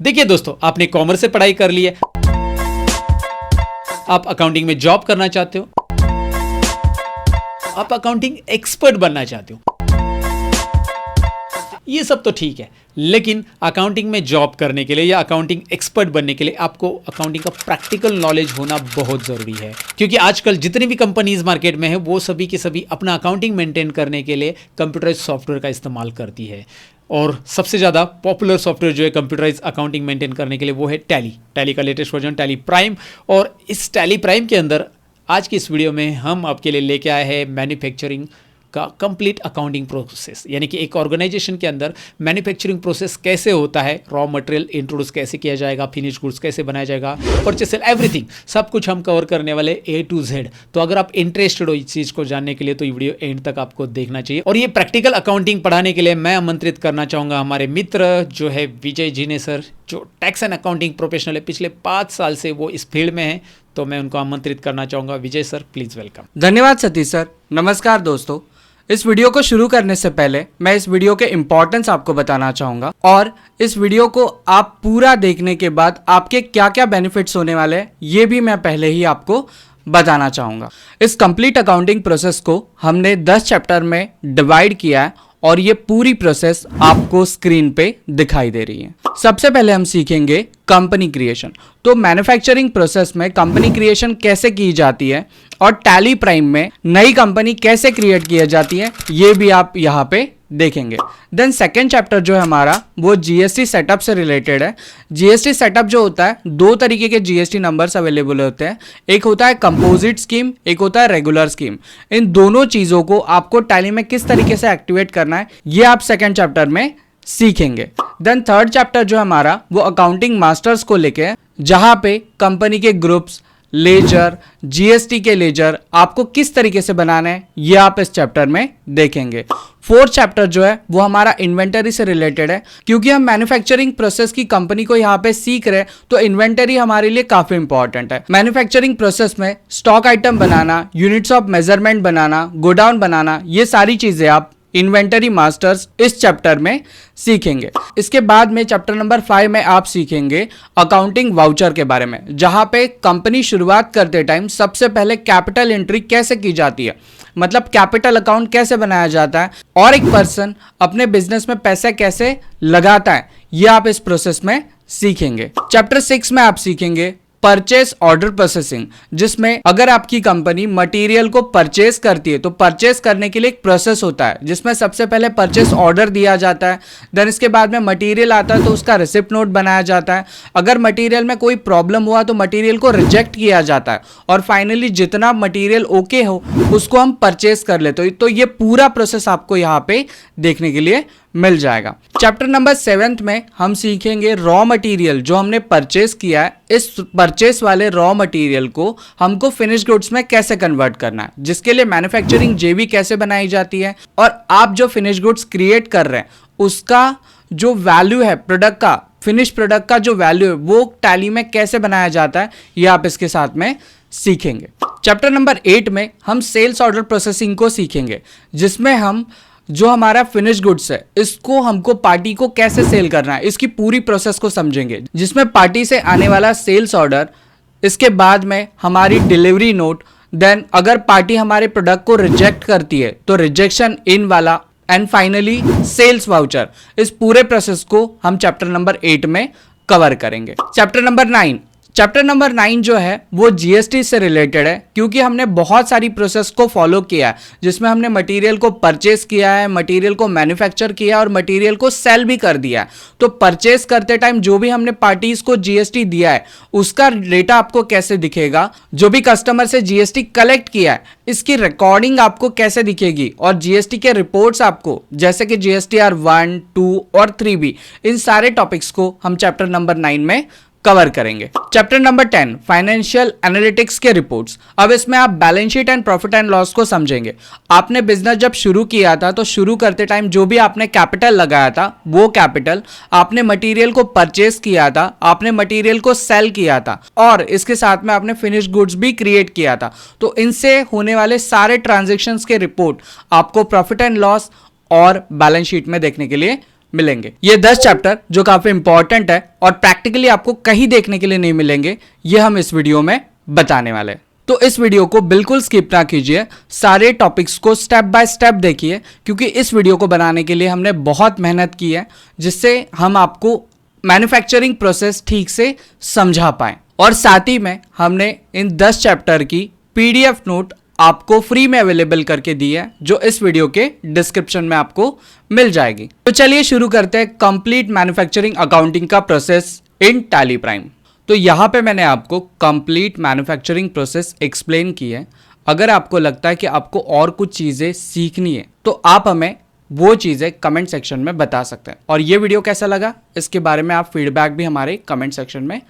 देखिए दोस्तों, आपने कॉमर्स से पढ़ाई कर ली है, आप अकाउंटिंग में जॉब करना चाहते हो, आप अकाउंटिंग एक्सपर्ट बनना चाहते हो, ये सब तो ठीक है। लेकिन अकाउंटिंग में जॉब करने के लिए या अकाउंटिंग एक्सपर्ट बनने के लिए आपको अकाउंटिंग का प्रैक्टिकल नॉलेज होना बहुत ज़रूरी है, क्योंकि आजकल जितनी भी कंपनीज मार्केट में है वो सभी के सभी अपना अकाउंटिंग मेंटेन करने के लिए कंप्यूटराइज सॉफ्टवेयर का इस्तेमाल करती है। और सबसे ज़्यादा पॉपुलर सॉफ्टवेयर जो है कंप्यूटराइज अकाउंटिंग मेंटेन करने के लिए वो है टैली का लेटेस्ट वर्जन टैली प्राइम। और इस टैली प्राइम के अंदर आज की इस वीडियो में हम आपके लिए लेके आए हैं मैन्युफैक्चरिंग का कंप्लीट अकाउंटिंग प्रोसेस, यानी कि एक ऑर्गेनाइजेशन के अंदर मैन्युफैक्चरिंग प्रोसेस कैसे होता है, रॉ मटेरियल इंट्रोड्यूस कैसे किया जाएगा, फिनिश गुड्स कैसे बनाया जाएगा, परचेस एवरीथिंग सब कुछ हम कवर करने वाले A to Z। तो अगर आप इंटरेस्टेड हो इस चीज़ को जानने के लिए तो ये वीडियो एंड तक आपको देखना चाहिए। और ये प्रैक्टिकल अकाउंटिंग पढ़ाने के लिए मैं आमंत्रित करना चाहूँगा हमारे मित्र जो है विजय जी ने सर, जो टैक्स एंड अकाउंटिंग प्रोफेशनल है, पिछले 5 साल से वो इस फील्ड में है। तो मैं उनको आमंत्रित करना चाहूँगा। विजय सर प्लीज़ वेलकम। धन्यवाद सतीश सर। नमस्कार दोस्तों, इस वीडियो को शुरू करने से पहले मैं इस वीडियो के इम्पोर्टेंस आपको बताना चाहूँगा और इस वीडियो को आप पूरा देखने के बाद आपके क्या क्या बेनिफिट्स होने वाले हैं ये भी मैं पहले ही आपको बताना चाहूँगा। इस कंप्लीट अकाउंटिंग प्रोसेस को हमने 10 चैप्टर में डिवाइड किया है और ये पूरी प्रोसेस आपको स्क्रीन पे दिखाई दे रही है। सबसे पहले हम सीखेंगे कंपनी क्रिएशन। तो मैन्युफैक्चरिंग प्रोसेस में कंपनी क्रिएशन कैसे की जाती है और टैली प्राइम में नई कंपनी कैसे क्रिएट की जाती है ये भी आप यहाँ पे देखेंगे। देन सेकेंड चैप्टर जो है हमारा वो जीएसटी सेटअप से रिलेटेड है। जीएसटी सेटअप जो होता है, 2 तरीके के जीएसटी नंबर्स अवेलेबल होते हैं, एक होता है कंपोजिट स्कीम, एक होता है रेगुलर स्कीम। इन दोनों चीज़ों को आपको टैली में किस तरीके से एक्टिवेट करना है ये आप सेकेंड चैप्टर में सीखेंगे। देन थर्ड चैप्टर जो हमारा वो अकाउंटिंग मास्टर्स को लेके है, जहाँ पे कंपनी के ग्रुप्स, लेजर, जीएसटी के लेजर आपको किस तरीके से बनाना है ये आप इस चैप्टर में देखेंगे। फोर्थ चैप्टर जो है वो हमारा इन्वेंटरी से रिलेटेड है, क्योंकि हम मैन्युफैक्चरिंग प्रोसेस की कंपनी को यहाँ पे सीख रहे हैं तो इन्वेंटरी हमारे लिए काफी इंपॉर्टेंट है। मैन्युफैक्चरिंग प्रोसेस में स्टॉक आइटम बनाना, यूनिट्स ऑफ मेजरमेंट बनाना, गोडाउन बनाना, ये सारी चीजें आप इन्वेंटरी मास्टर्स इस चैप्टर में सीखेंगे। इसके बाद में चैप्टर नंबर 5 में आप सीखेंगे अकाउंटिंग वाउचर के बारे में, जहां पे कंपनी शुरुआत करते टाइम सबसे पहले कैपिटल एंट्री कैसे की जाती है, मतलब कैपिटल अकाउंट कैसे बनाया जाता है और एक पर्सन अपने बिजनेस में पैसे कैसे लगाता है, ये आप इस प्रोसेस में सीखेंगे। चैप्टर 6 में आप सीखेंगे परचेस ऑर्डर प्रोसेसिंग, जिसमें अगर आपकी कंपनी मटेरियल को परचेस करती है तो परचेस करने के लिए एक प्रोसेस होता है, जिसमें सबसे पहले परचेस ऑर्डर दिया जाता है। देन इसके बाद में मटेरियल आता है तो उसका रिसिप्ट नोट बनाया जाता है। अगर मटेरियल में कोई प्रॉब्लम हुआ तो मटेरियल को रिजेक्ट किया जाता है और फाइनली जितना मटेरियल ओके हो उसको हम परचेस कर लेते हैं। तो ये पूरा प्रोसेस आपको यहाँ पे देखने के लिए मिल जाएगा। चैप्टर नंबर 7 में हम सीखेंगे रॉ मटेरियल जो हमने परचेस किया है, इस परचेस वाले रॉ मटेरियल को हमको फिनिश गुड्स में कैसे कन्वर्ट करना है, जिसके लिए मैन्युफैक्चरिंग जेवी कैसे बनाई जाती है और आप जो फिनिश गुड्स क्रिएट कर रहे हैं उसका जो वैल्यू है प्रोडक्ट का, फिनिश प्रोडक्ट का जो वैल्यू है वो टैली में कैसे बनाया जाता है ये आप इसके साथ में सीखेंगे। चैप्टर नंबर 8 में हम सेल्स ऑर्डर प्रोसेसिंग को सीखेंगे, जिसमें हम जो हमारा फिनिश गुड्स है इसको हमको पार्टी को कैसे सेल करना है इसकी पूरी प्रोसेस को समझेंगे, जिसमें पार्टी से आने वाला सेल्स ऑर्डर, इसके बाद में हमारी डिलीवरी नोट, देन अगर पार्टी हमारे प्रोडक्ट को रिजेक्ट करती है तो रिजेक्शन इन वाला, एंड फाइनली सेल्स वाउचर। इस पूरे प्रोसेस को हम चैप्टर नंबर 8 में कवर करेंगे। चैप्टर नंबर 9 जो है वो जीएसटी से रिलेटेड है, क्योंकि हमने बहुत सारी प्रोसेस को फॉलो किया है, जिसमें हमने मटेरियल को परचेस किया है, मटेरियल को मैन्युफैक्चर किया और मटेरियल को सेल भी कर दिया है। तो परचेस करते टाइम जो भी हमने पार्टीज को जीएसटी दिया है उसका डेटा आपको कैसे दिखेगा, जो भी कस्टमर से जीएसटी कलेक्ट किया है इसकी रिकॉर्डिंग आपको कैसे दिखेगी और जीएसटी के रिपोर्ट्स आपको, जैसे कि जीएसटीआर 1, 2 और 3B, इन सारे टॉपिक्स को हम चैप्टर नंबर 9 में कवर करेंगे। चैप्टर नंबर 10 फाइनेंशियल एनालिटिक्स के रिपोर्ट्स। अब इसमें आप balance sheet and profit and loss को समझेंगे। आपने बिजनेस जब शुरू किया था तो शुरू करते टाइम जो भी आपने कैपिटल लगाया था वो कैपिटल, आपने मटेरियल को परचेस किया था, आपने मटेरियल को सेल किया था और इसके साथ में आपने फिनिश गुड्स भी क्रिएट किया था। तो इनसे होने वाले सारे ट्रांजेक्शंस के रिपोर्ट आपको प्रॉफिट एंड लॉस और बैलेंस शीट में देखने के लिए मिलेंगे। ये 10 चैप्टर जो काफी इंपॉर्टेंट है और प्रैक्टिकली आपको कहीं देखने के लिए नहीं मिलेंगे, ये हम इस वीडियो में बताने वाले हैं। तो इस वीडियो को बिल्कुल स्किप ना कीजिए, सारे टॉपिक्स को स्टेप बाय स्टेप देखिए, क्योंकि इस वीडियो को बनाने के लिए हमने बहुत मेहनत की है, जिससे हम आपको मैन्युफैक्चरिंग प्रोसेस ठीक से समझा पाएं। और साथ ही में हमने इन 10 चैप्टर की पीडीएफ नोट आपको फ्री में अवेलेबल करके दी है, जो इस वीडियो के डिस्क्रिप्शन में आपको मिल जाएगी। तो चलिए शुरू करते हैं कंप्लीट मैन्युफैक्चरिंग अकाउंटिंग का प्रोसेस इन टैली प्राइम। तो यहाँ पे मैंने आपको कंप्लीट मैन्युफैक्चरिंग प्रोसेस एक्सप्लेन की है। अगर आपको लगता है कि आपको और कुछ चीज़ें सीखनी है तो आप हमें वो चीज़ें कमेंट सेक्शन में बता सकते हैं। और ये वीडियो कैसा लगा, इसके बारे में आप फीडबैक भी हमारे कमेंट सेक्शन में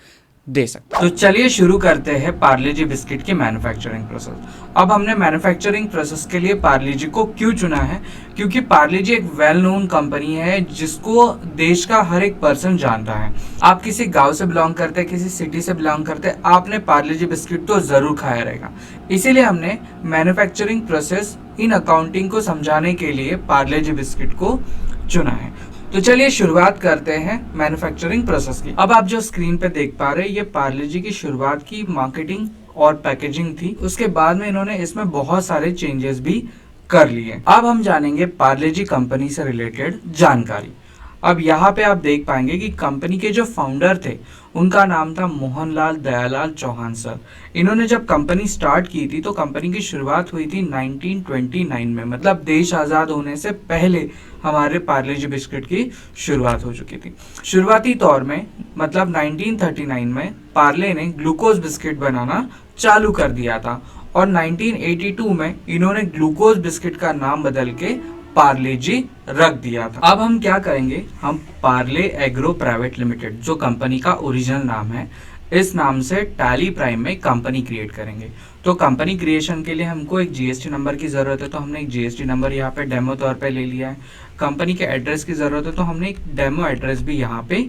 दे सकते हैं। तो चलिए शुरू करते हैं पार्ले जी बिस्किट की मैन्युफैक्चरिंग प्रोसेस। अब हमने मैन्युफैक्चरिंग प्रोसेस के लिए पार्ले जी को क्यों चुना है, क्योंकि पार्ले जी एक वेल नोन कंपनी है जिसको देश का हर एक पर्सन जानता है। आप किसी गांव से बिलोंग करते हैं, किसी सिटी से बिलोंग करते हैं, आपने पार्ले जी बिस्किट तो जरूर खाया रहेगा। इसीलिए हमने मैन्युफैक्चरिंग प्रोसेस इन अकाउंटिंग को समझाने के लिए पार्ले जी बिस्किट को चुना है। तो चलिए शुरुआत करते हैं मैन्युफैक्चरिंग प्रोसेस की। अब आप जो स्क्रीन पे देख पा रहे हैं, ये पार्ले जी की शुरुआत की मार्केटिंग और पैकेजिंग थी। उसके बाद में इन्होंने इसमें बहुत सारे चेंजेस भी कर लिए। अब हम जानेंगे पार्ले जी कंपनी से रिलेटेड जानकारी। अब यहाँ पे आप देख पाएंगे कि कंपनी के जो फाउंडर थे उनका नाम था मोहनलाल दयालाल चौहान सर। इन्होंने जब कंपनी स्टार्ट की थी तो कंपनी की शुरुआत हुई थी 1929 में, मतलब देश आज़ाद होने से पहले हमारे पार्ले जी बिस्किट की शुरुआत हो चुकी थी। शुरुआती तौर में मतलब 1939 में पार्ले ने ग्लूकोज बिस्किट बनाना चालू कर दिया था और 1982 में इन्होंने ग्लूकोज बिस्किट का नाम बदल के पार्ले जी रख दिया था। अब हम क्या करेंगे, हम पार्ले एग्रो प्राइवेट लिमिटेड जो कंपनी का ओरिजिनल नाम है, इस नाम से टैली प्राइम में कंपनी क्रिएट करेंगे। तो कंपनी क्रिएशन के लिए हमको एक जीएसटी नंबर की जरूरत है, तो हमने एक जीएसटी नंबर यहाँ पे डेमो तौर पे ले लिया है। कंपनी के एड्रेस की जरूरत है, तो हमने एक डेमो एड्रेस भी यहाँ पे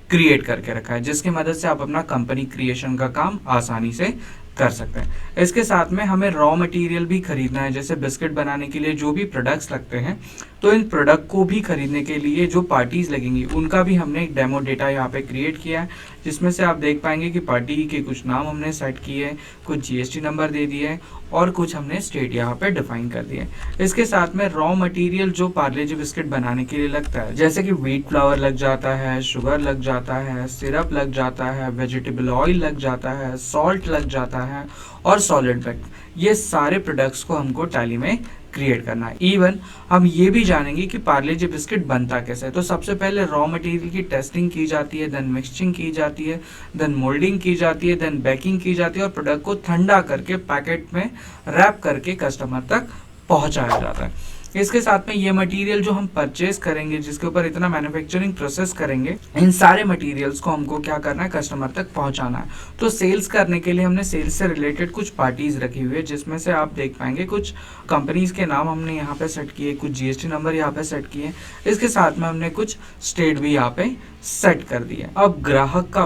क्रिएट करके रखा है, जिसकी मदद से आप अपना कंपनी क्रिएशन का काम आसानी से कर सकते हैं। इसके साथ में हमें रॉ मटेरियल भी खरीदना है, जैसे बिस्किट बनाने के लिए जो भी प्रोडक्ट्स लगते हैं, तो इन प्रोडक्ट को भी खरीदने के लिए जो पार्टीज लगेंगी उनका भी हमने एक डेमो डेटा यहाँ पे क्रिएट किया है, जिसमें से आप देख पाएंगे कि पार्टी के कुछ नाम हमने सेट किए, कुछ जीएसटी नंबर दे दिए और कुछ हमने स्टेट यहाँ पे डिफाइन कर दिए। इसके साथ में रॉ मटेरियल जो पार्ले जी बिस्किट बनाने के लिए लगता है, जैसे कि व्हीट फ्लावर लग जाता है, शुगर लग जाता है, सिरप लग जाता है, वेजिटेबल ऑयल लग जाता है, सॉल्ट लग जाता है और सॉलिड बैग, ये सारे प्रोडक्ट्स को हमको टैली में क्रिएट करना है। इवन हम ये भी जानेंगे कि पार्ले जी बिस्किट बनता कैसे है। तो सबसे पहले रॉ मटेरियल की टेस्टिंग की जाती है, देन मिक्सचिंग की जाती है, देन मोल्डिंग की जाती है, देन बेकिंग की जाती है और प्रोडक्ट को ठंडा करके पैकेट में रैप करके कस्टमर तक पहुंचाया जाता है। इसके साथ में ये मटेरियल जो हम परचेज करेंगे, जिसके ऊपर इतना मैन्युफैक्चरिंग प्रोसेस करेंगे, इन सारे मटेरियल्स को हमको क्या करना है, कस्टमर तक पहुंचाना है। तो सेल्स करने के लिए हमने सेल्स से रिलेटेड कुछ पार्टीज रखी हुई है, जिसमें से आप देख पाएंगे कुछ कंपनीज के नाम हमने यहाँ पे सेट किए, कुछ जीएसटी नंबर यहाँ पे सेट किए, इसके साथ में हमने कुछ स्टेट भी यहाँ पे सेट कर दिया। अब ग्राहक का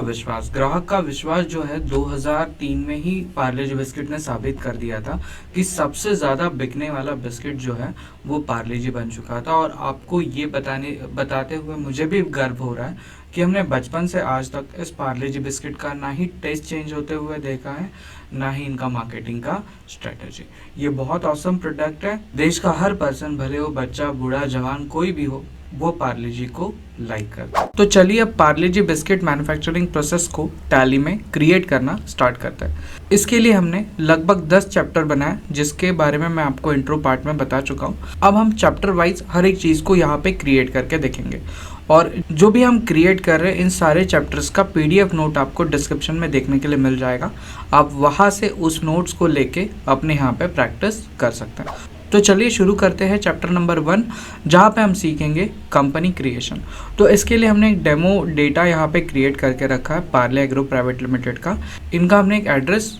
विश्वास जो है 2003 में ही पार्ले जी बिस्किट ने साबित कर दिया था कि सबसे ज्यादा बिकने वाला बिस्किट जो है वो पार्ले जी बन चुका था। और आपको ये बताते हुए मुझे भी गर्व हो रहा है कि हमने बचपन से आज तक इस पार्ले जी बिस्किट का ना ही टेस्ट चेंज होते हुए देखा है, ना ही इनका मार्केटिंग का स्ट्रेटेजी। ये बहुत ऑसम प्रोडक्ट है। देश का हर पर्सन, भले हो बच्चा, बूढ़ा, जवान, कोई भी हो, वो पार्ले जी को लाइक करता है। तो चलिए अब पार्ले जी बिस्किट मैन्युफैक्चरिंग प्रोसेस को टैली में क्रिएट करना स्टार्ट करते हैं। इसके लिए हमने लगभग 10 चैप्टर बनाए, जिसके बारे में मैं आपको इंट्रो पार्ट में बता चुका हूँ। अब हम चैप्टर वाइज हर एक चीज़ को यहाँ पे क्रिएट करके देखेंगे और जो भी हम क्रिएट कर रहे हैं इन सारे चैप्टर्स का पीडीएफ नोट आपको डिस्क्रिप्शन में देखने के लिए मिल जाएगा। आप वहाँ से उस नोट्स को लेके अपने यहाँ पे प्रैक्टिस कर सकते हैं। तो चलिए शुरू करते हैं चैप्टर नंबर 1, जहाँ पे हम सीखेंगे कंपनी क्रिएशन। तो इसके लिए हमने एक डेमो डेटा यहाँ पे क्रिएट करके रखा है पार्ले एग्रो प्राइवेट लिमिटेड का। इनका हमने एक एड्रेस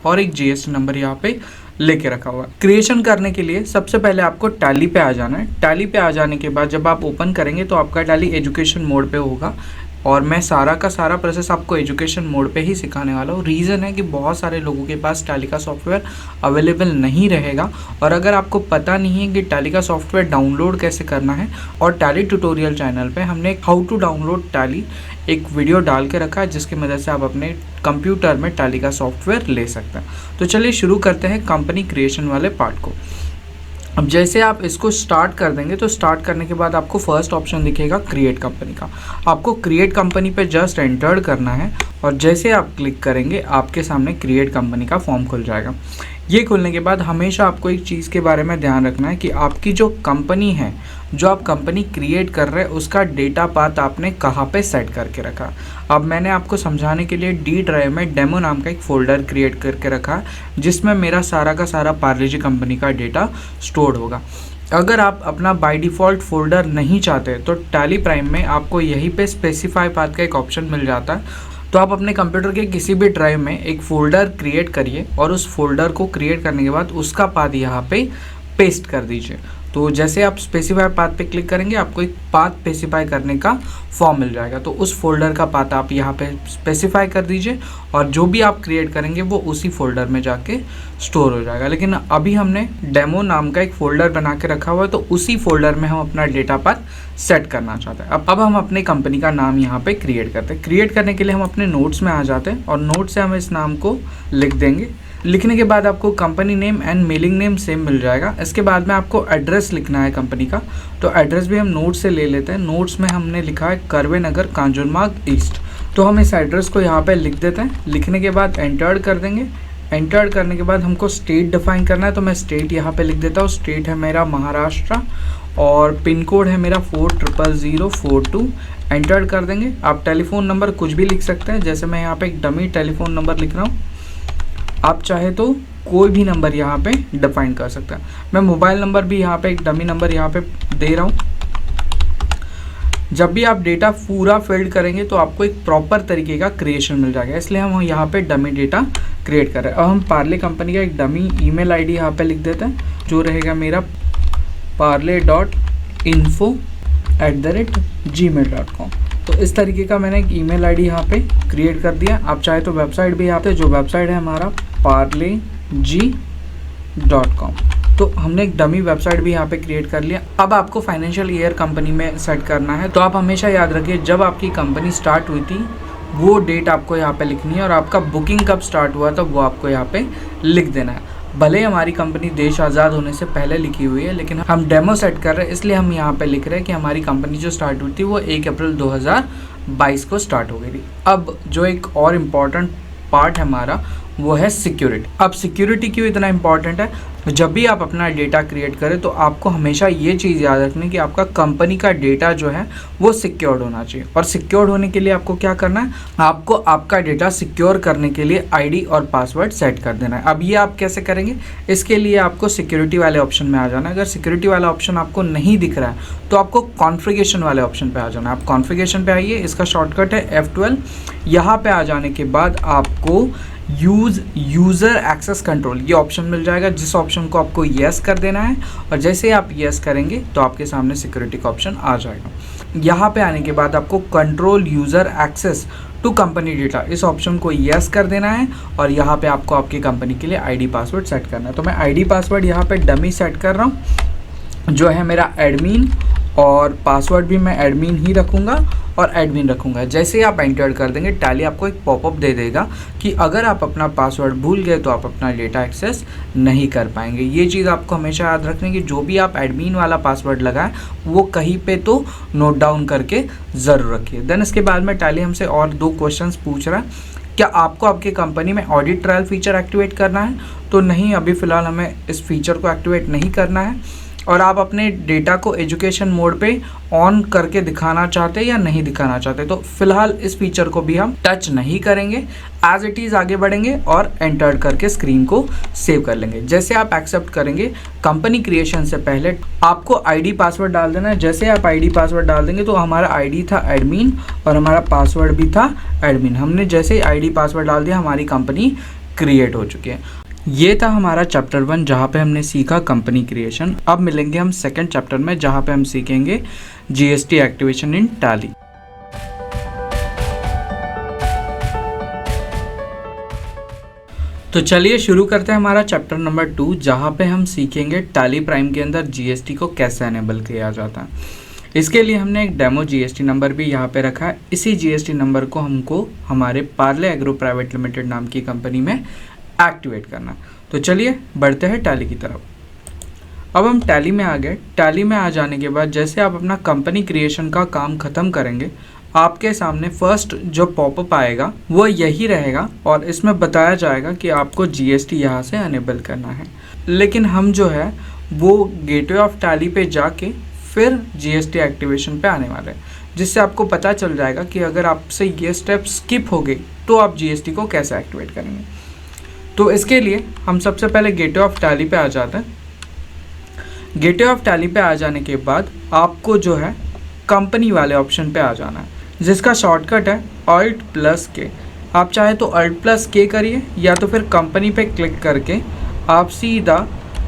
और एक जीएसटी नंबर यहाँ पे लेके रखा हुआ है। क्रिएशन करने के लिए सबसे पहले आपको टैली पे आ जाना है। टैली पे आ जाने के बाद जब आप ओपन करेंगे तो आपका टैली एजुकेशन मोड पे होगा। और मैं सारा का सारा प्रोसेस आपको एजुकेशन मोड पे ही सिखाने वाला हूँ। रीज़न है कि बहुत सारे लोगों के पास टैली का सॉफ्टवेयर अवेलेबल नहीं रहेगा, और अगर आपको पता नहीं है कि टैली का सॉफ्टवेयर डाउनलोड कैसे करना है, और टैली ट्यूटोरियल चैनल पे हमने हाउ टू डाउनलोड टैली एक वीडियो डाल के रखा है, जिसकी मदद से आप अपने कंप्यूटर में टैली का सॉफ्टवेयर ले सकते हैं। तो चलिए शुरू करते हैं कंपनी क्रिएशन वाले पार्ट को। अब जैसे आप इसको स्टार्ट कर देंगे तो स्टार्ट करने के बाद आपको फर्स्ट ऑप्शन दिखेगा क्रिएट कंपनी का। आपको क्रिएट कंपनी पे जस्ट एंटर करना है, और जैसे आप क्लिक करेंगे आपके सामने क्रिएट कंपनी का फॉर्म खुल जाएगा। ये खुलने के बाद हमेशा आपको एक चीज़ के बारे में ध्यान रखना है कि आपकी जो कंपनी है, जो आप कंपनी क्रिएट कर रहे हैं, उसका डेटा पाथ आपने कहाँ पे सेट करके रखा। अब मैंने आपको समझाने के लिए डी ड्राइव में डेमो नाम का एक फ़ोल्डर क्रिएट करके रखा है, जिसमें मेरा सारा का सारा पार्ले-जी कंपनी का डेटा स्टोर होगा। अगर आप अपना बाय डिफ़ॉल्ट फ़ोल्डर नहीं चाहते तो टैली प्राइम में आपको यहीं पे स्पेसिफाई पाथ का एक ऑप्शन मिल जाता है। तो आप अपने कंप्यूटर के किसी भी ड्राइव में एक फ़ोल्डर क्रिएट करिए, और उस फोल्डर को क्रिएट करने के बाद उसका पाथ यहाँ पे पेस्ट कर दीजिए। तो जैसे आप स्पेसिफाई पाथ पे क्लिक करेंगे आपको एक पाथ स्पेसिफाई करने का फॉर्म मिल जाएगा। तो उस फोल्डर का पाथ आप यहाँ पे स्पेसिफाई कर दीजिए, और जो भी आप क्रिएट करेंगे वो उसी फोल्डर में जाके स्टोर हो जाएगा। लेकिन अभी हमने डेमो नाम का एक फ़ोल्डर बना के रखा हुआ है, तो उसी फोल्डर में हम अपना डेटा पाथ सेट करना चाहते हैं। अब हम अपनी कंपनी का नाम यहाँ पे क्रिएट करते हैं। क्रिएट करने के लिए हम अपने नोट्स में आ जाते हैं, और नोट से हम इस नाम को लिख देंगे। लिखने के बाद आपको company name and mailing name same मिल जाएगा। इसके बाद में आपको एड्रेस लिखना है कंपनी का, तो एड्रेस भी हम नोट से ले लेते हैं। नोट्स में हमने लिखा है करवे नगर, कांजूरमार्ग ईस्ट, तो हम इस एड्रेस को यहाँ पे लिख देते हैं। लिखने के बाद एंटर कर देंगे। एंटर करने के बाद हमको स्टेट डिफाइन करना है, तो मैं स्टेट यहाँ पे लिख देता हूँ। स्टेट है मेरा महाराष्ट्र, और पिन कोड है मेरा 400042। एंटर कर देंगे। आप टेलीफोन नंबर कुछ भी लिख सकते हैं, जैसे मैं यहाँ पे एक डमी टेलीफोन नंबर लिख रहा हूँ। आप चाहे तो कोई भी नंबर यहाँ पे डिफाइन कर सकते हैं। मैं मोबाइल नंबर भी यहाँ पे एक डमी नंबर यहाँ पे दे रहा हूँ। जब भी आप डेटा पूरा फिल्ड करेंगे तो आपको एक प्रॉपर तरीके का क्रिएशन मिल जाएगा, इसलिए हम यहाँ पे डमी डेटा क्रिएट कर रहे हैं। अब हम पार्ले कंपनी का एक डमी ईमेल आईडी यहाँ पे लिख देते हैं, जो रहेगा मेरा parle.info@gmail.com। तो इस तरीके का मैंने एक ईमेल आईडी यहाँ पे क्रिएट कर दिया। आप चाहे तो वेबसाइट भी यहाँ पे, जो वेबसाइट है हमारा parle.g.com, तो हमने एक डमी वेबसाइट भी यहाँ पे क्रिएट कर लिया। अब आपको फाइनेंशियल ईयर कंपनी में सेट करना है, तो आप हमेशा याद रखिए जब आपकी कंपनी स्टार्ट हुई थी वो डेट आपको यहाँ पे लिखनी है, और आपका बुकिंग कब स्टार्ट हुआ था वो आपको यहाँ पे लिख देना है। भले हमारी कंपनी देश आज़ाद होने से पहले लिखी हुई है, लेकिन हम डेमो सेट कर रहे हैं, इसलिए हम यहाँ पे लिख रहे हैं कि हमारी कंपनी जो स्टार्ट हुई थी वो 1 अप्रैल 2022 को स्टार्ट हो गई थी। अब जो एक और इम्पॉर्टेंट पार्ट है हमारा, वो है सिक्योरिटी। अब सिक्योरिटी क्यों इतना इम्पॉर्टेंट है? जब भी आप अपना डेटा क्रिएट करें तो आपको हमेशा ये चीज़ याद रखनी कि आपका कंपनी का डेटा जो है वो सिक्योर्ड होना चाहिए। और सिक्योर्ड होने के लिए आपको क्या करना है, आपको आपका डेटा सिक्योर करने के लिए आईडी और पासवर्ड सेट कर देना है। अब ये आप कैसे करेंगे? इसके लिए आपको सिक्योरिटी वाले ऑप्शन में आ जाना है। अगर सिक्योरिटी वाला ऑप्शन आपको नहीं दिख रहा है तो आपको कॉन्फ़िगरेशन वाले ऑप्शन पर आ जाना है। आप कॉन्फ़िगरेशन पे आइए, इसका शॉर्टकट है F12। यहाँ पे आ जाने के बाद आपको यूज़र एक्सेस कंट्रोल ये ऑप्शन मिल जाएगा, जिस ऑप्शन को आपको येस कर देना है। और जैसे ही आप येस करेंगे तो आपके सामने सिक्योरिटी का ऑप्शन आ जाएगा। यहाँ पे आने के बाद आपको control user access to company data, इस ऑप्शन को येस कर देना है। और यहाँ पे आपको आपकी कंपनी के लिए आईडी पासवर्ड सेट करना है। तो मैं आईडी पासवर्ड यहाँ पे डमी सेट कर रहा हूँ, जो है मेरा एडमिन, और पासवर्ड भी मैं एडमिन ही रखूँगा और एडमिन रखूँगा। जैसे ही आप एंटर कर देंगे टैली आपको एक पॉपअप दे देगा कि अगर आप अपना पासवर्ड भूल गए तो आप अपना डेटा एक्सेस नहीं कर पाएंगे। ये चीज़ आपको हमेशा याद रखनी कि जो भी आप एडमिन वाला पासवर्ड लगाएं वो कहीं पे तो नोट डाउन करके ज़रूर रखिए। देन इसके बाद में टैली हमसे और 2 क्वेश्चंस पूछ रहा है, क्या आपको आपकी कंपनी में ऑडिट ट्रायल फीचर एक्टिवेट करना है? तो नहीं, अभी फ़िलहाल हमें इस फीचर को एक्टिवेट नहीं करना है। और आप अपने डेटा को एजुकेशन मोड पे ऑन करके दिखाना चाहते हैं या नहीं दिखाना चाहते, तो फिलहाल इस फीचर को भी हम टच नहीं करेंगे। एज इट इज़ आगे बढ़ेंगे और एंटर करके स्क्रीन को सेव कर लेंगे। जैसे आप एक्सेप्ट करेंगे, कंपनी क्रिएशन से पहले आपको आईडी पासवर्ड डाल देना है। जैसे आप आईडी पासवर्ड डाल देंगे तो हमारा आईडी था एडमिन और हमारा पासवर्ड भी था एडमिन। हमने जैसे ही आईडी पासवर्ड डाल दिया हमारी कंपनी क्रिएट हो चुकी है। ये था हमारा चैप्टर 1 जहाँ पे हमने सीखा कंपनी क्रिएशन। अब मिलेंगे हम सेकंड चैप्टर में जहाँ पे हम सीखेंगे जीएसटी एक्टिवेशन इन टैली। तो चलिए शुरू करते हैं हमारा चैप्टर नंबर 2, जहाँ पे हम सीखेंगे टैली प्राइम के अंदर जीएसटी को कैसे एनेबल किया जाता है। इसके लिए हमने एक डेमो जीएसटी नंबर भी यहाँ पे रखा है। इसी जीएसटी नंबर को हमको हमारे पार्ले एग्रो प्राइवेट लिमिटेड नाम की कंपनी में एक्टिवेट करना है। तो चलिए बढ़ते हैं टैली की तरफ। अब हम टैली में आ गए। टैली में आ जाने के बाद जैसे आप अपना कंपनी क्रिएशन का काम ख़त्म करेंगे, आपके सामने फर्स्ट जो पॉपअप आएगा वो यही रहेगा और इसमें बताया जाएगा कि आपको जीएसटी यहाँ से अनेबल करना है। लेकिन हम जो है वो गेटवे ऑफ टैली पे जाके फिर जीएसटी एक्टिवेशन पे आने वाले हैं, जिससे आपको पता चल जाएगा कि अगर आपसे ये स्टेप स्किप हो गई तो आप जीएसटी को कैसे एक्टिवेट करेंगे। तो इसके लिए हम सबसे पहले गेटवे ऑफ टैली पे आ जाते हैं। गेटवे ऑफ टैली पे आ जाने के बाद आपको जो है कंपनी वाले ऑप्शन पे आ जाना है, जिसका शॉर्टकट है Alt+K। आप चाहे तो Alt+K करिए या तो फिर कंपनी पे क्लिक करके आप सीधा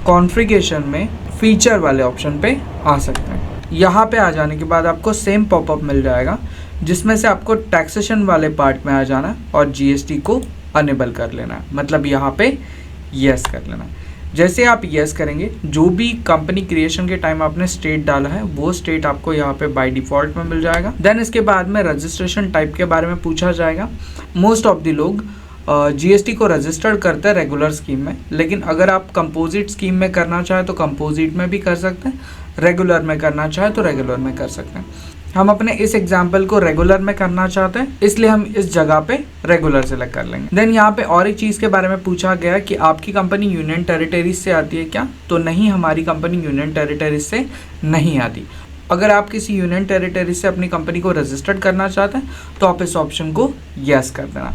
कॉन्फ़िगरेशन में फीचर वाले ऑप्शन पे आ सकते हैं। यहाँ पे आ जाने के बाद आपको सेम पॉपअप मिल जाएगा, जिसमें से आपको टैक्सेशन वाले पार्ट में आ जाना है और जीएसटी को अनेबल कर लेना है, मतलब यहाँ पे यस कर लेना है। जैसे आप यस करेंगे, जो भी कंपनी क्रिएशन के टाइम आपने स्टेट डाला है वो स्टेट आपको यहाँ पे बाय डिफ़ॉल्ट में मिल जाएगा। देन इसके बाद में रजिस्ट्रेशन टाइप के बारे में पूछा जाएगा। मोस्ट ऑफ द लोग जीएसटी को रजिस्टर्ड करते हैं रेगुलर स्कीम में, लेकिन अगर आप कंपोजिट स्कीम में करना चाहें तो कंपोजिट में भी कर सकते हैं, रेगुलर में करना चाहें तो रेगुलर में कर सकते हैं। हम अपने इस एग्जाम्पल को रेगुलर में करना चाहते हैं, इसलिए हम इस जगह पे रेगुलर सेलेक्ट कर लेंगे। देन यहाँ पे और एक चीज़ के बारे में पूछा गया कि आपकी कंपनी यूनियन टेरिटरीज से आती है क्या, तो नहीं, हमारी कंपनी यूनियन टेरिटरीज से नहीं आती। अगर आप किसी यूनियन टेरिटरी से अपनी कंपनी को रजिस्टर्ड करना चाहते हैं तो आप इस ऑप्शन को यस कर देना।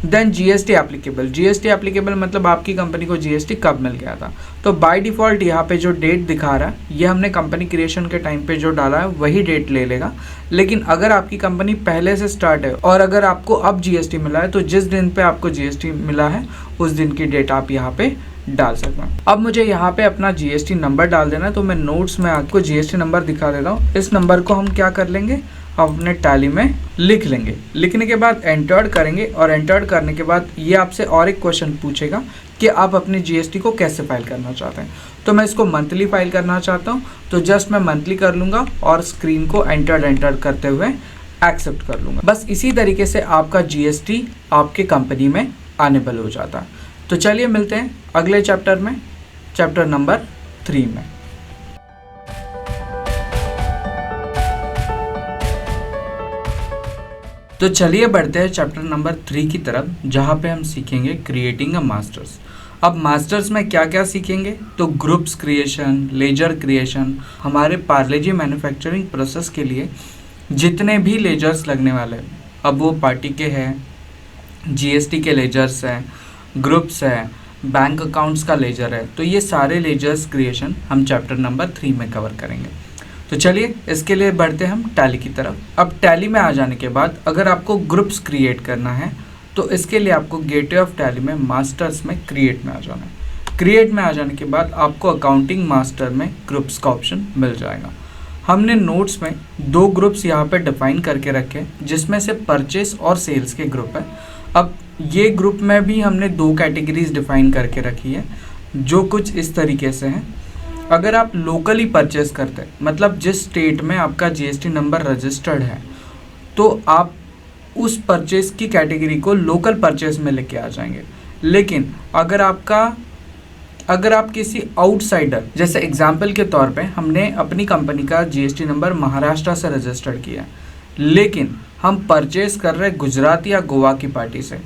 Then GST applicable. GST applicable मतलब आपकी कंपनी को जीएसटी कब मिल गया था। तो बाय डिफ़ॉल्ट यहाँ पे जो डेट दिखा रहा है ये हमने कंपनी क्रिएशन के टाइम पे जो डाला है वही डेट ले लेगा। लेकिन अगर आपकी कंपनी पहले से स्टार्ट है और अगर आपको अब जीएसटी मिला है तो जिस दिन पे आपको जीएसटी मिला है उस दिन की डेट आप यहाँ पे डाल सकते हैं। अब मुझे यहाँ पे अपना जीएसटी नंबर डाल देना है, तो मैं नोट्स में आपको जीएसटी नंबर दिखा देता हूँ। इस नंबर को हम क्या कर लेंगे, अपने टैली में लिख लेंगे। लिखने के बाद एंटर्ड करेंगे और एंटर्ड करने के बाद ये आपसे और एक क्वेश्चन पूछेगा कि आप अपनी जीएसटी को कैसे फाइल करना चाहते हैं। तो मैं इसको मंथली फाइल करना चाहता हूँ, तो जस्ट मैं मंथली कर लूँगा और स्क्रीन को एंटर्ड करते हुए एक्सेप्ट कर लूँगा। बस इसी तरीके से आपका जीएसटी आपके कंपनी में अनेबल हो जाता है। तो चलिए मिलते हैं अगले चैप्टर में, चैप्टर नंबर 3 में। तो चलिए बढ़ते हैं चैप्टर नंबर 3 की तरफ, जहाँ पे हम सीखेंगे क्रिएटिंग अ मास्टर्स। अब मास्टर्स में क्या क्या सीखेंगे, तो ग्रुप्स क्रिएशन, लेजर क्रिएशन। हमारे पार्ले-जी मैन्युफैक्चरिंग प्रोसेस के लिए जितने भी लेजर्स लगने वाले हैं, अब वो पार्टी के हैं, जीएसटी के लेजर्स हैं, ग्रुप्स हैं, बैंक अकाउंट्स का लेजर है, तो ये सारे लेजर्स क्रिएशन हम चैप्टर नंबर 3 में कवर करेंगे। तो चलिए इसके लिए बढ़ते हैं हम टैली की तरफ। अब टैली में आ जाने के बाद अगर आपको ग्रुप्स क्रिएट करना है तो इसके लिए आपको गेटवे ऑफ टैली में मास्टर्स में क्रिएट में आ जाना है। क्रिएट में आ जाने के बाद आपको अकाउंटिंग मास्टर में ग्रुप्स का ऑप्शन मिल जाएगा। हमने नोट्स में 2 ग्रुप्स यहाँ पे डिफाइन करके रखे, जिसमें से परचेस और सेल्स के ग्रुप है। अब ये ग्रुप में भी हमने 2 कैटेगरीज डिफाइन करके रखी है, जो कुछ इस तरीके से हैं। अगर आप लोकली परचेस करते हैं, मतलब जिस स्टेट में आपका जीएसटी नंबर रजिस्टर्ड है, तो आप उस परचेस की कैटेगरी को लोकल परचेस में लेके आ जाएंगे। लेकिन अगर आप किसी आउटसाइडर, जैसे एग्जाम्पल के तौर पे हमने अपनी कंपनी का जीएसटी नंबर महाराष्ट्र से रजिस्टर्ड किया, लेकिन हम परचेस कर रहे गुजरात या गोवा की पार्टी से,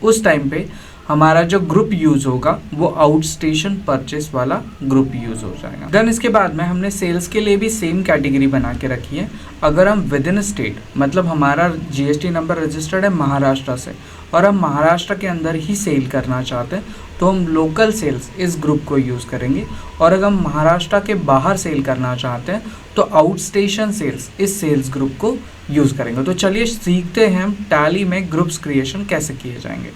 उस टाइम पे हमारा जो ग्रुप यूज़ होगा वो आउट स्टेशन परचेस वाला ग्रुप यूज़ हो जाएगा। देन इसके बाद में हमने सेल्स के लिए भी सेम कैटेगरी बना के रखी है। अगर हम विद इन स्टेट, मतलब हमारा जीएसटी नंबर रजिस्टर्ड है महाराष्ट्र से और हम महाराष्ट्र के अंदर ही सेल करना चाहते हैं, तो हम लोकल सेल्स इस ग्रुप को यूज़ करेंगे। और अगर हम महाराष्ट्र के बाहर सेल करना चाहते हैं तो आउट स्टेशन सेल्स इस सेल्स ग्रुप को यूज़ करेंगे। तो चलिए सीखते हैं हम टैली में ग्रुप्स क्रिएशन कैसे किए जाएंगे।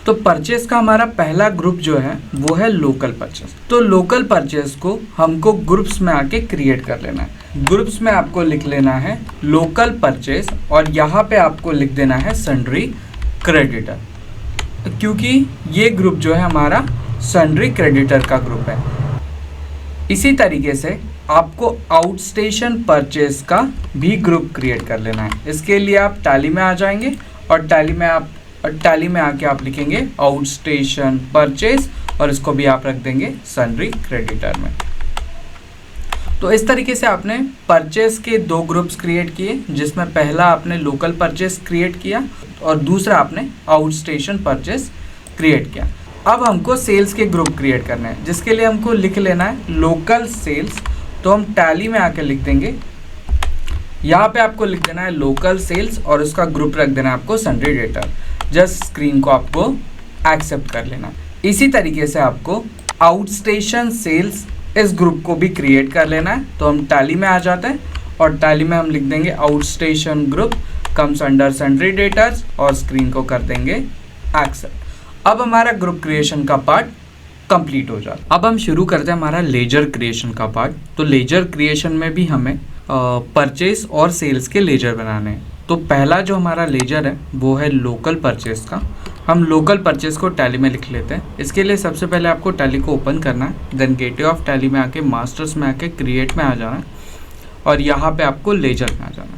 तो परचेस का हमारा पहला ग्रुप जो है वो है लोकल परचेस। तो लोकल परचेस को हमको ग्रुप्स में आके क्रिएट कर लेना है। ग्रुप्स में आपको लिख लेना है लोकल परचेस और यहाँ पे आपको लिख देना है सन्ड्री क्रेडिटर। क्योंकि ये ग्रुप जो है हमारा सन्ड्री क्रेडिटर का ग्रुप है। इसी तरीके से आपको आउटस्टेशन परचेज का भी ग्रुप क्रिएट कर लेना है। इसके लिए आप टैली में आ जाएंगे और टैली में आके आप लिखेंगे आउटस्टेशन परचेज और इसको भी आप रख देंगे सन्ड्री क्रेडिटर में। तो इस तरीके से आपने परचेस के दो ग्रुप्स क्रिएट किए, जिसमें पहला आपने लोकल परचेस क्रिएट किया और दूसरा आपने आउटस्टेशन परचेस क्रिएट किया। अब हमको सेल्स के ग्रुप क्रिएट करने हैं, जिसके लिए हमको लिख लेना है लोकल सेल्स। तो हम टैली में आकर लिख देंगे, यहाँ पे आपको लिख देना है लोकल सेल्स और उसका ग्रुप रख देना है आपको सन्ड्री डेटर। जस्ट स्क्रीन को आपको एक्सेप्ट कर लेना। इसी तरीके से आपको आउटस्टेशन सेल्स इस ग्रुप को भी क्रिएट कर लेना है। तो हम टैली में आ जाते हैं और टैली में हम लिख देंगे outstation group comes under sundry debtors और स्क्रीन को कर देंगे एक्सेप्ट। अब हमारा ग्रुप क्रिएशन का पार्ट कंप्लीट हो जाता है। अब हम शुरू करते हैं हमारा लेजर क्रिएशन का पार्ट। तो लेजर क्रिएशन में भी हमें परचेस और सेल्स के लेजर बनाने हैं। तो पहला जो हमारा लेजर है वो है लोकल परचेस का। हम लोकल परचेस को टैली में लिख लेते हैं। इसके लिए सबसे पहले आपको टैली को ओपन करना है, देन गेटवे ऑफ टैली में आके मास्टर्स में आके क्रिएट में आ जाना है और यहाँ पे आपको लेजर में आ जाना है।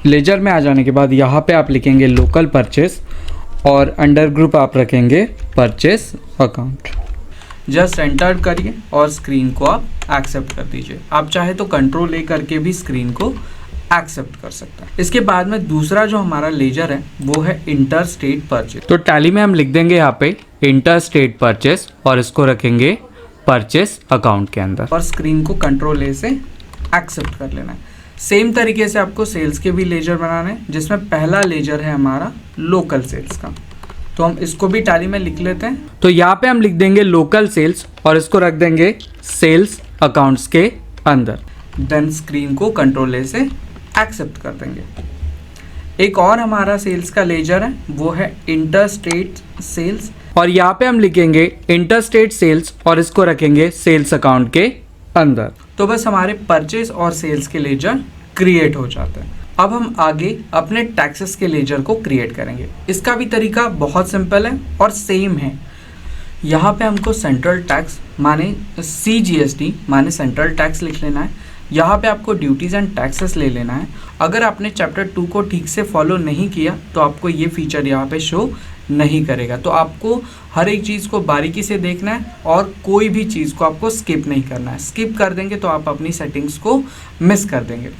लेजर में आ जाने के बाद यहाँ पे आप लिखेंगे लोकल परचेस और अंडर ग्रुप आप रखेंगे परचेस अकाउंट। जस्ट एंटर करिए और स्क्रीन को आप एक्सेप्ट कर दीजिए। आप चाहे तो कंट्रोल ए करके भी स्क्रीन को एक्सेप्ट कर सकता है। इसके बाद में दूसरा जो हमारा लेजर है वो है इंटर स्टेट परचेस। तो टैली में हम लिख देंगे यहाँ पे इंटर स्टेट परचेस और इसको रखेंगे परचेस अकाउंट के अंदर और स्क्रीन को कंट्रोल ए से एक्सेप्ट कर लेना है। सेम तरीके से आपको सेल्स के भी लेजर बनाने हैं, जिसमें पहला लेजर है हमारा लोकल सेल्स का। तो हम इसको भी टैली में लिख लेते हैं। तो यहाँ पे हम लिख देंगे लोकल सेल्स और इसको रख देंगे सेल्स अकाउंट्स के अंदर। देन स्क्रीन को कंट्रोल ए से एक्सेप्ट कर देंगे। एक और हमारा सेल्स का लेजर है वो है इंटर स्टेट सेल्स और यहाँ पे हम लिखेंगे इंटर स्टेट सेल्स और इसको रखेंगे सेल्स अकाउंट के अंदर। तो बस हमारे परचेस और सेल्स के लेजर क्रिएट हो जाते हैं। अब हम आगे अपने टैक्सेस के लेजर को क्रिएट करेंगे। इसका भी तरीका बहुत सिंपल है और सेम है। यहाँ पे हमको सेंट्रल टैक्स माने CGST माने सेंट्रल टैक्स लिख लेना है। यहाँ पे आपको ड्यूटीज़ एंड टैक्सेस ले लेना है। अगर आपने चैप्टर 2 को ठीक से फॉलो नहीं किया तो आपको ये फीचर यहाँ पे शो नहीं करेगा। तो आपको हर एक चीज़ को बारीकी से देखना है और कोई भी चीज़ को आपको स्किप नहीं करना है। स्किप कर देंगे तो आप अपनी सेटिंग्स को मिस कर देंगे।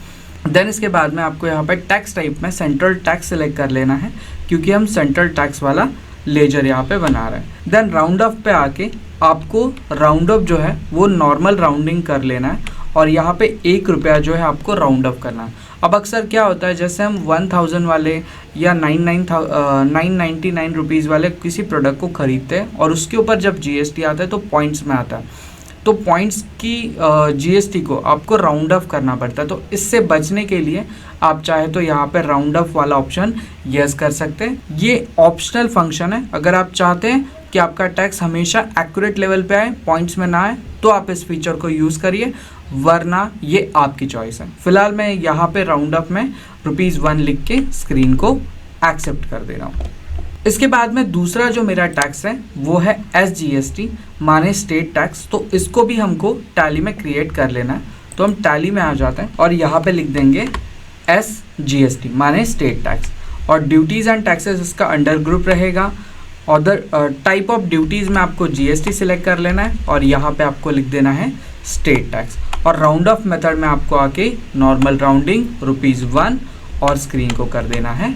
देन इसके बाद में आपको यहाँ पे टैक्स टाइप में सेंट्रल टैक्स सेलेक्ट कर लेना है, क्योंकि हम सेंट्रल टैक्स वाला लेजर यहाँ पे बना रहे हैं। देन राउंड ऑफ पे आके आपको राउंड ऑफ जो है वो नॉर्मल राउंडिंग कर लेना है और यहाँ पे 1 रुपया जो है आपको राउंड ऑफ करना है। अब अक्सर क्या होता है, जैसे हम 1000 वाले या 999 रुपीज़ वाले किसी प्रोडक्ट को ख़रीदते हैं और उसके ऊपर जब GST आता है तो पॉइंट्स में आता है। तो पॉइंट्स की GST को आपको राउंड ऑफ करना पड़ता है। तो इससे बचने के लिए आप चाहे तो यहाँ पे राउंड ऑफ वाला ऑप्शन यस कर सकते हैं। ये ऑप्शनल फंक्शन है। अगर आप चाहते हैं कि आपका टैक्स हमेशा एक्यूरेट लेवल पे आए, पॉइंट्स में ना आए, तो आप इस फीचर को यूज़ करिए, वरना ये आपकी चॉइस है। फिलहाल मैं यहाँ पे राउंड ऑफ में ₹1 लिख के स्क्रीन को एक्सेप्ट कर दे रहा हूँ। इसके बाद में दूसरा जो मेरा टैक्स है वो है SGST माने स्टेट टैक्स। तो इसको भी हमको टैली में क्रिएट कर लेना है। तो हम टैली में आ जाते हैं और यहाँ पे लिख देंगे SGST माने स्टेट टैक्स और ड्यूटीज़ एंड टैक्सेस इसका अंडर ग्रुप रहेगा। अदर टाइप ऑफ ड्यूटीज़ में आपको GST सिलेक्ट कर लेना है और यहाँ पे आपको लिख देना है स्टेट टैक्स और राउंड ऑफ मेथड में आपको आके नॉर्मल राउंडिंग ₹1 और स्क्रीन को कर देना है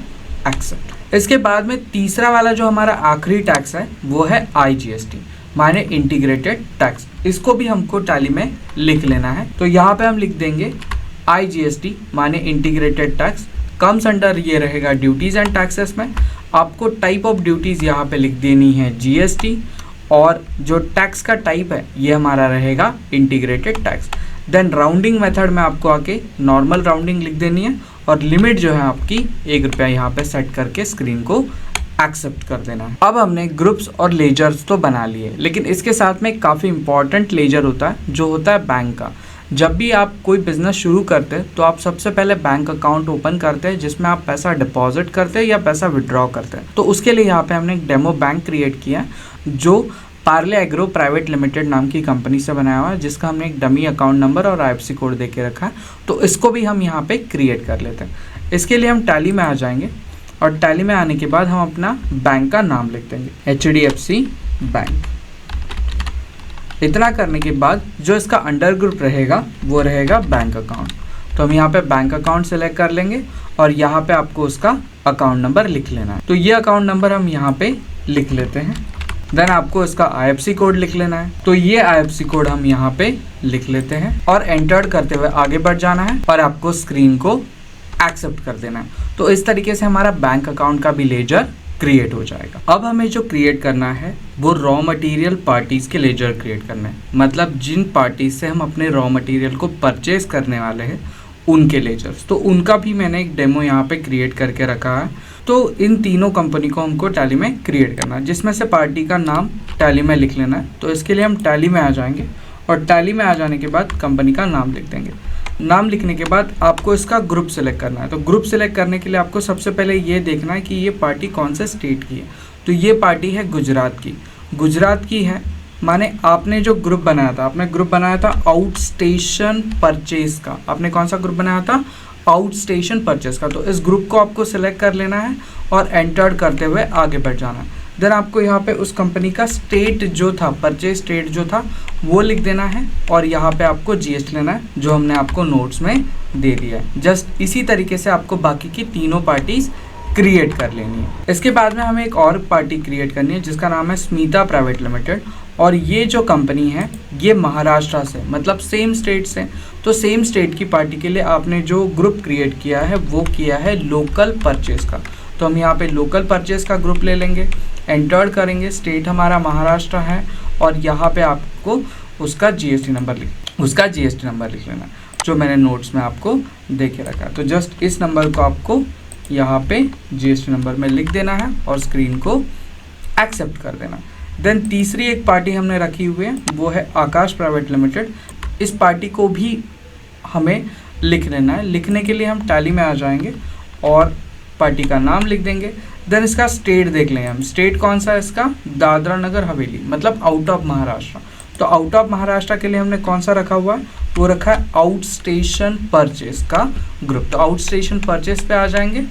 एक्सेप्ट। इसके बाद में तीसरा वाला जो हमारा आखिरी टैक्स है वो है IGST माने इंटीग्रेटेड टैक्स। इसको भी हमको टैली में लिख लेना है। तो यहाँ पे हम लिख देंगे IGST माने इंटीग्रेटेड टैक्स कम्स अंडर, ये रहेगा ड्यूटीज़ एंड टैक्सेस में। आपको टाइप ऑफ ड्यूटीज़ यहाँ पे लिख देनी है GST और जो टैक्स का टाइप है ये हमारा रहेगा integrated tax. Then rounding method में आपको आके नॉर्मल राउंडिंग लिख देनी है और लिमिट जो है आपकी ₹1 यहाँ पे सेट करके स्क्रीन को एक्सेप्ट कर देना है। अब हमने ग्रुप्स और लेजर्स तो बना लिए, लेकिन इसके साथ में काफ़ी इंपॉर्टेंट लेजर होता है जो होता है बैंक का। जब भी आप कोई बिजनेस शुरू करते हैं तो आप सबसे पहले बैंक अकाउंट ओपन करते हैं जिसमें आप पैसा डिपॉजिट करते हैं या पैसा विड्रॉ करते हैं। तो उसके लिए यहाँ पे हमने एक डेमो बैंक क्रिएट किया है जो पार्ले एग्रो प्राइवेट लिमिटेड नाम की कंपनी से बनाया हुआ है, जिसका हमने एक डमी अकाउंट नंबर और IFSC कोड दे के रखा है। तो इसको भी हम यहाँ पे क्रिएट कर लेते हैं। इसके लिए हम टैली में आ जाएंगे और टैली में आने के बाद हम अपना बैंक का नाम लिख देंगे HDFC बैंक। इतना करने के बाद जो इसका अंडर ग्रुप रहेगा वो रहेगा बैंक अकाउंट। तो हम यहाँ पे बैंक अकाउंट सेलेक्ट कर लेंगे और यहाँ पे आपको उसका अकाउंट नंबर लिख लेना है। तो ये अकाउंट नंबर हम यहाँ पे लिख लेते हैं। देन आपको इसका IFSC कोड लिख लेना है। तो ये IFSC कोड हम यहाँ पे लिख लेते हैं और एंटर करते हुए आगे बढ़ जाना है और आपको स्क्रीन को एक्सेप्ट कर देना है। तो इस तरीके से हमारा बैंक अकाउंट का भी लेजर क्रिएट हो जाएगा। अब हमें जो क्रिएट करना है वो रॉ मटेरियल पार्टीज के लेजर क्रिएट करना है, मतलब जिन पार्टीज से हम अपने रॉ मटेरियल को परचेज करने वाले हैं उनके लेजर्स। तो उनका भी मैंने एक डेमो यहाँ पे क्रिएट करके रखा है। तो इन तीनों कंपनी को हमको टैली में क्रिएट करना है, जिसमें से पार्टी का नाम टैली में लिख लेना है। तो इसके लिए हम टैली में आ जाएंगे और टैली में आ जाने के बाद कंपनी का नाम लिख देंगे। नाम लिखने के बाद आपको इसका ग्रुप सेलेक्ट करना है। तो ग्रुप सेलेक्ट करने के लिए आपको सबसे पहले ये देखना है कि ये पार्टी कौन से स्टेट की है। तो ये पार्टी है गुजरात की। गुजरात की है माने आपने जो ग्रुप बनाया था, आपने ग्रुप बनाया था आउट स्टेशन परचेज का। आपने कौन सा ग्रुप बनाया था? आउट स्टेशन परचेज का। तो इस ग्रुप को आपको सिलेक्ट कर लेना है और एंटर करते हुए आगे बढ़ जाना है। देन आपको यहाँ पे उस कंपनी का स्टेट जो था, परचेज स्टेट जो था वो लिख देना है और यहाँ पे आपको GST लेना है जो हमने आपको नोट्स में दे दिया है। जस्ट इसी तरीके से आपको बाकी की तीनों पार्टीज क्रिएट कर लेनी है। इसके बाद में हमें एक और पार्टी क्रिएट करनी है जिसका नाम है स्मिता प्राइवेट लिमिटेड। और ये जो कंपनी है ये महाराष्ट्र से, मतलब सेम स्टेट से। तो सेम स्टेट की पार्टी के लिए आपने जो ग्रुप क्रिएट किया है वो किया है लोकल परचेज का। तो हम यहाँ पे लोकल परचेज का ग्रुप ले लेंगे, एंटर करेंगे, स्टेट हमारा महाराष्ट्र है और यहाँ पे आपको उसका GST नंबर लिख लेना जो मैंने नोट्स में आपको दे के रखा है। तो जस्ट इस नंबर को आपको यहाँ पे GST नंबर में लिख देना है और स्क्रीन को एक्सेप्ट कर देना। देन तीसरी एक पार्टी हमने रखी हुई है वो है आकाश प्राइवेट लिमिटेड। इस पार्टी को भी हमें लिख लेना है। लिखने के लिए हम टैली में आ जाएंगे और पार्टी का नाम लिख देंगे। देन इसका स्टेट देख लेंगे हम, स्टेट कौन सा है इसका? दादरा नगर हवेली, मतलब आउट ऑफ महाराष्ट्र। तो आउट ऑफ महाराष्ट्र के लिए हमने कौन सा रखा हुआ है? वो रखा है आउट स्टेशन परचेज का ग्रुप। तो आउट स्टेशन परचेज पे आ जाएंगे।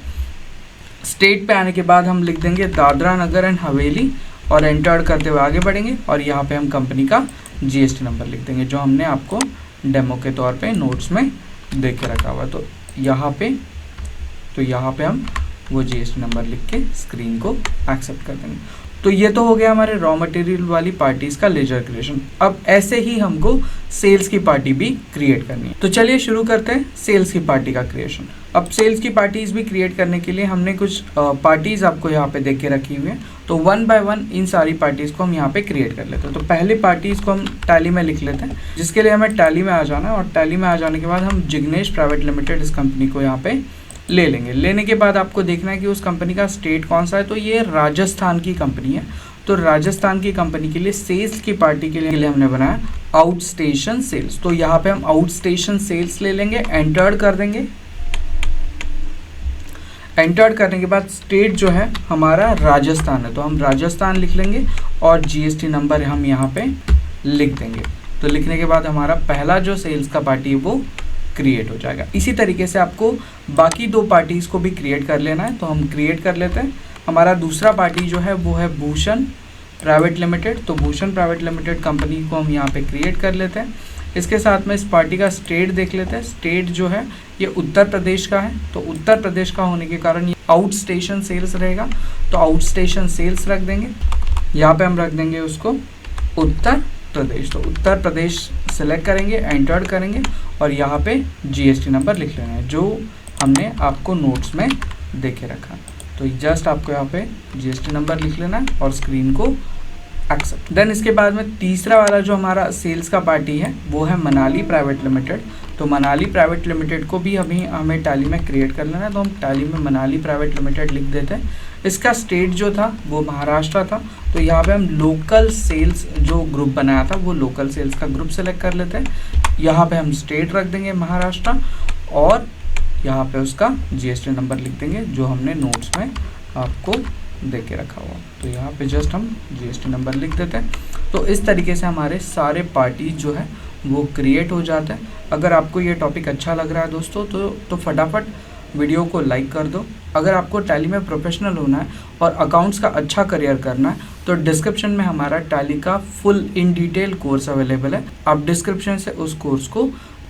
स्टेट पे आने के बाद हम लिख देंगे दादरा नगर एंड हवेली और एंटर करते हुए आगे बढ़ेंगे और यहाँ पे हम कंपनी का GST नंबर लिख देंगे जो हमने आपको डेमो के तौर पे नोट्स में दे के रखा हुआ। तो यहाँ पे हम वो GST नंबर लिख के स्क्रीन को एक्सेप्ट कर देंगे। तो ये तो हो गया हमारे रॉ मटेरियल वाली पार्टीज का लेजर क्रिएशन। अब ऐसे ही हमको सेल्स की पार्टी भी क्रिएट करनी है। तो चलिए शुरू करते हैं सेल्स की पार्टी का क्रिएशन। अब सेल्स की पार्टीज भी क्रिएट करने के लिए हमने कुछ पार्टीज आपको यहाँ पे देख के रखी हुई है। तो वन बाय वन इन सारी पार्टीज को हम यहाँ पे क्रिएट कर लेते हैं। तो पहले पार्टीज को हम टैली में लिख लेते हैं, जिसके लिए हमें टैली में आ जाना है और टैली में आ जाने के बाद हम जिग्नेश प्राइवेट लिमिटेड इस कंपनी को यहाँ पे ले लेंगे। लेने के बाद आपको देखना है कि उस कंपनी का स्टेट कौन सा है। तो ये राजस्थान की कंपनी है। तो राजस्थान की कंपनी के लिए सेल्स की पार्टी के लिए हमने बनाया आउट स्टेशन सेल्स। तो यहाँ पे हम आउट स्टेशन सेल्स ले लेंगे, एंटर कर देंगे। एंटर करने के बाद स्टेट जो है हमारा राजस्थान है, तो हम राजस्थान लिख लेंगे और GST नंबर हम यहाँ पे लिख देंगे। तो लिखने के बाद हमारा पहला जो सेल्स का पार्टी है वो क्रिएट हो जाएगा। इसी तरीके से आपको बाकी दो पार्टीज को भी क्रिएट कर लेना है। तो हम क्रिएट कर लेते हैं। हमारा दूसरा पार्टी जो है वो है भूषण प्राइवेट लिमिटेड। तो भूषण प्राइवेट लिमिटेड कंपनी को हम यहाँ पे क्रिएट कर लेते हैं। इसके साथ में इस पार्टी का स्टेट देख लेते हैं। स्टेट जो है ये उत्तर प्रदेश का है। तो उत्तर प्रदेश का होने के कारण ये आउट स्टेशन सेल्स रहेगा। तो आउट स्टेशन सेल्स रख देंगे। यहाँ पे हम रख देंगे उसको उत्तर प्रदेश। तो उत्तर प्रदेश सेलेक्ट करेंगे, एंटर करेंगे और यहाँ पे GST नंबर लिख लेना है जो हमने आपको नोट्स में देखे रखा। तो जस्ट आपको यहाँ पे GST नंबर लिख लेना है और स्क्रीन को एक्सेप्ट। देन इसके बाद में तीसरा वाला जो हमारा सेल्स का पार्टी है वो है मनाली प्राइवेट लिमिटेड। तो मनाली प्राइवेट लिमिटेड को भी हमें टैली में क्रिएट कर लेना है। तो हम टैली में मनाली प्राइवेट लिमिटेड लिख देते हैं। इसका स्टेट जो था वो महाराष्ट्र था। तो यहाँ पे हम लोकल सेल्स जो ग्रुप बनाया था वो लोकल सेल्स का ग्रुप सेलेक्ट कर लेते हैं। यहाँ पे हम स्टेट रख देंगे महाराष्ट्र, और यहाँ पे उसका जीएसटी नंबर लिख देंगे जो हमने नोट्स में आपको दे के रखा हुआ। तो यहाँ पे जस्ट हम जीएसटी नंबर लिख देते हैं। तो इस तरीके से हमारे सारे पार्टीज जो है वो क्रिएट हो जाते हैं। अगर आपको ये टॉपिक अच्छा लग रहा है दोस्तों तो फटाफट वीडियो को लाइक कर दो। अगर आपको टैली में प्रोफेशनल होना है और अकाउंट्स का अच्छा करियर करना है तो डिस्क्रिप्शन में हमारा टैली का full in detail course available है, आप डिस्क्रिप्शन से उस कोर्स को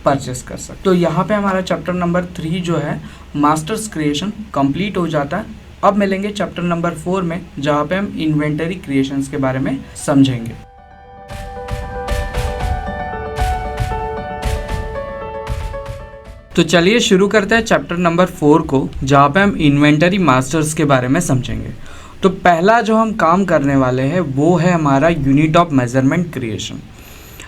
परचेस कर सकते। तो यहाँ पे हमारा चैप्टर नंबर 3 जो है मास्टर्स क्रिएशन कंप्लीट हो जाता है। अब मिलेंगे चैप्टर नंबर 4 में, जहाँ पे हम इन्वेंटरी क्रिएशंस के बारे में समझेंगे। तो चलिए शुरू करते हैं चैप्टर नंबर 4 को, जहाँ पे हम इन्वेंटरी मास्टर्स के बारे में समझेंगे। तो पहला जो हम काम करने वाले हैं वो है हमारा यूनिट ऑफ मेजरमेंट क्रिएशन।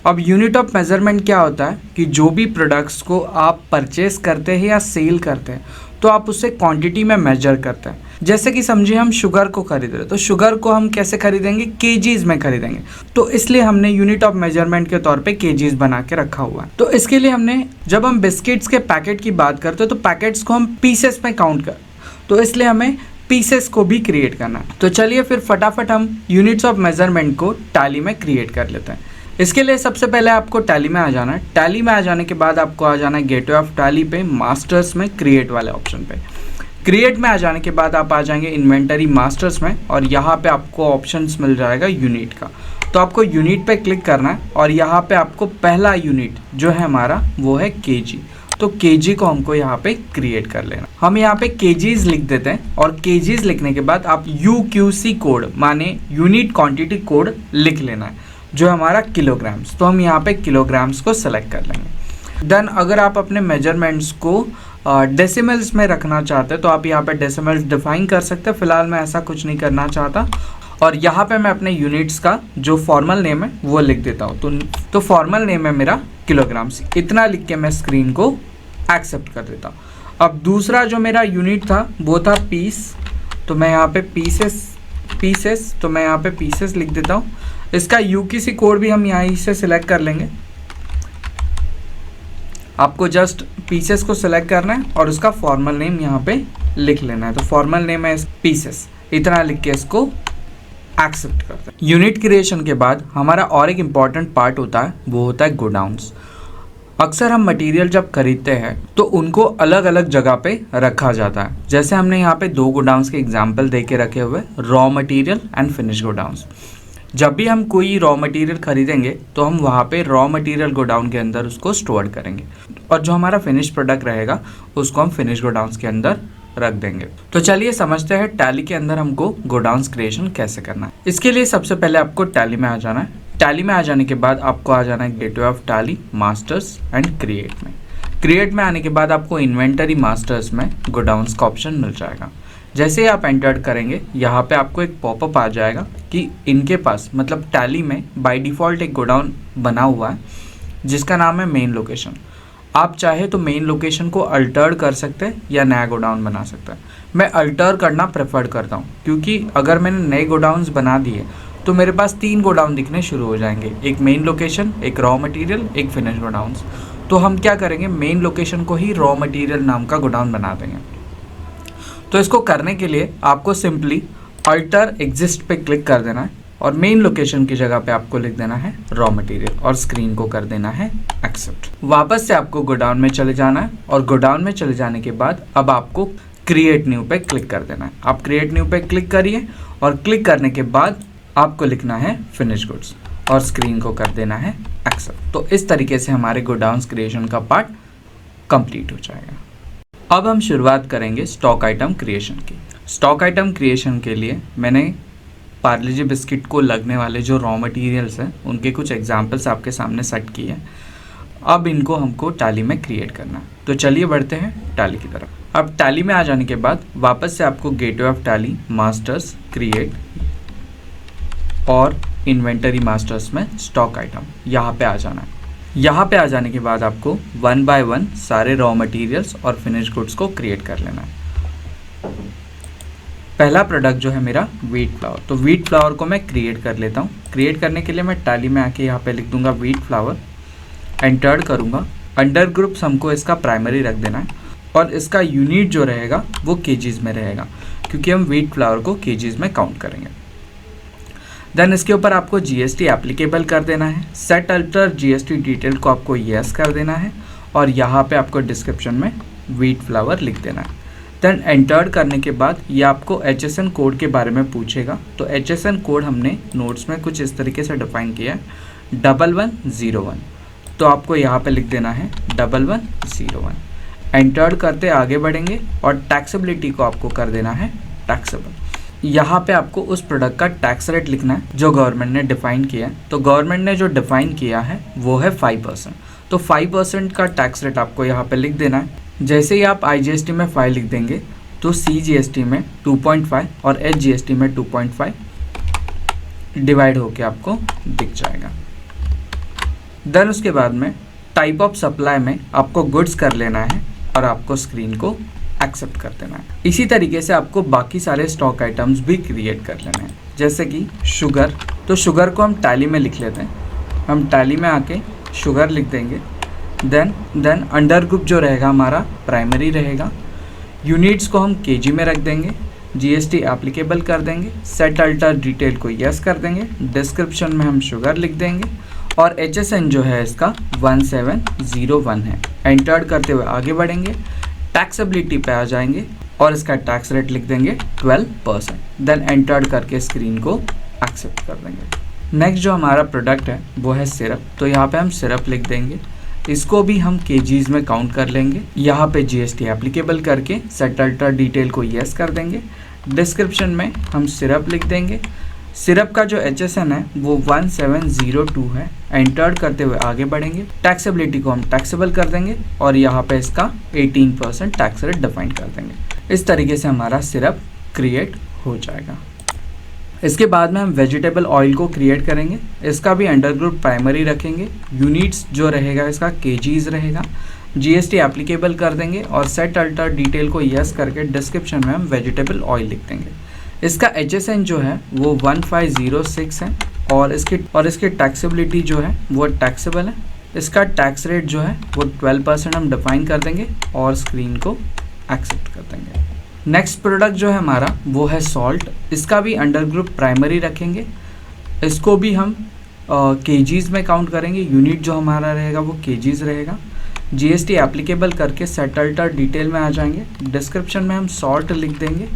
अब यूनिट ऑफ मेजरमेंट क्या होता है कि जो भी प्रोडक्ट्स को आप परचेस करते हैं या सेल करते हैं तो आप उससे क्वांटिटी में मेजर करते हैं। जैसे कि समझिए हम शुगर को खरीद रहे हैं, तो शुगर को हम कैसे खरीदेंगे, केजीज में खरीदेंगे। तो इसलिए हमने यूनिट ऑफ मेजरमेंट के तौर पे केजीज बना के रखा हुआ है। तो इसके लिए हमने, जब हम बिस्किट्स के पैकेट की बात करते हैं तो पैकेट्स को हम पीसेस में काउंट कर, तो इसलिए हमें पीसेस को भी क्रिएट करना है। तो चलिए फिर फटाफट हम यूनिट्स ऑफ मेजरमेंट को टैली में क्रिएट कर लेते हैं। इसके लिए सबसे पहले आपको टैली में आ जाना है। टैली में आ जाने के बाद आपको आ जाना है गेटवे ऑफ टैली पे, मास्टर्स में, क्रिएट वाले ऑप्शन पे। क्रिएट में आ जाने के बाद आप आ जाएंगे इन्वेंटरी मास्टर्स में, और यहाँ पे आपको ऑप्शंस मिल जाएगा यूनिट का। तो आपको यूनिट पे क्लिक करना है और यहाँ पे आपको पहला यूनिट जो है हमारा वो है केजी। तो केजी को हमको यहाँ पे क्रिएट कर लेना। हम यहाँ पे केजीज लिख देते हैं, और केजीज लिखने के बाद आप यूक्यूसी कोड माने यूनिट क्वांटिटी कोड लिख लेना है जो हमारा किलोग्राम्स। तो हम यहाँ पे किलोग्राम्स को सेलेक्ट कर लेंगे। देन अगर आप अपने मेजरमेंट्स को डेसिमल्स में रखना चाहते हैं तो आप यहाँ पे डेसिमल्स डिफाइन कर सकते हैं। फिलहाल मैं ऐसा कुछ नहीं करना चाहता, और यहाँ पे मैं अपने यूनिट्स का जो फॉर्मल नेम है वो लिख देता हूँ। तो फॉर्मल नेम है मेरा किलोग्राम्स। इतना लिख के मैं स्क्रीन को एक्सेप्ट कर देता हूँ। अब दूसरा जो मेरा यूनिट था वो था पीस। तो मैं यहाँ पे पीसेस तो मैं यहाँ पे पीसेस लिख देता हूँ। इसका यूक्यूसी कोड भी हम यहाँ से सिलेक्ट कर लेंगे। आपको जस्ट पीसेस को सिलेक्ट करना है और उसका फॉर्मल नेम यहाँ पे लिख लेना है। तो फॉर्मल नेम है पीसेस, इतना लिख के इसको एक्सेप्ट करते हैं। यूनिट क्रिएशन के बाद हमारा और एक इम्पॉर्टेंट पार्ट होता है, वो होता है गोडाउन्स। अक्सर हम मटेरियल जब खरीदते हैं तो उनको अलग अलग जगह पे रखा जाता है। जैसे हमने यहाँ पे 2 गोडाउन्स के एग्जाम्पल दे के रखे हुए, raw material and finish godowns. जब भी हम कोई रॉ मटेरियल खरीदेंगे तो हम वहाँ पे रॉ मटेरियल गोडाउन के अंदर उसको स्टोर करेंगे, और जो हमारा फिनिश प्रोडक्ट रहेगा उसको हम फिनिश गोडाउन्स के अंदर रख देंगे। तो चलिए समझते हैं टैली के अंदर हमको गोडाउन्स क्रिएशन कैसे करना है। इसके लिए सबसे पहले आपको टैली में आ जाना है। टैली में आ जाने के बाद आपको आ जाना है gateway of tally, masters and create में। क्रिएट में आने के बाद आपको इन्वेंटरी मास्टर्स में गोडाउन्स का ऑप्शन मिल जाएगा। जैसे ही आप एंटर करेंगे यहाँ पे आपको एक पॉपअप आ जाएगा कि इनके पास, मतलब टैली में बाय डिफ़ॉल्ट एक गोडाउन बना हुआ है जिसका नाम है मेन लोकेशन। आप चाहे तो मेन लोकेशन को अल्टर कर सकते हैं या नया गोडाउन बना सकते हैं। मैं अल्टर करना प्रेफर करता हूँ, क्योंकि अगर मैंने नए गोडाउन्स बना दिए तो मेरे पास 3 गोडाउन दिखने शुरू हो जाएंगे, एक मेन लोकेशन, एक रॉ मटेरियल, एक फिनिश गोडाउन्स। तो हम क्या करेंगे, मेन लोकेशन को ही रॉ मटेरियल नाम का गोडाउन बना देंगे। तो इसको करने के लिए आपको सिंपली अल्टर एग्जिस्ट पे क्लिक कर देना है, और मेन लोकेशन की जगह पे आपको लिख देना है रॉ मटेरियल, और स्क्रीन को कर देना है एक्सेप्ट। वापस से आपको गोडाउन में चले जाना है, और गोडाउन में चले जाने के बाद अब आपको क्रिएट न्यू पे क्लिक कर देना है। आप क्रिएट न्यू पे क्लिक करिए, और क्लिक करने के बाद आपको लिखना है फिनिश गुड्स, और स्क्रीन को कर देना है एक्सेप्ट। तो इस तरीके से हमारे गोडाउन्स क्रिएशन का पार्ट कंप्लीट हो जाएगा। अब हम शुरुआत करेंगे स्टॉक आइटम क्रिएशन की। स्टॉक आइटम क्रिएशन के लिए मैंने पार्ले जी बिस्किट को लगने वाले जो रॉ मटेरियल्स हैं उनके कुछ एग्जांपल्स आपके सामने सेट किए हैं। अब इनको हमको टैली में क्रिएट करना है। तो चलिए बढ़ते हैं टैली की तरफ। अब टैली में आ जाने के बाद वापस से आपको gateway of tally, masters, create और इन्वेंटरी मास्टर्स में स्टॉक आइटम यहाँ पे आ जाना है। यहाँ पे आ जाने के बाद आपको 1 बाय 1 सारे रॉ मटेरियल्स और फिनिश गुड्स को क्रिएट कर लेना है। पहला प्रोडक्ट जो है मेरा व्हीट फ्लावर, तो व्हीट फ्लावर को मैं क्रिएट कर लेता हूँ। क्रिएट करने के लिए मैं टैली में आके यहाँ पे लिख दूंगा व्हीट फ्लावर, एंटर्ड करूँगा। अंडर ग्रुप्स हमको इसका प्राइमरी रख देना है और इसका यूनिट जो रहेगा वो केजीज में रहेगा, क्योंकि हम व्हीट फ्लावर को केजीज में काउंट करेंगे। देन इसके ऊपर आपको जीएसटी एप्लीकेबल कर देना है। सेट अल्टर जीएसटी डिटेल को आपको यस कर देना है और यहाँ पे आपको डिस्क्रिप्शन में व्हीट फ्लावर लिख देना है। देन एंटर्ड करने के बाद ये आपको HSN कोड के बारे में पूछेगा। तो HSN कोड हमने नोट्स में कुछ इस तरीके से डिफाइन किया है, 1101। तो आपको यहाँ पे लिख देना है 1101। एंटर्ड करते आगे बढ़ेंगे और टैक्सेबिलिटी को आपको कर देना है टैक्सेबल। यहाँ पे आपको उस प्रोडक्ट का टैक्स रेट लिखना है जो गवर्नमेंट ने डिफाइन किया है। तो गवर्नमेंट ने जो डिफाइन किया है वो है 5%। तो 5% का टैक्स रेट आपको यहाँ पे लिख देना है। जैसे ही आप IGST में 5 लिख देंगे तो CGST में 2.5 और HGST में 2.5 डिवाइड होके आपको दिख जाएगा। देन उसके बाद में टाइप ऑफ सप्लाई में आपको गुड्स कर लेना है और आपको स्क्रीन को एक्सेप्ट कर देना है। इसी तरीके से आपको बाकी सारे स्टॉक आइटम्स भी क्रिएट कर लेने हैं, जैसे कि शुगर। तो शुगर को हम टैली में लिख लेते हैं। हम टैली में आके शुगर लिख देंगे। देन अंडर ग्रुप जो रहेगा हमारा प्राइमरी रहेगा। यूनिट्स को हम केजी में रख देंगे। जीएसटी एप्लीकेबल कर देंगे। सेट अल्टर डिटेल को यस कर देंगे। डिस्क्रिप्शन में हम शुगर लिख देंगे और HSN जो है इसका 1701 है। एंटर्ड करते हुए आगे बढ़ेंगे, टैक्सेबिलिटी पे आ जाएंगे और इसका टैक्स रेट लिख देंगे 12%। देन एंटर्ड करके स्क्रीन को एक्सेप्ट कर देंगे। नेक्स्ट जो हमारा प्रोडक्ट है वो है सिरप। तो यहाँ पे हम सिरप लिख देंगे। इसको भी हम केजीज में काउंट कर लेंगे। यहाँ पे जीएसटी एप्लीकेबल करके सेट अल्टर डिटेल को यस कर देंगे। डिस्क्रिप्शन में हम सिरप लिख देंगे। सिरप का जो HSN है वो 1702 है। एंटर्ड करते हुए आगे बढ़ेंगे। टैक्सेबिलिटी को हम टैक्सेबल कर देंगे और यहाँ पे इसका 18% टैक्स रेट डिफाइन कर देंगे। इस तरीके से हमारा सिरप क्रिएट हो जाएगा। इसके बाद में हम वेजिटेबल ऑयल को क्रिएट करेंगे। इसका भी अंडर ग्रुप प्राइमरी रखेंगे। यूनिट्स जो रहेगा इसका केजीज रहेगा। जीएसटी एप्लीकेबल कर देंगे और सेट अल्टर डिटेल को यस करके डिस्क्रिप्शन में हम वेजिटेबल ऑयल लिख देंगे। इसका HSN जो है वो 1506 है और इसकी टैक्सेबिलिटी जो है वो टैक्सेबल है। इसका टैक्स रेट जो है वो 12% हम डिफाइन कर देंगे और स्क्रीन को एक्सेप्ट कर देंगे। नेक्स्ट प्रोडक्ट जो है हमारा वो है सॉल्ट। इसका भी अंडर ग्रुप प्राइमरी रखेंगे। इसको भी हम केजीज में काउंट करेंगे। यूनिट जो हमारा रहेगा वो केजीज रहेगा। जीएसटी एप्लीकेबल करके सेट अल्टर डिटेल में आ जाएंगे। डिस्क्रिप्शन में हम सॉल्ट लिख देंगे।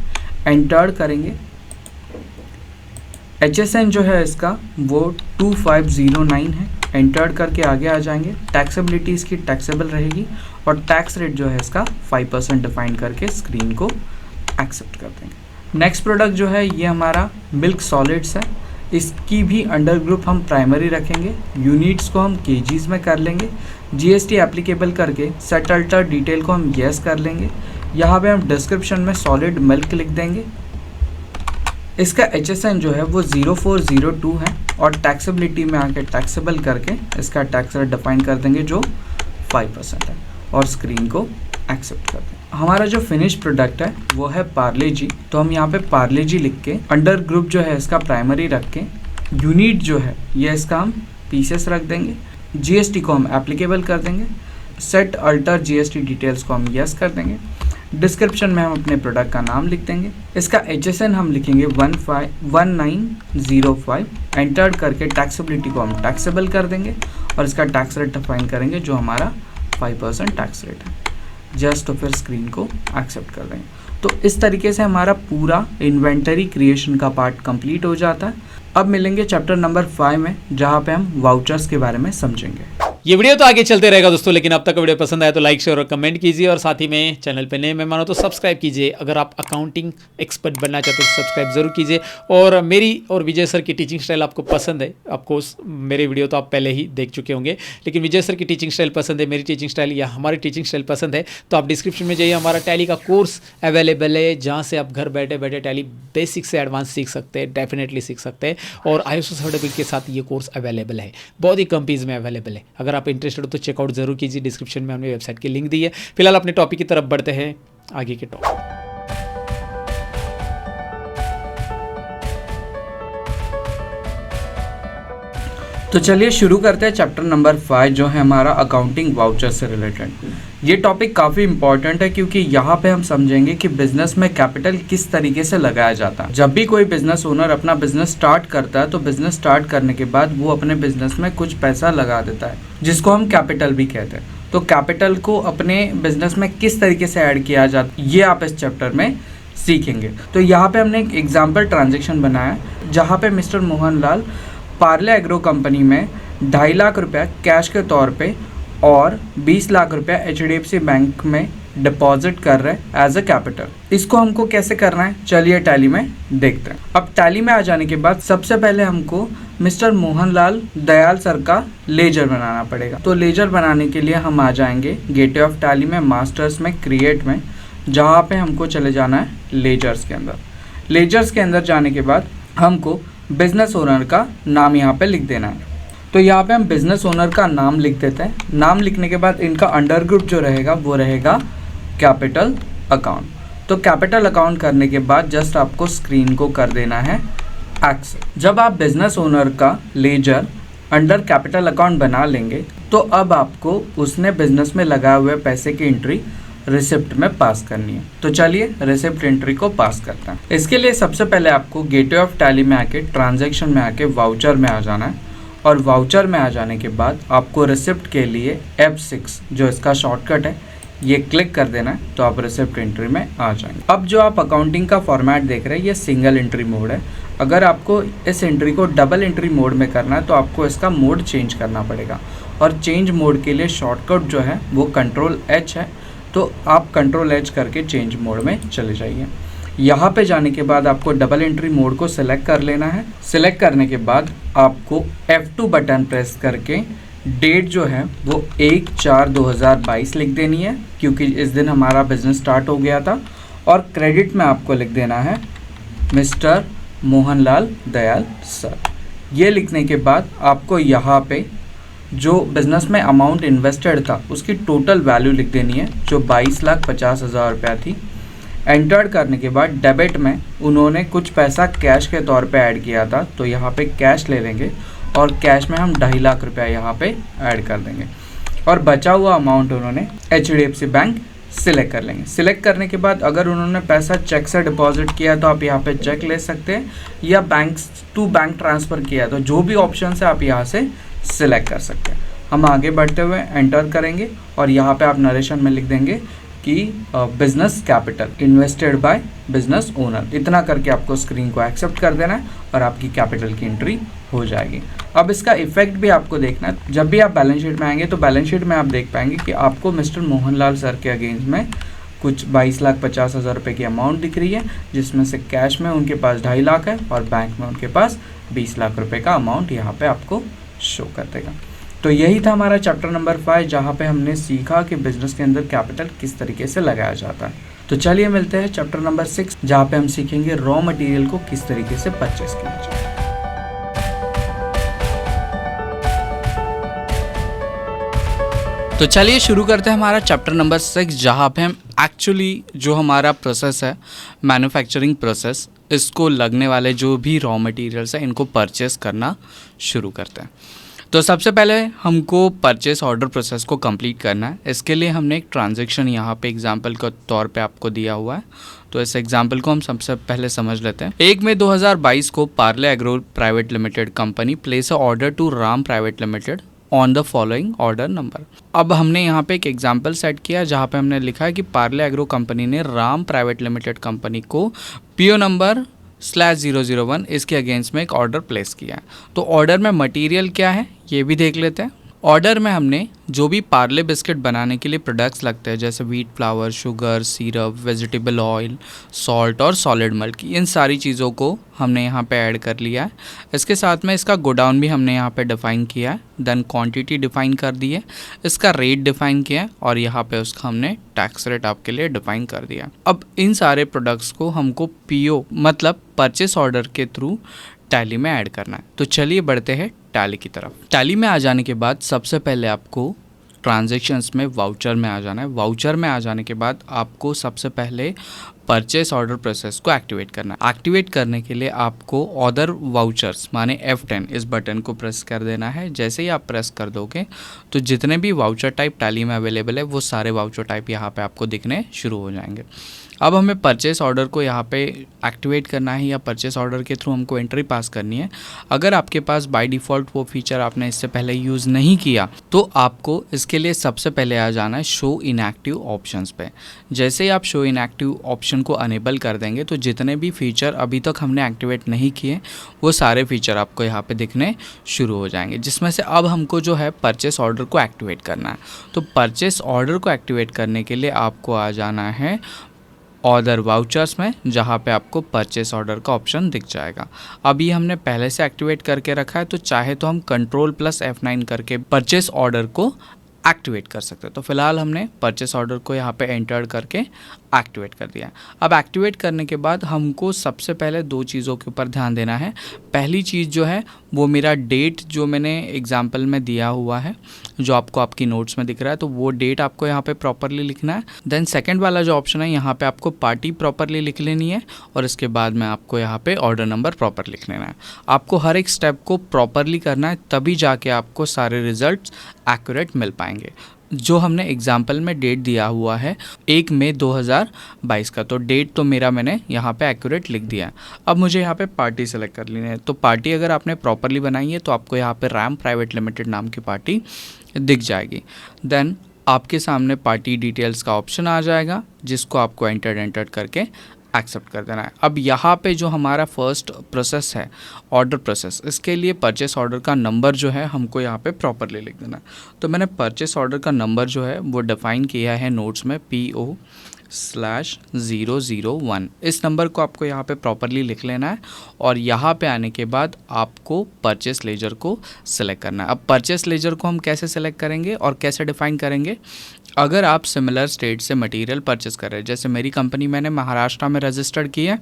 एंटर्ड करेंगे। HSN जो है इसका वो 2509 है। एंटर्ड करके आगे आ जाएंगे। टैक्सेबिलिटी इसकी टैक्सेबल रहेगी और टैक्स रेट जो है इसका 5% डिफाइन करके स्क्रीन को एक्सेप्ट कर देंगे। नेक्स्ट प्रोडक्ट जो है ये हमारा मिल्क सॉलिड्स है। इसकी भी अंडर ग्रुप हम प्राइमरी रखेंगे। यूनिट्स को हम केजीज में कर लेंगे। जीएसटी एप्लीकेबल करके सेट अल्टर डिटेल को हम यस कर लेंगे। यहाँ पे हम डिस्क्रिप्शन में सॉलिड मिल्क लिख देंगे। इसका HSN जो है वो 0402 है और टैक्सेबिलिटी में आके टैक्सेबल करके इसका टैक्स रेट डिफाइन कर देंगे जो 5% है और स्क्रीन को एक्सेप्ट कर दें। हमारा जो फिनिश प्रोडक्ट है वो है पार्ले जी। तो हम यहाँ पे पार्ले जी लिख के अंडर ग्रुप जो है इसका प्राइमरी रख के यूनिट जो है ये इसका हम पीसेस रख देंगे। जीएसटी को हम एप्लीकेबल कर देंगे। सेट अल्टर जीएसटी डिटेल्स को हम यस कर देंगे। डिस्क्रिप्शन में हम अपने प्रोडक्ट का नाम लिख देंगे। इसका HSN हम लिखेंगे 1905। एंटर्ड करके टैक्सेबिलिटी को हम टैक्सेबल कर देंगे और इसका टैक्स रेट डिफाइन करेंगे जो हमारा 5% टैक्स रेट है। जस्ट तो फिर स्क्रीन को एक्सेप्ट कर देंगे। तो इस तरीके से हमारा पूरा इन्वेंटरी क्रिएशन का पार्ट कंप्लीट हो जाता है। अब मिलेंगे चैप्टर नंबर 5 में जहाँ पे हम वाउचर्स के बारे में समझेंगे। ये वीडियो तो आगे चलते रहेगा दोस्तों, लेकिन अब तक वीडियो पसंद आया तो लाइक शेयर और कमेंट कीजिए और साथ ही में चैनल पे नए मेहमान हो तो सब्सक्राइब कीजिए। अगर आप अकाउंटिंग एक्सपर्ट बनना चाहते हो तो सब्सक्राइब जरूर कीजिए। और मेरी और विजय सर की टीचिंग स्टाइल आपको पसंद है, ऑफकोर्स मेरे वीडियो तो आप पहले ही देख चुके होंगे, लेकिन विजय सर की टीचिंग स्टाइल पसंद है, मेरी टीचिंग स्टाइल या हमारी टीचिंग स्टाइल पसंद है तो आप डिस्क्रिप्शन में जाइए। हमारा टैली का कोर्स अवेलेबल है जहाँ से आप घर बैठे बैठे टैली बेसिक से एडवांस सीख सकते हैं, डेफिनेटली सीख सकते हैं। और ISO सर्टिफिकेट के साथ ये कोर्स अवेलेबल है, बहुत ही कंपनीज में अवेलेबल है। अगर आप इंटरेस्टेड हो तो चेकआउट जरूर कीजिए। डिस्क्रिप्शन में हमने वेबसाइट की लिंक दी है। फिलहाल अपने टॉपिक की तरफ बढ़ते हैं, आगे के टॉपिक। तो चलिए शुरू करते हैं चैप्टर नंबर 5 जो है हमारा अकाउंटिंग वाउचर से रिलेटेड। ये टॉपिक काफ़ी इंपॉर्टेंट है क्योंकि यहाँ पे हम समझेंगे कि बिजनेस में कैपिटल किस तरीके से लगाया जाता है। जब भी कोई बिजनेस ओनर अपना बिजनेस स्टार्ट करता है तो बिजनेस स्टार्ट करने के बाद वो अपने बिजनेस में कुछ पैसा लगा देता है जिसको हम कैपिटल भी कहते हैं। तो कैपिटल को अपने बिजनेस में किस तरीके से ऐड किया जाता है ये आप इस चैप्टर में सीखेंगे। तो यहाँ पे हमने एक एग्जाम्पल ट्रांजेक्शन बनाया जहाँ पे mister Mohanlal Parle agro company में 2.5 लाख रुपया कैश के तौर पे और 20 लाख रुपया HDFC बैंक में डिपॉजिट कर रहे हैं एज अ कैपिटल। इसको हमको कैसे करना है चलिए टैली में देखते हैं। अब टैली में आ जाने के बाद सबसे पहले हमको मिस्टर मोहनलाल दयाल सर का लेजर बनाना पड़ेगा। तो लेजर बनाने के लिए हम आ जाएंगे गेटवे ऑफ टैली में, मास्टर्स में, क्रिएट में, जहाँ पे हमको चले जाना है लेजर्स के अंदर। लेजर्स के अंदर जाने के बाद हमको बिजनेस ओनर का नाम यहाँ पे लिख देना है। तो यहाँ पे हम बिजनेस ओनर का नाम लिख देते हैं। नाम लिखने के बाद इनका अंडर ग्रुप जो रहेगा वो रहेगा कैपिटल अकाउंट। तो कैपिटल अकाउंट करने के बाद जस्ट आपको स्क्रीन को कर देना है एक्सेप्ट। जब आप बिजनेस ओनर का लेजर अंडर कैपिटल अकाउंट बना लेंगे तो अब आपको उसने बिजनेस में लगाए हुए पैसे की एंट्री रिसिप्ट में पास करनी है। तो चलिए रिसिप्ट एंट्री को पास करते हैं। इसके लिए सबसे पहले आपको गेटवे ऑफ टैली में आके ट्रांजैक्शन में आके वाउचर में आ जाना है और वाउचर में आ जाने के बाद आपको रिसिप्ट के लिए F6 जो इसका शॉर्टकट है ये क्लिक कर देना है। तो आप रिसिप्ट एंट्री में आ जाएंगे। अब जो आप अकाउंटिंग का फॉर्मेट देख रहे हैं ये सिंगल एंट्री मोड है। अगर आपको इस एंट्री को डबल एंट्री मोड में करना है तो आपको इसका मोड चेंज करना पड़ेगा और चेंज मोड के लिए शॉर्टकट जो है वो Ctrl+H है। तो आप Ctrl+H करके चेंज मोड में चले जाइए। यहाँ पे जाने के बाद आपको डबल एंट्री मोड को सिलेक्ट कर लेना है। सिलेक्ट करने के बाद आपको F2 बटन प्रेस करके डेट जो है वो 1/4/2022 लिख देनी है क्योंकि इस दिन हमारा बिजनेस स्टार्ट हो गया था। और क्रेडिट में आपको लिख देना है मिस्टर मोहनलाल दयाल सर। ये लिखने के बाद आपको यहाँ पे जो बिज़नेस में अमाउंट इन्वेस्टेड था उसकी टोटल वैल्यू लिख देनी है जो 22,50,000 रुपया थी। एंटर करने के बाद डेबिट में उन्होंने कुछ पैसा कैश के तौर पे ऐड किया था तो यहाँ पे कैश ले लेंगे और कैश में हम 2.5 लाख रुपया यहाँ पे ऐड कर देंगे और बचा हुआ अमाउंट उन्होंने HDFC बैंक सिलेक्ट कर लेंगे। सिलेक्ट करने के बाद अगर उन्होंने पैसा चेक से डिपॉजिट किया तो आप यहाँ पे चेक ले सकते हैं या बैंक टू बैंक ट्रांसफ़र किया तो जो भी ऑप्शन है आप यहाँ से सिलेक्ट कर सकते हैं। हम आगे बढ़ते हुए एंटर करेंगे और यहाँ पे आप नरेशन में लिख देंगे कि business capital invested by business owner. इतना करके आपको स्क्रीन को एक्सेप्ट कर देना है और आपकी कैपिटल की एंट्री हो जाएगी। अब इसका इफेक्ट भी आपको देखना है। जब भी आप बैलेंस शीट में आएंगे तो बैलेंस शीट में आप देख पाएंगे कि आपको मिस्टर मोहनलाल सर के अगेंस्ट में कुछ 22,50,000 रुपये की अमाउंट दिख रही है जिसमें से कैश में उनके पास 2.5 लाख है और बैंक में उनके पास 20 लाख रुपये का अमाउंट यहाँ पे आपको शो कर देगा। तो यही था हमारा चैप्टर नंबर 5 जहाँ पे हमने सीखा कि बिजनेस के अंदर कैपिटल किस तरीके से लगाया जाता है। तो चलिए मिलते हैं चैप्टर नंबर 6 जहाँ पे हम सीखेंगे रॉ मटेरियल को किस तरीके से परचेस किया जाए। तो चलिए शुरू करते हैं हमारा चैप्टर नंबर 6 जहाँ पे हम एक्चुअली जो हमारा प्रोसेस है मैन्युफैक्चरिंग प्रोसेस इसको लगने वाले जो भी रॉ मटेरियल्स हैं इनको परचेस करना शुरू करते हैं। तो सबसे पहले हमको परचेस ऑर्डर प्रोसेस को कंप्लीट करना है। इसके लिए हमने एक ट्रांजैक्शन यहाँ पे एग्जांपल के तौर पे आपको दिया हुआ है। तो इस एग्जांपल को हम सबसे पहले समझ लेते हैं। 1 मई 2022 को Parle Agro private limited company place a order to Ram private limited on the following order number. अब हमने यहाँ पे एक एग्जाम्पल सेट किया जहाँ पे हमने लिखा है कि पार्ले एग्रो कंपनी ने राम प्राइवेट लिमिटेड कंपनी को PO नंबर /001 इसके अगेंस्ट में एक ऑर्डर प्लेस किया है। तो ऑर्डर में मटेरियल क्या है ये भी देख लेते हैं। ऑर्डर में हमने जो भी पार्ले बिस्किट बनाने के लिए प्रोडक्ट्स लगते हैं जैसे wheat flour, sugar, syrup, vegetable oil, salt और सॉलिड मिल्क, इन सारी चीज़ों को हमने यहाँ पे ऐड कर लिया है। इसके साथ में इसका गोडाउन भी हमने यहाँ पे डिफ़ाइन किया है, देन क्वांटिटी डिफ़ाइन कर दी है, इसका रेट डिफ़ाइन किया है और यहाँ पे उसका हमने टैक्स रेट आपके लिए डिफ़ाइन कर दिया। अब इन सारे प्रोडक्ट्स को हमको PO मतलब परचेस ऑर्डर के थ्रू टैली में ऐड करना है। तो चलिए बढ़ते हैं टैली की तरफ। टैली में आ जाने के बाद सबसे पहले आपको ट्रांजैक्शंस में वाउचर में आ जाना है। वाउचर में आ जाने के बाद आपको सबसे पहले परचेस ऑर्डर प्रोसेस को एक्टिवेट करना है। एक्टिवेट करने के लिए आपको ऑर्डर वाउचर्स माने F10 इस बटन को प्रेस कर देना है। जैसे ही आप प्रेस कर दोगे तो जितने भी वाउचर टाइप टैली में अवेलेबल है वो सारे वाउचर टाइप यहाँ पे आपको दिखने शुरू हो जाएंगे। अब हमें परचेस ऑर्डर को यहाँ पे एक्टिवेट करना है या परचेस ऑर्डर के थ्रू हमको एंट्री पास करनी है। अगर आपके पास बाय डिफ़ॉल्ट वो फीचर आपने इससे पहले यूज़ नहीं किया तो आपको इसके लिए सबसे पहले आ जाना है शो इनएक्टिव ऑप्शंस पे। जैसे ही आप शो इनएक्टिव ऑप्शन को अनेबल कर देंगे तो जितने भी फीचर अभी तक हमने एक्टिवेट नहीं किए वो सारे फीचर आपको यहाँ पे दिखने शुरू हो जाएंगे, जिसमें से अब हमको जो है परचेस ऑर्डर को एक्टिवेट करना है। तो परचेस ऑर्डर को एक्टिवेट करने के लिए आपको आ जाना है ऑर्डर वाउचर्स में, जहाँ पे आपको परचेस ऑर्डर का ऑप्शन दिख जाएगा। अभी हमने पहले से एक्टिवेट करके रखा है तो चाहे तो हम Ctrl+F9 करके परचेस ऑर्डर को एक्टिवेट कर सकते हैं। तो फिलहाल हमने परचेस ऑर्डर को यहाँ पे एंटर करके एक्टिवेट कर दिया। अब एक्टिवेट करने के बाद हमको सबसे पहले दो चीज़ों के ऊपर ध्यान देना है। पहली चीज़ जो है वो मेरा डेट जो मैंने एग्जाम्पल में दिया हुआ है, जो आपको आपकी नोट्स में दिख रहा है, तो वो डेट आपको यहाँ पे प्रॉपरली लिखना है। देन सेकंड वाला जो ऑप्शन है यहाँ पे आपको पार्टी प्रॉपरली लिख लेनी है और इसके बाद में आपको यहाँ पे ऑर्डर नंबर प्रॉपर लिख लेना है। आपको हर एक स्टेप को प्रॉपरली करना है, तभी जाके आपको सारे रिजल्ट्स एक्यूरेट मिल पाएंगे। जो हमने एग्जाम्पल में डेट दिया हुआ है 1 मई 2022 का, तो डेट तो मेरा मैंने यहाँ पे एक्यूरेट लिख दिया है। अब मुझे यहाँ पे पार्टी सेलेक्ट कर लेनी है। तो पार्टी अगर आपने प्रॉपरली बनाई है तो आपको यहाँ पे RAM प्राइवेट लिमिटेड नाम की पार्टी दिख जाएगी। देन आपके सामने पार्टी डिटेल्स का ऑप्शन आ जाएगा, जिसको आपको एंटर करके एक्सेप्ट कर देना है। अब यहाँ पे जो हमारा फर्स्ट प्रोसेस है ऑर्डर प्रोसेस, इसके लिए परचेस ऑर्डर का नंबर जो है हमको यहाँ पे प्रॉपरली लिख देना है। तो मैंने परचेस ऑर्डर का नंबर जो है वो डिफाइन किया है नोट्स में PO/001। इस नंबर को आपको यहाँ पे प्रॉपरली लिख लेना है और यहाँ पे आने के बाद आपको परचेस लेजर को सिलेक्ट करना है। अब परचेस लेजर को हम कैसे सिलेक्ट करेंगे और कैसे डिफाइन करेंगे? अगर आप सिमिलर स्टेट से मटेरियल परचेस कर रहे हैं, जैसे मेरी कंपनी मैंने महाराष्ट्र में रजिस्टर्ड की है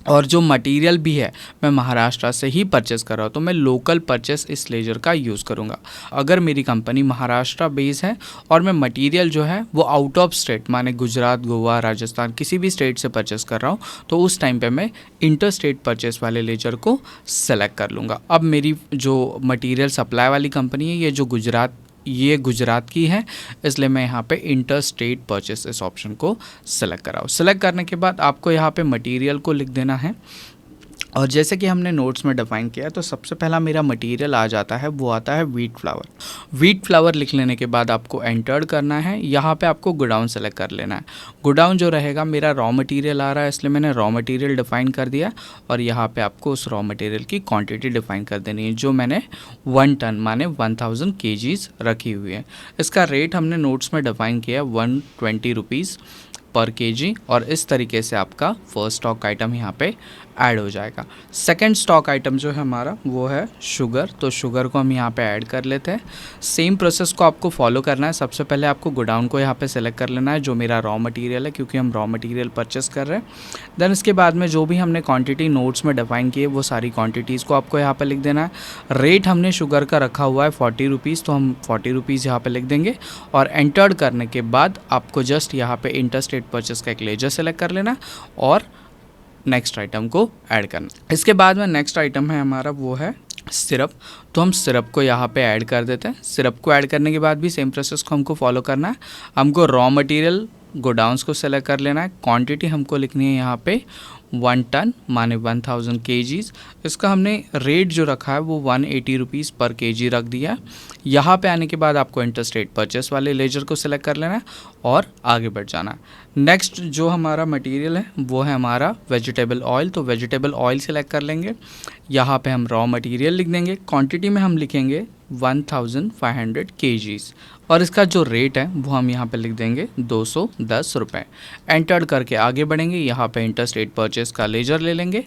और जो मटेरियल भी है मैं महाराष्ट्र से ही परचेस कर रहा हूँ, तो मैं लोकल परचेस इस लेजर का यूज़ करूँगा। अगर मेरी कंपनी महाराष्ट्र बेस है और मैं मटेरियल जो है वो आउट ऑफ स्टेट माने गुजरात, गोवा, राजस्थान किसी भी स्टेट से परचेस कर रहा हूँ, तो उस टाइम पे मैं इंटर स्टेट परचेस वाले लेजर को सेलेक्ट कर लूँगा। अब मेरी जो मटीरियल सप्लाई वाली कंपनी है ये गुजरात की है, इसलिए मैं यहाँ पे इंटर स्टेट परचेस इस ऑप्शन को सेलेक्ट कराऊँ। सेलेक्ट करने के बाद आपको यहाँ पे मटेरियल को लिख देना है और जैसे कि हमने नोट्स में डिफाइन किया, तो सबसे पहला मेरा मटेरियल आ जाता है, वो आता है व्हीट फ्लावर। व्हीट फ्लावर लिख लेने के बाद आपको एंटर करना है। यहाँ पे आपको गोडाउन सेलेक्ट कर लेना है। गोडाउन जो रहेगा, मेरा रॉ मटेरियल आ रहा है इसलिए मैंने रॉ मटेरियल डिफाइन कर दिया और यहाँ पे आपको उस रॉ मटेरियल की क्वांटिटी डिफाइन कर देनी है, जो मैंने 1 टन माने 1000 kgs रखी हुई है। इसका रेट हमने नोट्स में डिफाइन किया 120 रुपीज़ पर केजी और इस तरीके से आपका फर्स्ट स्टॉक आइटम यहाँ पे ऐड हो जाएगा। सेकंड स्टॉक आइटम जो है हमारा वो है शुगर, तो शुगर को हम यहाँ पे ऐड कर लेते हैं। सेम प्रोसेस को आपको फॉलो करना है। सबसे पहले आपको गोडाउन को यहाँ पे सेलेक्ट कर लेना है, जो मेरा रॉ मटेरियल है, क्योंकि हम रॉ मटेरियल परचेस कर रहे हैं। देन इसके बाद में जो भी हमने क्वांटिटी नोट्स में डिफाइन की है वो सारी क्वांटिटीज़ को आपको यहाँ पर लिख देना है। रेट हमने शुगर का रखा हुआ है 40 रुपीज़, तो हम 40 रुपीज़ यहाँ पर लिख देंगे और एंटर करने के बाद आपको जस्ट यहाँ पे इंटर स्टेट परचेस का एक लेजर सेलेक्ट कर लेना और नेक्स्ट आइटम को ऐड करना। इसके बाद में नेक्स्ट आइटम है हमारा वो है सिरप, तो हम सिरप को यहाँ पे ऐड कर देते हैं। सिरप को ऐड करने के बाद भी सेम प्रोसेस को हमको फॉलो करना है। हमको रॉ मटेरियल गोडाउन्स को सेलेक्ट कर लेना है। क्वांटिटी हमको लिखनी है यहाँ पे 1 टन माने 1000 kgs। इसका हमने रेट जो रखा है वो 180 रुपीज़ पर kg रख दिया। यहाँ पे आने के बाद आपको इंटर स्टेट परचेस वाले लेजर को सिलेक्ट कर लेना है और आगे बढ़ जाना है। नेक्स्ट जो हमारा मटेरियल है वो है हमारा वेजिटेबल ऑयल, तो वेजिटेबल ऑयल सेलेक्ट कर लेंगे। यहाँ पे हम रॉ मटेरियल लिख देंगे। क्वांटिटी में हम लिखेंगे 1500 kgs और इसका जो रेट है वो हम यहाँ पे लिख देंगे 210 रुपये। एंटर करके आगे बढ़ेंगे। यहाँ पे इंटर स्टेट परचेस का लेजर ले लेंगे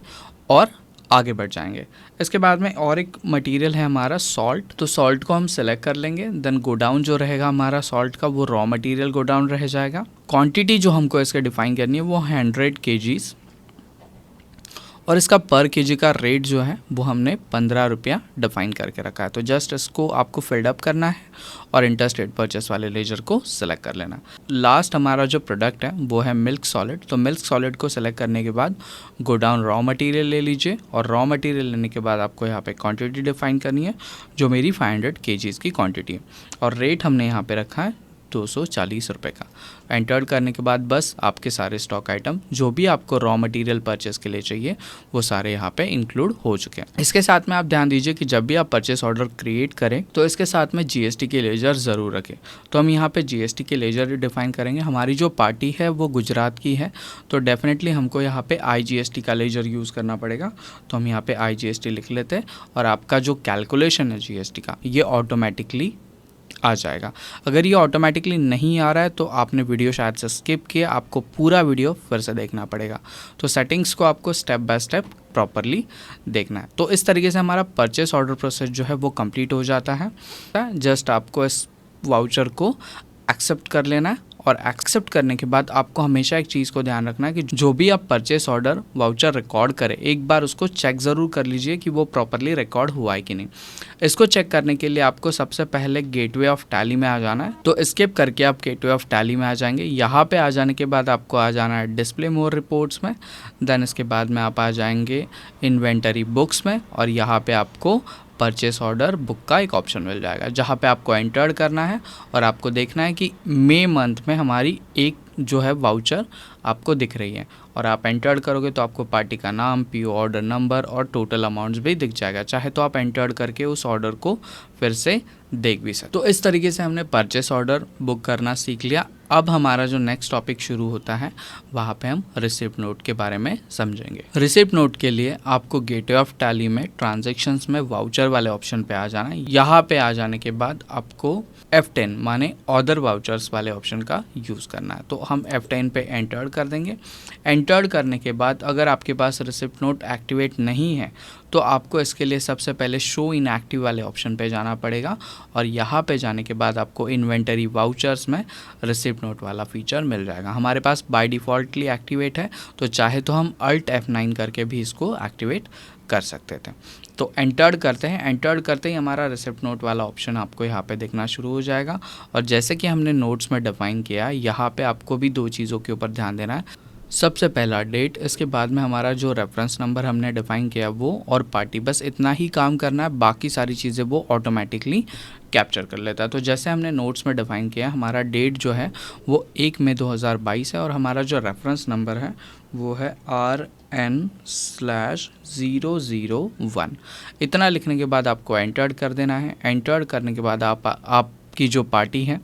और आगे बढ़ जाएंगे। इसके बाद में और एक मटेरियल है हमारा सॉल्ट, तो सॉल्ट को हम सेलेक्ट कर लेंगे। देन गोडाउन जो रहेगा हमारा सॉल्ट का वो रॉ मटेरियल गोडाउन रह जाएगा। क्वांटिटी जो हमको इसके डिफाइन करनी है वो 100 kgs और इसका पर केजी का रेट जो है वो हमने 15 रुपया डिफाइन करके रखा है। तो जस्ट इसको आपको फिल्ड अप करना है और इंटरस्टेट परचेस वाले लेजर को सिलेक्ट कर लेना। लास्ट हमारा जो प्रोडक्ट है वो है मिल्क सॉलिड। तो मिल्क सॉलिड को सिलेक्ट करने के बाद गो डाउन रॉ मटेरियल ले लीजिए और रॉ मटेरियल लेने के बाद आपको यहाँ पे क्वांटिटी डिफाइन करनी है जो मेरी 500 kgs की क्वांटिटी है और रेट हमने यहाँ पे रखा है 240 रुपये का। एंटर करने के बाद बस आपके सारे स्टॉक आइटम जो भी आपको रॉ मटेरियल परचेस के लिए चाहिए वो सारे यहाँ पे इंक्लूड हो चुके हैं। इसके साथ में आप ध्यान दीजिए कि जब भी आप परचेस ऑर्डर क्रिएट करें तो इसके साथ में जीएसटी के लेजर ज़रूर रखें। तो हम यहाँ पे जीएसटी के लेजर डिफाइन करेंगे। हमारी जो पार्टी है वो गुजरात की है तो डेफिनेटली हमको यहाँ पे IGST का लेजर यूज़ करना पड़ेगा। तो हम यहाँ पे IGST लिख लेते हैं और आपका जो कैलकुलेशन है GST का ये ऑटोमेटिकली आ जाएगा। अगर ये ऑटोमेटिकली नहीं आ रहा है तो आपने वीडियो शायद से स्किप किया, आपको पूरा वीडियो फिर से देखना पड़ेगा। तो सेटिंग्स को आपको स्टेप बाय स्टेप प्रॉपरली देखना है। तो इस तरीके से हमारा परचेस ऑर्डर प्रोसेस जो है वो कंप्लीट हो जाता है। जस्ट आपको इस वाउचर को एक्सेप्ट कर लेना है और एक्सेप्ट करने के बाद आपको हमेशा एक चीज़ को ध्यान रखना है कि जो भी आप परचेस ऑर्डर वाउचर रिकॉर्ड करें एक बार उसको चेक ज़रूर कर लीजिए कि वो प्रॉपरली रिकॉर्ड हुआ है कि नहीं। इसको चेक करने के लिए आपको सबसे पहले गेटवे ऑफ टैली में आ जाना है। तो स्किप करके आप गेटवे ऑफ टैली में आ जाएंगे। यहाँ पे आ जाने के बाद आपको आ जाना है डिस्प्ले मोर रिपोर्ट्स में। देन इसके बाद में आप आ जाएंगे इन्वेंटरी बुक्स में और यहाँ पे आपको परचेस ऑर्डर बुक का एक ऑप्शन मिल जाएगा जहाँ पे आपको एंटर करना है और आपको देखना है कि मई मंथ में हमारी एक जो है वाउचर आपको दिख रही है और आप एंटर करोगे तो आपको पार्टी का नाम, पीओ ऑर्डर नंबर और टोटल अमाउंट्स भी दिख जाएगा। चाहे तो आप एंटर करके उस ऑर्डर को फिर से देख भी सकते। तो इस तरीके से हमने परचेस ऑर्डर बुक करना सीख लिया। अब हमारा जो नेक्स्ट टॉपिक शुरू होता है वहाँ पे हम रिसिप्ट नोट के बारे में समझेंगे। रिसिप्ट नोट के लिए आपको गेटवे ऑफ टैली में ट्रांजैक्शंस में वाउचर वाले ऑप्शन पे आ जाना है। यहाँ पे आ जाने के बाद आपको F10 माने अदर वाउचर्स वाले ऑप्शन का यूज़ करना है। तो हम F10 पे एंटर कर देंगे। एंटर करने के बाद अगर आपके पास रिसिप्ट नोट एक्टिवेट नहीं है तो आपको इसके लिए सबसे पहले शो इन एक्टिव वाले ऑप्शन पे जाना पड़ेगा और यहाँ पे जाने के बाद आपको इन्वेंटरी वाउचर्स में रिसिप्ट नोट वाला फीचर मिल जाएगा। हमारे पास बाय डिफ़ॉल्टली एक्टिवेट है तो चाहे तो हम Alt F9 करके भी इसको एक्टिवेट कर सकते थे। तो एंटर करते हैं। एंटर करते ही हमारा रिसिप्ट नोट वाला ऑप्शन आपको यहाँ पे दिखना शुरू हो जाएगा और जैसे कि हमने नोट्स में डिफाइन किया यहाँ पे आपको भी दो चीज़ों के ऊपर ध्यान देना है। सबसे पहला डेट, इसके बाद में हमारा जो रेफरेंस नंबर हमने डिफाइन किया वो और पार्टी, बस इतना ही काम करना है। बाकी सारी चीज़ें वो ऑटोमेटिकली कैप्चर कर लेता है। तो जैसे हमने नोट्स में डिफाइन किया हमारा डेट जो है वो 1 मई 2022 है और हमारा जो रेफरेंस नंबर है वो है RN/001। इतना लिखने के बाद आपको एंटर कर देना है। एंटर करने के बाद आपकी जो पार्टी है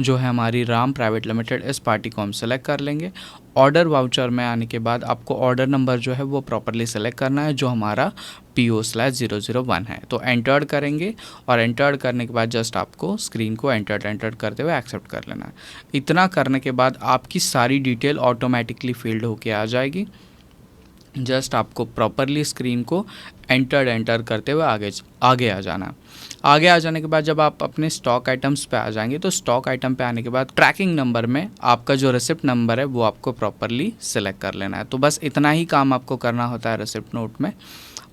जो है हमारी राम प्राइवेट लिमिटेड, इस पार्टी को हम सेलेक्ट कर लेंगे। ऑर्डर वाउचर में आने के बाद आपको ऑर्डर नंबर जो है वो प्रॉपरली सेलेक्ट करना है जो हमारा PO/001 है। तो एंटर करेंगे और एंटर करने के बाद जस्ट आपको स्क्रीन को एंटर करते हुए एक्सेप्ट कर लेना है। इतना करने के बाद आपकी सारी डिटेल ऑटोमेटिकली फील्ड होके आ जाएगी। जस्ट आपको प्रॉपरली स्क्रीन को एंटर करते हुए आगे आ जाना। आगे आ जाने के बाद जब आप अपने स्टॉक आइटम्स पे आ जाएंगे तो स्टॉक आइटम पे आने के बाद ट्रैकिंग नंबर में आपका जो रिसिप्ट नंबर है वो आपको प्रॉपरली सिलेक्ट कर लेना है। तो बस इतना ही काम आपको करना होता है रिसिप्ट नोट में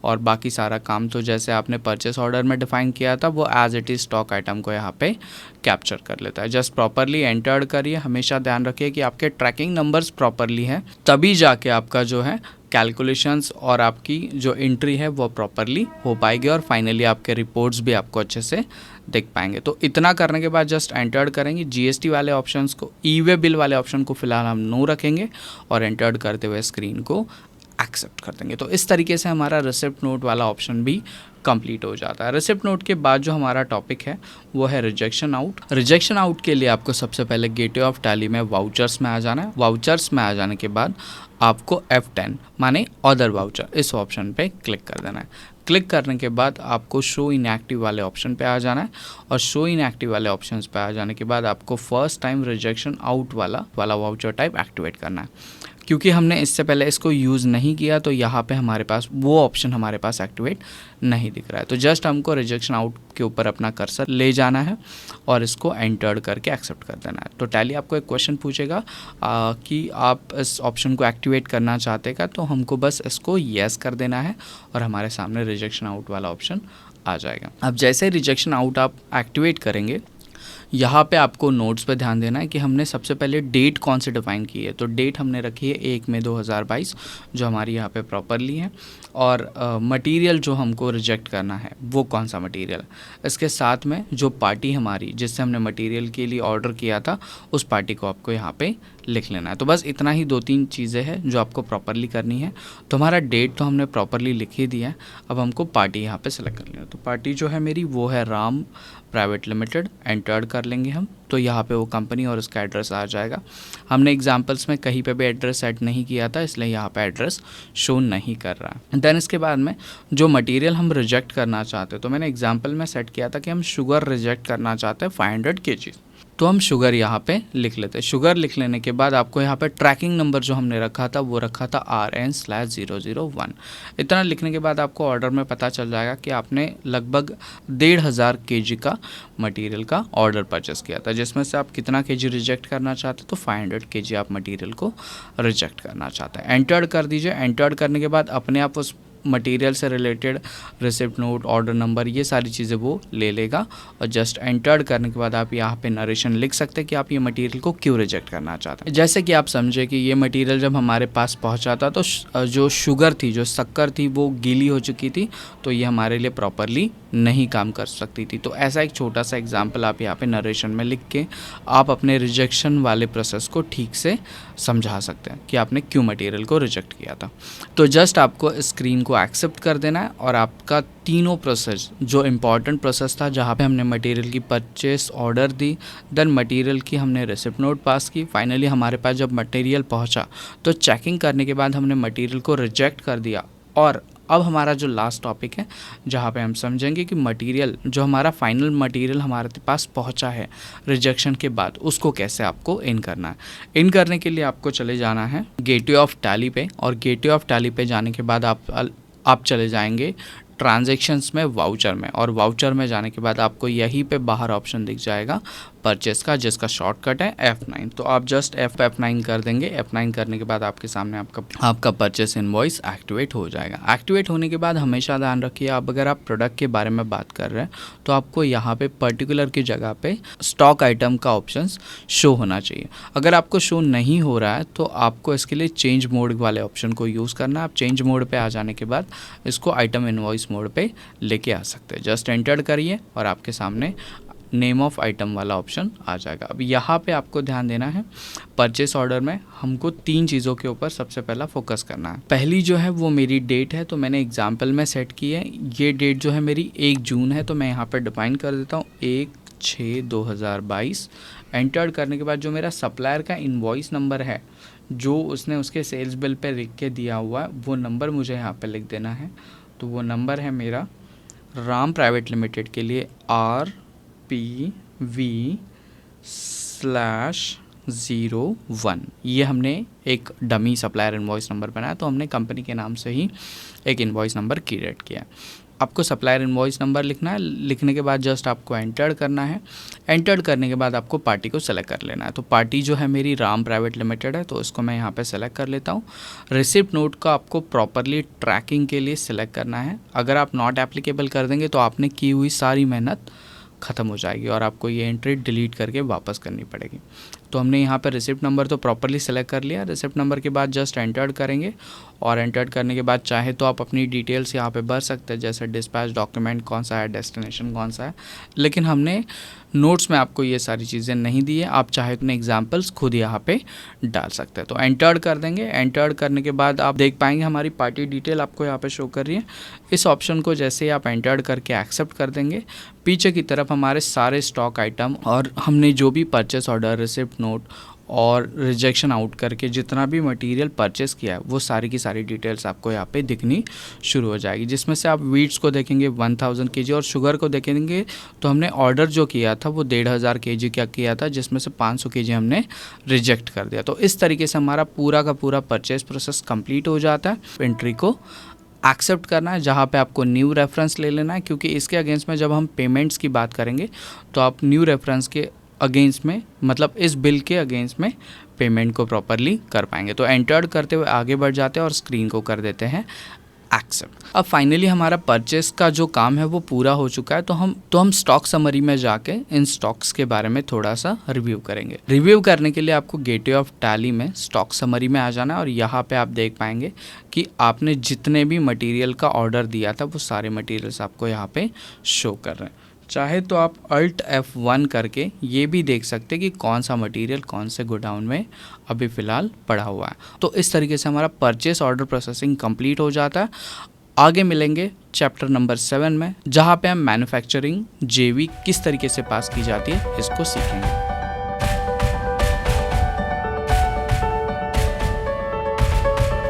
और बाकी सारा काम तो जैसे आपने परचेस ऑर्डर में डिफाइन किया था वो as it is stock item को यहाँ पे कैप्चर कर लेता है। जस्ट प्रॉपरली एंटर करिए। हमेशा ध्यान रखिए कि आपके ट्रैकिंग नंबर्स प्रॉपरली हैं तभी जाके आपका जो है कैलकुलेशंस और आपकी जो एंट्री है वो प्रॉपरली हो पाएगी और फाइनली आपके रिपोर्ट्स भी आपको अच्छे से देख पाएंगे। तो इतना करने के बाद जस्ट एंटर करेंगे। जीएसटी वाले ऑप्शंस को, ई-वे बिल वाले ऑप्शन को फिलहाल हम नो रखेंगे और एंटर करते हुए स्क्रीन को एक्सेप्ट कर देंगे। तो इस तरीके से हमारा रिसिप्ट नोट वाला ऑप्शन भी कंप्लीट हो जाता है। रिसिप्ट नोट के बाद जो हमारा टॉपिक है वो है रिजेक्शन आउट। रिजेक्शन आउट के लिए आपको सबसे पहले गेटवे ऑफ टैली में वाउचर्स में आ जाना है। वाउचर्स में आ जाने के बाद आपको F10 माने अदर वाउचर इस ऑप्शन पे क्लिक कर देना है। क्लिक करने के बाद आपको शो इनएक्टिव वाले ऑप्शन पे आ जाना है और शो इनएक्टिव वाले ऑप्शंस पे आ जाने के बाद आपको फर्स्ट टाइम रिजेक्शन आउट वाला वाउचर टाइप एक्टिवेट करना है। क्योंकि हमने इससे पहले इसको यूज़ नहीं किया तो यहाँ पे हमारे पास वो ऑप्शन हमारे पास एक्टिवेट नहीं दिख रहा है। तो जस्ट हमको रिजेक्शन आउट के ऊपर अपना कर्सर ले जाना है और इसको एंटर्ड करके एक्सेप्ट कर देना है। तो टैली आपको एक क्वेश्चन पूछेगा कि आप इस ऑप्शन को एक्टिवेट करना चाहते का, तो हमको बस इसको येस कर देना है और हमारे सामने रिजेक्शन आउट वाला ऑप्शन आ जाएगा। अब जैसे रिजेक्शन आउट आप एक्टिवेट करेंगे, यहाँ पे आपको नोट्स पे ध्यान देना है कि हमने सबसे पहले डेट कौन से डिफ़ाइन की है। तो डेट हमने रखी है 1 मई 2022 जो हमारी यहाँ पे प्रॉपरली है, और मटेरियल जो हमको रिजेक्ट करना है वो कौन सा मटेरियल है। इसके साथ में जो पार्टी हमारी जिससे हमने मटेरियल के लिए ऑर्डर किया था उस पार्टी को आपको यहाँ पे लिख लेना है। तो बस इतना ही 2-3 चीज़ें हैं जो आपको प्रॉपरली करनी है। तो हमारा डेट तो हमने प्रॉपरली लिख ही दिया है, अब हमको पार्टी यहाँ पे सेलेक्ट कर लेना है। तो पार्टी जो है मेरी वो है राम प्राइवेट लिमिटेड, एंटर्ड कर लेंगे हम। तो यहाँ पे वो कंपनी और उसका एड्रेस आ जाएगा। हमने एग्जांपल्स में कहीं पे भी एड्रेस सेट नहीं किया था, इसलिए यहाँ पे एड्रेस शो नहीं कर रहा है। देन इसके बाद में जो मटेरियल हम रिजेक्ट करना चाहते हैं, तो मैंने एग्जांपल में सेट किया था कि हम शुगर रिजेक्ट करना चाहते हैं 500 kg। तो हम शुगर यहाँ पे लिख लेते हैं। शुगर लिख लेने के बाद आपको यहाँ पे ट्रैकिंग नंबर जो हमने रखा था वो रखा था RN/001। इतना लिखने के बाद आपको ऑर्डर में पता चल जाएगा कि आपने लगभग 1,500 kg का मटेरियल का ऑर्डर परचेस किया था, जिसमें से आप कितना kg रिजेक्ट करना चाहते, तो 500 kg आप मटेरियल को रिजेक्ट करना चाहते हैं। एंटर्ड कर दीजिए। एंटर्ड करने के बाद अपने आप उस मटेरियल से related receipt note, order number, ये सारी चीज़ें वो ले लेगा। और जस्ट एंटर्ड करने के बाद आप यहाँ पे नरेशन लिख सकते हैं कि आप ये मटेरियल को क्यों रिजेक्ट करना चाहते हैं। जैसे कि आप समझे कि ये मटेरियल जब हमारे पास पहुँचा था तो जो शुगर थी, जो शक्कर थी, वो गीली हो चुकी थी, तो ये हमारे लिए प्रॉपरली नहीं काम कर सकती थी। तो ऐसा एक छोटा सा एग्जाम्पल आप यहाँ पे नरेशन में लिख के आप अपने रिजेक्शन वाले प्रोसेस को ठीक से समझा सकते हैं कि आपने क्यों मटेरियल को रिजेक्ट किया था। तो जस्ट आपको स्क्रीन को एक्सेप्ट कर देना है और आपका तीनों प्रोसेस, जो इम्पॉर्टेंट प्रोसेस था जहाँ पे हमने मटेरियल की परचेस ऑर्डर दी, देन मटेरियल की हमने रिसिप्ट नोट पास की, फाइनली हमारे पास जब मटेरियल पहुँचा तो चेकिंग करने के बाद हमने मटेरियल को रिजेक्ट कर दिया। और अब हमारा जो लास्ट टॉपिक है जहाँ पे हम समझेंगे कि मटेरियल, जो हमारा फाइनल मटेरियल हमारे पास पहुँचा है रिजेक्शन के बाद, उसको कैसे आपको इन करना है। इन करने के लिए आपको चले जाना है गेटवे ऑफ टैली पे, और गेटवे ऑफ टैली पे जाने के बाद आप चले जाएंगे ट्रांजैक्शंस में, वाउचर में, और वाउचर में जाने के बाद आपको यहीं पे बाहर ऑप्शन दिख जाएगा परचेस का, जिसका शॉर्टकट है F9। तो आप जस्ट F9 कर देंगे। F9 करने के बाद आपके सामने आपका परचेस इनवॉइस एक्टिवेट हो जाएगा। एक्टिवेट होने के बाद हमेशा ध्यान रखिए, आप अगर आप प्रोडक्ट के बारे में बात कर रहे हैं तो आपको यहाँ पे पर्टिकुलर की जगह पे स्टॉक आइटम का ऑप्शन शो होना चाहिए। अगर आपको शो नहीं हो रहा है तो आपको इसके लिए चेंज मोड वाले ऑप्शन को यूज़ करना है। आप चेंज मोड पे आ जाने के बाद इसको आइटम इनवॉइस मोड पे लेके आ सकते हैं। जस्ट एंटर करिए और आपके सामने नेम ऑफ आइटम वाला ऑप्शन आ जाएगा। अब यहाँ पे आपको ध्यान देना है, परचेस ऑर्डर में हमको 3 चीज़ों के ऊपर सबसे पहला फोकस करना है। पहली जो है वो मेरी डेट है, तो मैंने एग्जांपल में सेट की है। ये डेट जो है मेरी 1 जून है, तो मैं यहाँ पर डिफाइन कर देता हूँ 1/6/2022। एंटर करने के बाद जो मेरा सप्लायर का इनवॉइस नंबर है, जो उसने उसके सेल्स बिल पे लिख के दिया हुआ है, वो नंबर मुझे यहाँ पे लिख देना है। तो वो नंबर है मेरा राम प्राइवेट लिमिटेड के लिए RPV/01। ये हमने एक डमी सप्लायर इनवॉइस नंबर बनाया, तो हमने कंपनी के नाम से ही एक इनवॉइस नंबर क्रिएट किया। आपको सप्लायर इनवॉइस नंबर लिखना है। लिखने के बाद जस्ट आपको एंटर करना है। एंटर करने के बाद आपको पार्टी को सेलेक्ट कर लेना है। तो पार्टी जो है मेरी राम प्राइवेट लिमिटेड है, तो इसको मैं यहाँ पे सेलेक्ट कर लेता हूँ। रिसिप्ट नोट का आपको प्रॉपरली ट्रैकिंग के लिए सिलेक्ट करना है। अगर आप नॉट एप्लीकेबल कर देंगे तो आपने की हुई सारी मेहनत ख़त्म हो जाएगी और आपको ये एंट्री डिलीट करके वापस करनी पड़ेगी। तो हमने यहाँ पर रिसिप्ट नंबर तो प्रॉपरली सेलेक्ट कर लिया। रिसिप्ट नंबर के बाद जस्ट एंटर्ड करेंगे, और एंटर्ड करने के बाद चाहे तो आप अपनी डिटेल्स यहाँ पे भर सकते हैं, जैसे डिस्पैच डॉक्यूमेंट कौन सा है, डेस्टिनेशन कौन सा है। लेकिन हमने नोट्स में आपको ये सारी चीज़ें नहीं दी है, आप चाहे अपने एग्जाम्पल्स खुद यहाँ पे डाल सकते हैं। तो एंटर्ड कर देंगे। एंटर्ड करने के बाद आप देख पाएंगे हमारी पार्टी डिटेल आपको यहाँ पे शो कर रही है। इस ऑप्शन को जैसे ही आप एंटर्ड करके एक्सेप्ट कर देंगे, पीछे की तरफ हमारे सारे स्टॉक आइटम और हमने जो भी परचेस ऑर्डर, रिसिप्ट नोट और रिजेक्शन आउट करके जितना भी मटेरियल परचेस किया है वो सारी की सारी डिटेल्स आपको यहाँ पे दिखनी शुरू हो जाएगी, जिसमें से आप वीट्स को देखेंगे 1000 kg और शुगर को देखेंगे तो हमने ऑर्डर जो किया था वो 1500 kg क्या किया था, जिसमें से 500 kg हमने रिजेक्ट कर दिया। तो इस तरीके से हमारा पूरा का पूरा परचेस प्रोसेस कंप्लीट हो जाता है। एंट्री को एक्सेप्ट करना है, जहाँ पे आपको न्यू रेफरेंस ले लेना है, क्योंकि इसके अगेंस्ट में जब हम पेमेंट्स की बात करेंगे तो आप न्यू रेफरेंस के अगेंस्ट में, मतलब इस बिल के अगेंस्ट में पेमेंट को प्रॉपरली कर पाएंगे। तो एंटर्ड करते हुए आगे बढ़ जाते हैं और स्क्रीन को कर देते हैं एक्सेप्ट। अब फाइनली हमारा परचेस का जो काम है वो पूरा हो चुका है। तो हम स्टॉक समरी में जाके इन स्टॉक्स के बारे में थोड़ा सा रिव्यू करेंगे। रिव्यू करने के लिए आपको गेटवे ऑफ टैली में स्टॉक समरी में आ जाना है और यहाँ पे आप देख पाएंगे कि आपने जितने भी मटेरियल का ऑर्डर दिया था वो सारे मटेरियल्स आपको यहाँ पे शो कर रहे हैं। चाहे तो आप Alt F1 करके ये भी देख सकते हैं कि कौन सा मटेरियल कौन से गोडाउन में अभी फ़िलहाल पड़ा हुआ है। तो इस तरीके से हमारा परचेस ऑर्डर प्रोसेसिंग कंप्लीट हो जाता है। आगे मिलेंगे चैप्टर नंबर 7 में, जहाँ पे हम मैन्युफैक्चरिंग JV किस तरीके से पास की जाती है इसको सीखेंगे।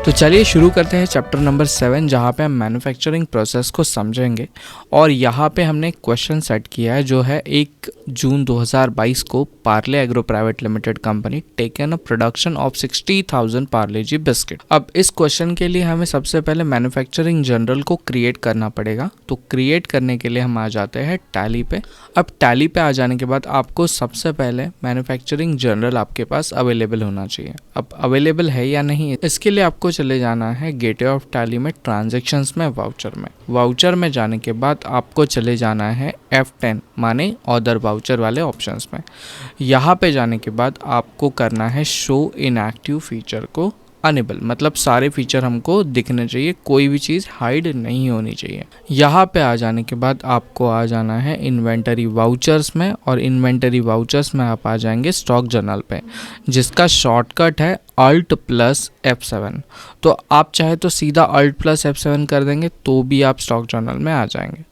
तो चलिए शुरू करते हैं चैप्टर नंबर 7, जहाँ पे हम मैन्युफैक्चरिंग प्रोसेस को समझेंगे। और यहाँ पे हमने क्वेश्चन सेट किया है जो है 1 जून 2022 को Parle Agro private limited company taken a production of 60,000 Parle ji biscuit. अब इस क्वेश्चन के लिए हमें सबसे पहले मैन्युफैक्चरिंग जनरल को क्रिएट करना पड़ेगा। तो क्रिएट करने के लिए हम आ जाते हैं टैली पे। अब टैली पे आ जाने के बाद आपको सबसे पहले मैन्युफैक्चरिंग जनरल आपके पास अवेलेबल होना चाहिए। अब अवेलेबल है या नहीं, इसके लिए आपको चले जाना है गेटवे ऑफ टैली में ट्रांजैक्शंस में वाउचर में जाने के बाद आपको चले जाना है F10 माने अदर वाउचर वाले ऑप्शंस में। यहाँ पे जाने के बाद आपको करना है शो इनएक्टिव फीचर को अनेबल, मतलब सारे फीचर हमको दिखने चाहिए, कोई भी चीज़ हाइड नहीं होनी चाहिए। यहाँ पे आ जाने के बाद आपको आ जाना है इन्वेंटरी वाउचर्स में और इन्वेंटरी वाउचर्स में आप आ जाएंगे स्टॉक जर्नल पे, जिसका शॉर्टकट है Alt + F7। तो आप चाहे तो सीधा Alt + F7 कर देंगे तो भी आप स्टॉक जर्नल में आ जाएंगे।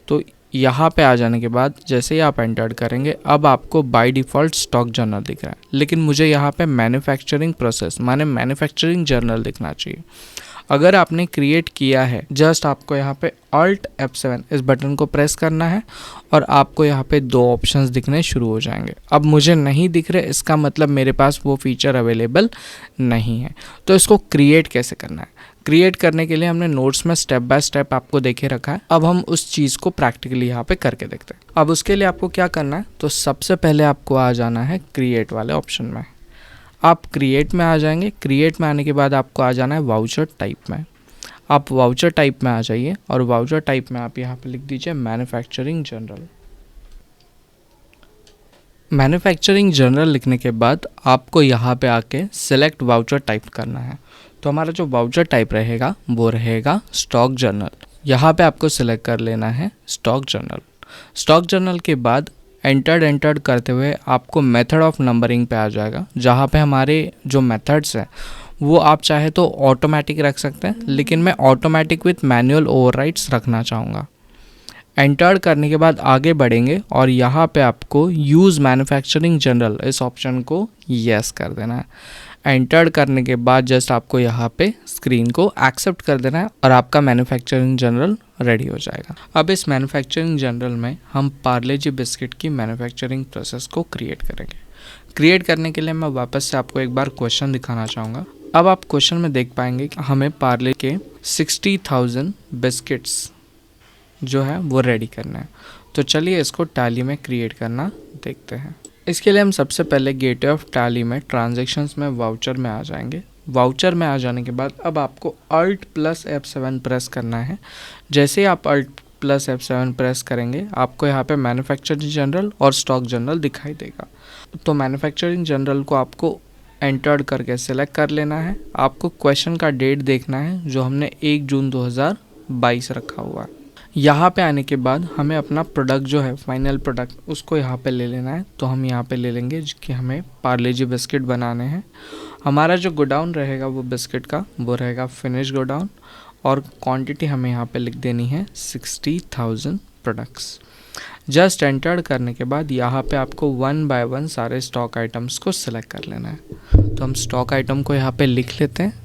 तो यहाँ पे आ जाने के बाद जैसे ही आप एंटर करेंगे अब आपको बाय डिफ़ॉल्ट स्टॉक जर्नल दिख रहा है, लेकिन मुझे यहाँ पे मैन्युफैक्चरिंग प्रोसेस माने मैन्युफैक्चरिंग जर्नल दिखना चाहिए। अगर आपने क्रिएट किया है, जस्ट आपको यहाँ पे Alt F7 इस बटन को प्रेस करना है और आपको यहाँ पे 2 ऑप्शंस दिखने शुरू हो जाएंगे। अब मुझे नहीं दिख रहे, इसका मतलब मेरे पास वो फीचर अवेलेबल नहीं है। तो इसको क्रिएट कैसे करना है? क्रिएट करने के लिए हमने नोट्स में स्टेप बाय स्टेप आपको देखे रखा है। अब हम उस चीज़ को प्रैक्टिकली यहाँ पे करके देखते हैं। अब उसके लिए आपको क्या करना है, तो सबसे पहले आपको आ जाना है क्रिएट वाले ऑप्शन में। आप क्रिएट में आ जाएंगे। क्रिएट में आने के बाद आपको आ जाना है वाउचर टाइप में। आप वाउचर टाइप में आ जाइए और वाउचर टाइप में आप यहाँ पे लिख दीजिए मैन्युफैक्चरिंग जनरल। मैन्युफैक्चरिंग जनरल लिखने के बाद आपको यहाँ पे आके सिलेक्ट वाउचर टाइप करना है। तो हमारा जो वाउचर टाइप रहेगा वो रहेगा स्टॉक जर्नल। यहाँ पे आपको सिलेक्ट कर लेना है स्टॉक जर्नल। स्टॉक जर्नल के बाद एंटर्ड करते हुए आपको मेथड ऑफ नंबरिंग पे आ जाएगा, जहाँ पे हमारे जो मेथड्स हैं वो आप चाहे तो ऑटोमेटिक रख सकते हैं, लेकिन मैं ऑटोमेटिक विथ मैनुअल ओवरराइड्स रखना चाहूँगा। एंटर करने के बाद आगे बढ़ेंगे और यहाँ पे आपको यूज़ मैन्युफैक्चरिंग जनरल इस ऑप्शन को येस कर देना है। एंटर करने के बाद जस्ट आपको यहाँ पे स्क्रीन को एक्सेप्ट कर देना है और आपका मैन्युफैक्चरिंग जनरल रेडी हो जाएगा। अब इस मैन्युफैक्चरिंग जनरल में हम पार्ले जी बिस्किट की मैन्युफैक्चरिंग प्रोसेस को क्रिएट करेंगे। क्रिएट करने के लिए मैं वापस से आपको एक बार क्वेश्चन दिखाना चाहूँगा। अब आप क्वेश्चन में देख पाएंगे कि हमें पार्ले के 60,000 बिस्किट्स जो है वो रेडी करना है। तो चलिए इसको टैली में क्रिएट करना देखते हैं। इसके लिए हम सबसे पहले गेटवे ऑफ टैली में ट्रांजैक्शंस में वाउचर में आ जाएंगे। वाउचर में आ जाने के बाद अब आपको Alt + F7 प्रेस करना है। जैसे ही आप Alt + F7 प्रेस करेंगे आपको यहाँ पे मैन्युफैक्चरिंग जनरल और स्टॉक जनरल दिखाई देगा। तो मैन्युफैक्चरिंग जनरल को आपको एंटर्ड करके सिलेक्ट कर लेना है। आपको क्वेश्चन का डेट देखना है जो हमने 1 जून 2022 रखा हुआ है। यहाँ पे आने के बाद हमें अपना प्रोडक्ट जो है फाइनल प्रोडक्ट उसको यहाँ पे ले लेना है। तो हम यहाँ पे ले लेंगे कि हमें पार्ले जी बिस्किट बनाने हैं। हमारा जो गोडाउन रहेगा वो बिस्किट का वो रहेगा फिनिश गोडाउन और क्वांटिटी हमें यहाँ पे लिख देनी है 60,000 प्रोडक्ट्स। जस्ट एंटर करने के बाद यहाँ पे आपको 1 बाय 1 सारे स्टॉक आइटम्स को सिलेक्ट कर लेना है। तो हम स्टॉक आइटम को यहाँ पे लिख लेते हैं।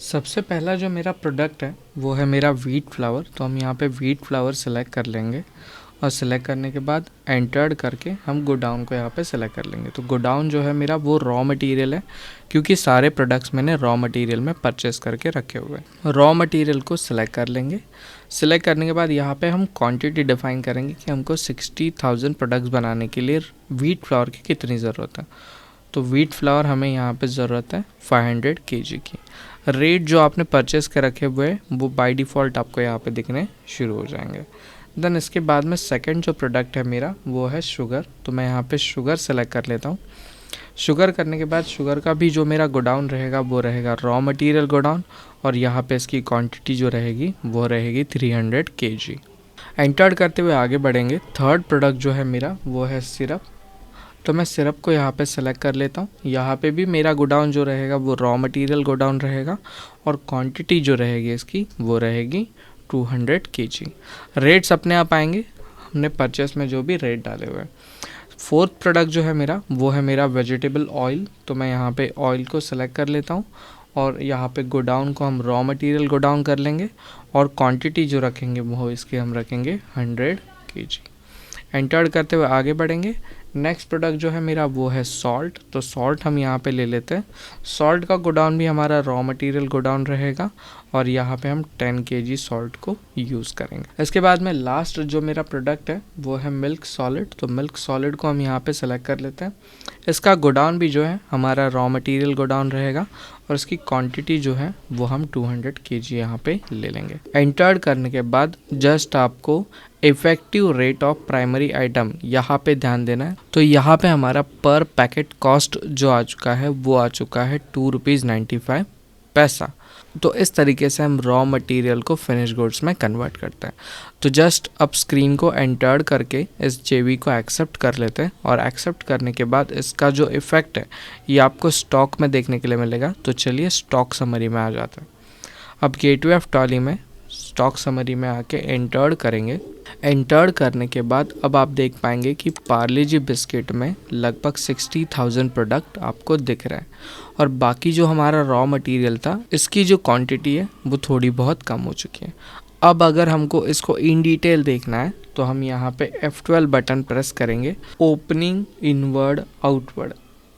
सबसे पहला जो मेरा प्रोडक्ट है वो है मेरा व्हीट फ्लावर। तो हम यहाँ पे व्हीट फ्लावर सेलेक्ट कर लेंगे और सेलेक्ट करने के बाद एंटर्ड करके हम गोडाउन को यहाँ पे सेलेक्ट कर लेंगे। तो गोडाउन जो है मेरा वो रॉ मटेरियल है, क्योंकि सारे प्रोडक्ट्स मैंने रॉ मटेरियल में परचेस करके रखे हुए हैं। रॉ मटेरियल को सिलेक्ट कर लेंगे। सिलेक्ट करने के बाद यहाँ पे हम क्वांटिटी डिफाइन करेंगे कि हमको 60,000 प्रोडक्ट्स बनाने के लिए व्हीट फ्लावर की कितनी ज़रूरत है। तो व्हीट फ्लावर हमें यहाँ पे ज़रूरत है 500 kg की। रेट जो आपने परचेस कर रखे हुए हैं वो बाय डिफ़ॉल्ट आपको यहाँ पे दिखने शुरू हो जाएंगे। देन इसके बाद में सेकंड जो प्रोडक्ट है मेरा वो है शुगर। तो मैं यहाँ पे शुगर सेलेक्ट कर लेता हूँ। शुगर करने के बाद शुगर का भी जो मेरा गोडाउन रहेगा वो रहेगा रॉ मटेरियल गोडाउन, और यहाँ पे इसकी क्वांटिटी जो रहेगी वो रहेगी 300 kg। एंटर्ड करते हुए आगे बढ़ेंगे। थर्ड प्रोडक्ट जो है मेरा वो है सिरप। तो मैं सिरप को यहाँ पे सेलेक्ट कर लेता हूँ। यहाँ पे भी मेरा गोडाउन जो रहेगा वो रॉ मटेरियल गोडाउन रहेगा, और क्वांटिटी जो रहेगी इसकी वो रहेगी 200 kg। रेट्स अपने आप आएंगे, हमने परचेस में जो भी रेट डाले हुए हैं। फोर्थ प्रोडक्ट जो है मेरा वो है मेरा वेजिटेबल ऑयल। तो मैं यहाँ पे ऑयल को सेलेक्ट कर लेता हूँ, और यहाँ पे गोडाउन को हम रॉ मटेरियल गोडाउन कर लेंगे, और क्वांटिटी जो रखेंगे वो इसकी हम रखेंगे 100 kg। एंटर्ड करते हुए आगे बढ़ेंगे। नेक्स्ट प्रोडक्ट जो है मेरा वो है सॉल्ट। तो सॉल्ट हम यहाँ पे ले लेते हैं। सॉल्ट का गोडाउन भी हमारा रॉ मटेरियल गोडाउन रहेगा, और यहाँ पे हम 10 kg सॉल्ट को यूज़ करेंगे। इसके बाद में लास्ट जो मेरा प्रोडक्ट है वो है मिल्क सॉलिड। तो मिल्क सॉलिड को हम यहाँ पे सेलेक्ट कर लेते हैं। इसका गोडाउन भी जो है हमारा रॉ मटेरियल गोडाउन रहेगा, और इसकी क्वांटिटी जो है वो हम 200 kg यहाँ पे ले लेंगे। एंटर्ड करने के बाद जस्ट आपको effective rate of primary item यहाँ पे ध्यान देना है। तो यहाँ पे हमारा पर पैकेट कॉस्ट जो आ चुका है वो आ चुका है 2.95 रुपीज़। तो इस तरीके से हम रॉ मटेरियल को फिनिश गुड्स में कन्वर्ट करते हैं। तो जस्ट अब स्क्रीन को एंटर्ड करके इस जेवी को एक्सेप्ट कर लेते हैं, और एक्सेप्ट करने के बाद इसका जो इफ़ेक्ट है ये आपको स्टॉक में देखने के लिए मिलेगा। तो चलिए स्टॉक समरी में आ जाते हैं। अब गेटवे ऑफ टैली में स्टॉक समरी में आके एंटर्ड करेंगे। एंटर्ड करने के बाद अब आप देख पाएंगे कि पार्ले जी बिस्किट में लगभग 60,000 प्रोडक्ट आपको दिख रहा है, और बाकी जो हमारा रॉ मटेरियल था इसकी जो क्वांटिटी है वो थोड़ी बहुत कम हो चुकी है। अब अगर हमको इसको इन डिटेल देखना है तो हम यहाँ पे F12 बटन प्रेस करेंगे। ओपनिंग, इनवर्ड, आउटवर्ड,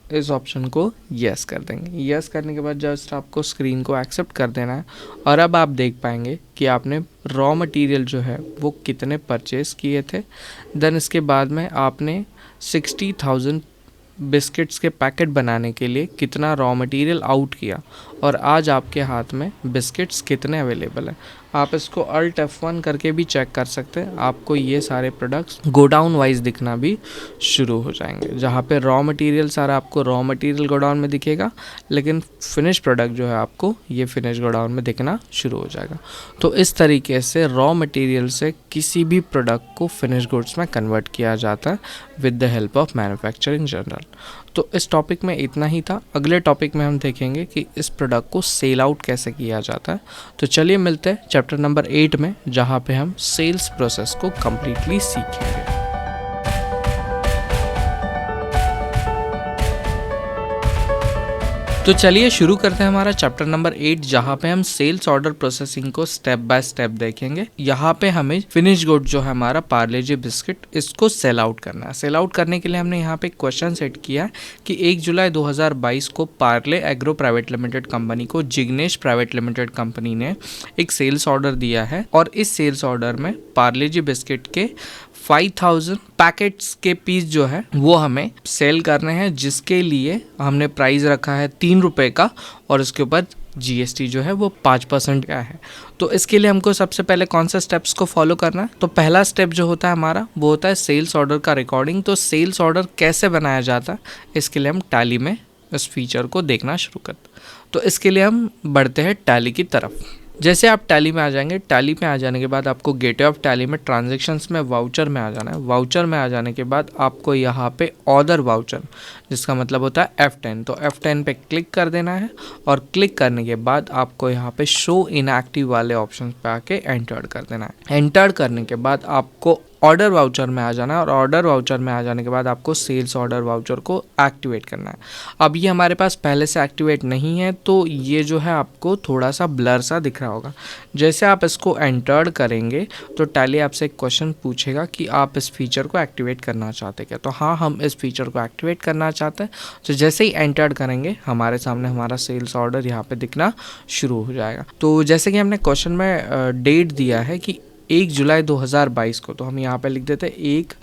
इस ऑप्शन को यस कर देंगे। यस करने के बाद जस्ट आपको स्क्रीन को एक्सेप्ट कर देना है, और अब आप देख पाएंगे कि आपने रॉ मटेरियल जो है वो कितने परचेस किए थे। देन इसके बाद में आपने 60,000 बिस्किट्स के पैकेट बनाने के लिए कितना रॉ मटेरियल आउट किया, और आज आपके हाथ में बिस्किट्स कितने अवेलेबल हैं। आप इसको Alt F1 करके भी चेक कर सकते हैं। आपको ये सारे प्रोडक्ट्स गोडाउन वाइज दिखना भी शुरू हो जाएंगे, जहाँ पे रॉ मटेरियल सारा आपको रॉ मटेरियल गोडाउन में दिखेगा, लेकिन फिनिश प्रोडक्ट जो है आपको ये फिनिश गोडाउन में दिखना शुरू हो जाएगा। तो इस तरीके से रॉ मटेरियल से किसी भी प्रोडक्ट को फिनिश गुड्स में कन्वर्ट किया जाता है with the help of manufacturing journal. तो इस टॉपिक में इतना ही था। अगले टॉपिक में हम देखेंगे कि इस प्रोडक्ट को सेल आउट कैसे किया जाता है। तो चलिए मिलते हैं चैप्टर नंबर 8 में, जहाँ पे हम सेल्स प्रोसेस को कंप्लीटली सीखेंगे। तो चलिए शुरू करते हैं हमारा चैप्टर नंबर 8, जहाँ पे हम सेल्स ऑर्डर प्रोसेसिंग को स्टेप बाय स्टेप देखेंगे। यहाँ पे हमें फिनिश गुड जो है हमारा पार्ले जी बिस्किट, इसको सेल आउट करना है। सेल आउट करने के लिए हमने यहाँ पे क्वेश्चन सेट किया है कि 1 जुलाई 2022 को Parle Agro private limited company को जिग्नेश प्राइवेट लिमिटेड कंपनी ने एक सेल्स ऑर्डर दिया है, और इस सेल्स ऑर्डर में पार्ले जी बिस्किट के 5000 पैकेट्स के पीस जो है वो हमें सेल करने हैं, जिसके लिए हमने प्राइस रखा है 3 रुपये का, और उसके ऊपर GST जो है वो 5% का है। तो इसके लिए हमको सबसे पहले कौन सा स्टेप्स को फॉलो करना है। तो पहला स्टेप जो होता है हमारा वो होता है सेल्स ऑर्डर का रिकॉर्डिंग। तो सेल्स ऑर्डर कैसे बनाया जाता है, इसके लिए हम टैली में इस फीचर को देखना शुरू करते हैं। तो इसके लिए हम बढ़ते हैं टैली की तरफ। जैसे आप टैली में आ जाएंगे, टैली में आ जाने के बाद आपको गेटवे ऑफ टैली में ट्रांजैक्शंस में वाउचर में आ जाना है। वाउचर में आ जाने के बाद आपको यहाँ पे ऑर्डर वाउचर, जिसका मतलब होता है F10, तो F10 पे क्लिक कर देना है, और क्लिक करने के बाद आपको यहाँ पे शो इनएक्टिव वाले ऑप्शन पे आके एंटर कर देना है। एंटर करने के बाद आपको ऑर्डर वाउचर में आ जाना है और ऑर्डर वाउचर में आ जाने के बाद आपको सेल्स ऑर्डर वाउचर को एक्टिवेट करना है। अब ये हमारे पास पहले से एक्टिवेट नहीं है तो ये जो है आपको थोड़ा सा ब्लर सा दिख रहा होगा। जैसे आप इसको एंटर करेंगे तो टैली आपसे एक क्वेश्चन पूछेगा कि आप इस फीचर को एक्टिवेट करना चाहते क्या। तो हाँ, हम इस फीचर को एक्टिवेट करना चाहते हैं। तो जैसे ही एंटर करेंगे हमारे सामने हमारा सेल्स ऑर्डर यहाँ पे दिखना शुरू हो जाएगा। तो जैसे कि हमने क्वेश्चन में डेट दिया है कि 1 जुलाई 2022 को, तो हम यहाँ पे लिख देते हैं 1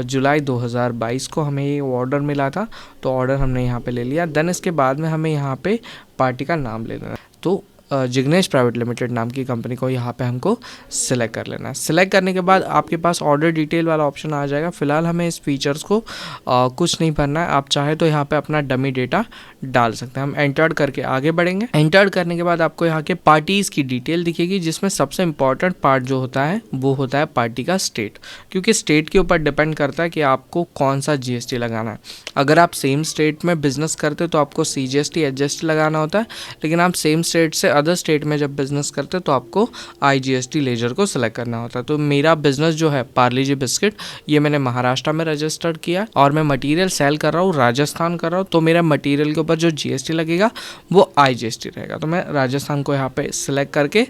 जुलाई 2022 को हमें ये ऑर्डर मिला था। तो ऑर्डर हमने यहाँ पे ले लिया। देन इसके बाद में हमें यहाँ पे पार्टी का नाम ले लेना है। तो जिग्नेश प्राइवेट लिमिटेड नाम की कंपनी को यहाँ पे हमको सिलेक्ट कर लेना है। सिलेक्ट करने के बाद आपके पास ऑर्डर डिटेल वाला ऑप्शन आ जाएगा। फिलहाल हमें इस फीचर्स को कुछ नहीं भरना है। आप चाहे तो यहाँ पे अपना डमी डेटा डाल सकते हैं। हम एंटर्ड करके आगे बढ़ेंगे। एंटर्ड करने के बाद आपको यहाँ के पार्टीज़ की डिटेल दिखेगी, जिसमें सबसे इंपॉर्टेंट पार्ट जो होता है वो होता है पार्टी का स्टेट, क्योंकि स्टेट के ऊपर डिपेंड करता है कि आपको कौन सा GST लगाना है। अगर आप सेम स्टेट में बिजनेस करते हो तो आपको CGST HGST लगाना होता है, लेकिन आप सेम स्टेट से अदर स्टेट में जब बिजनेस करते हो तो आपको IGST लेजर को सिलेक्ट करना होता है। तो मेरा बिजनेस जो है पार्ले जी बिस्किट, ये मैंने महाराष्ट्र में रजिस्टर्ड किया और मैं मटेरियल सेल कर रहा हूँ राजस्थान कर रहा हूँ। तो मेरा मटेरियल के ऊपर जो GST लगेगा वो IGST रहेगा। तो मैं राजस्थान को यहाँ पे सिलेक्ट करके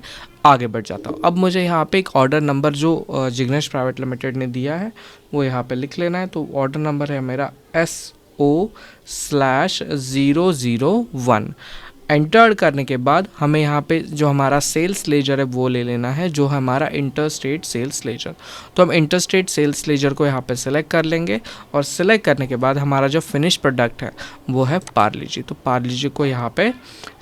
आगे बढ़ जाता हूँ। अब मुझे यहाँ पे एक ऑर्डर नंबर जो जिग्नेश प्राइवेट लिमिटेड ने दिया है वो यहाँ पे लिख लेना है। तो ऑर्डर नंबर है मेरा SO/001। एंटर करने के बाद हमें यहाँ पे जो हमारा सेल्स लेजर है वो ले लेना है, जो हमारा इंटर स्टेट सेल्स लेजर। तो हम इंटर स्टेट सेल्स लेजर को यहाँ पे सिलेक्ट कर लेंगे और सिलेक्ट करने के बाद हमारा जो फिनिश प्रोडक्ट है वो है पार्ले जी। तो पार्ले जी को यहाँ पे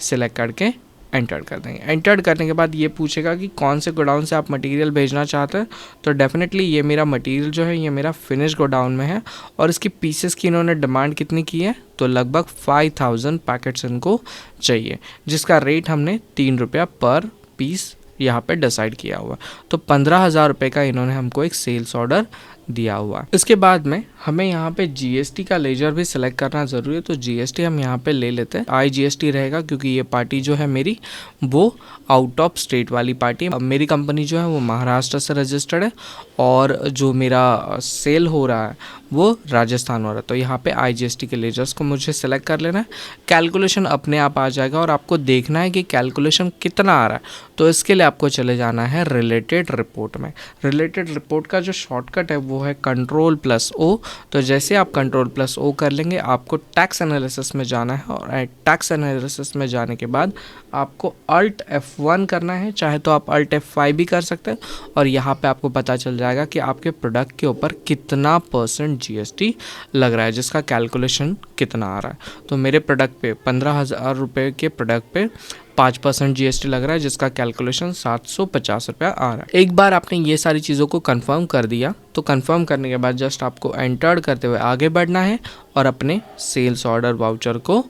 सिलेक्ट करके एंटर कर देंगे। एंटर करने के बाद ये पूछेगा कि कौन से गोडाउन से आप मटेरियल भेजना चाहते हैं। तो डेफिनेटली ये मेरा मटेरियल जो है ये मेरा फिनिश गोडाउन में है और इसकी पीसेस की इन्होंने डिमांड कितनी की है, तो लगभग 5000 पैकेट्स इनको चाहिए, जिसका रेट हमने 3 रुपया पर पीस यहाँ पे डिसाइड किया हुआ। तो 15,000 रुपये का इन्होंने हमको एक सेल्स ऑर्डर दिया हुआ है। इसके बाद में हमें यहाँ पे GST का लेजर भी सिलेक्ट करना ज़रूरी है। तो GST हम यहाँ पे ले लेते हैं। IGST रहेगा क्योंकि ये पार्टी जो है मेरी वो आउट ऑफ स्टेट वाली पार्टी है। मेरी कंपनी जो है वो महाराष्ट्र से रजिस्टर्ड है और जो मेरा सेल हो रहा है वो राजस्थान हो रहा है। तो यहाँ पे IGST के लेजर्स को मुझे सेलेक्ट कर लेना है। कैलकुलेशन अपने आप आ जाएगा और आपको देखना है कि कैलकुलेशन कितना आ रहा है। तो इसके लिए आपको चले जाना है रिलेटेड रिपोर्ट में। रिलेटेड रिपोर्ट का जो शॉर्टकट है वो है Ctrl+O। तो जैसे आप Ctrl+O कर लेंगे आपको टैक्स एनालिसिस में जाना है और टैक्स एनालिसिस में जाने के बाद आपको Alt F1 करना है, चाहे तो आप Alt F5 भी कर सकते हैं। और यहाँ पे आपको पता चल जाएगा कि आपके प्रोडक्ट के ऊपर कितना % GST लग रहा है, जिसका कैलकुलेशन कितना आ रहा है। तो मेरे प्रोडक्ट पे 15,000 रुपये के प्रोडक्ट पे 5% GST लग रहा है, जिसका कैलकुलेशन 750 रुपया आ रहा है। एक बार आपने ये सारी चीज़ों को कंफर्म कर दिया तो कंफर्म करने के बाद जस्ट आपको एंटर करते हुए आगे बढ़ना है और अपने सेल्स ऑर्डर वाउचर को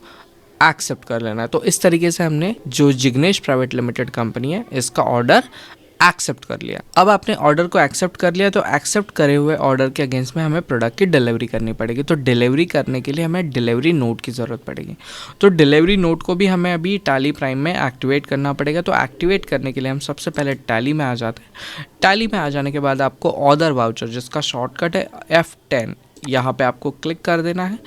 एक्सेप्ट कर लेना है। तो इस तरीके से हमने जो जिग्नेश प्राइवेट लिमिटेड कंपनी है इसका ऑर्डर एक्सेप्ट कर लिया। अब आपने ऑर्डर को एक्सेप्ट कर लिया तो एक्सेप्ट करे हुए ऑर्डर के अगेंस्ट में हमें प्रोडक्ट की डिलीवरी करनी पड़ेगी। तो डिलीवरी करने के लिए हमें डिलीवरी नोट की ज़रूरत पड़ेगी। तो डिलीवरी नोट को भी हमें अभी टैली प्राइम में एक्टिवेट करना पड़ेगा। तो एक्टिवेट करने के लिए हम सबसे पहले टैली में आ जाते हैं। टैली में आ जाने के बाद आपको ऑर्डर वाउचर, जिसका शॉर्टकट है F10, यहाँ पे आपको क्लिक कर देना है।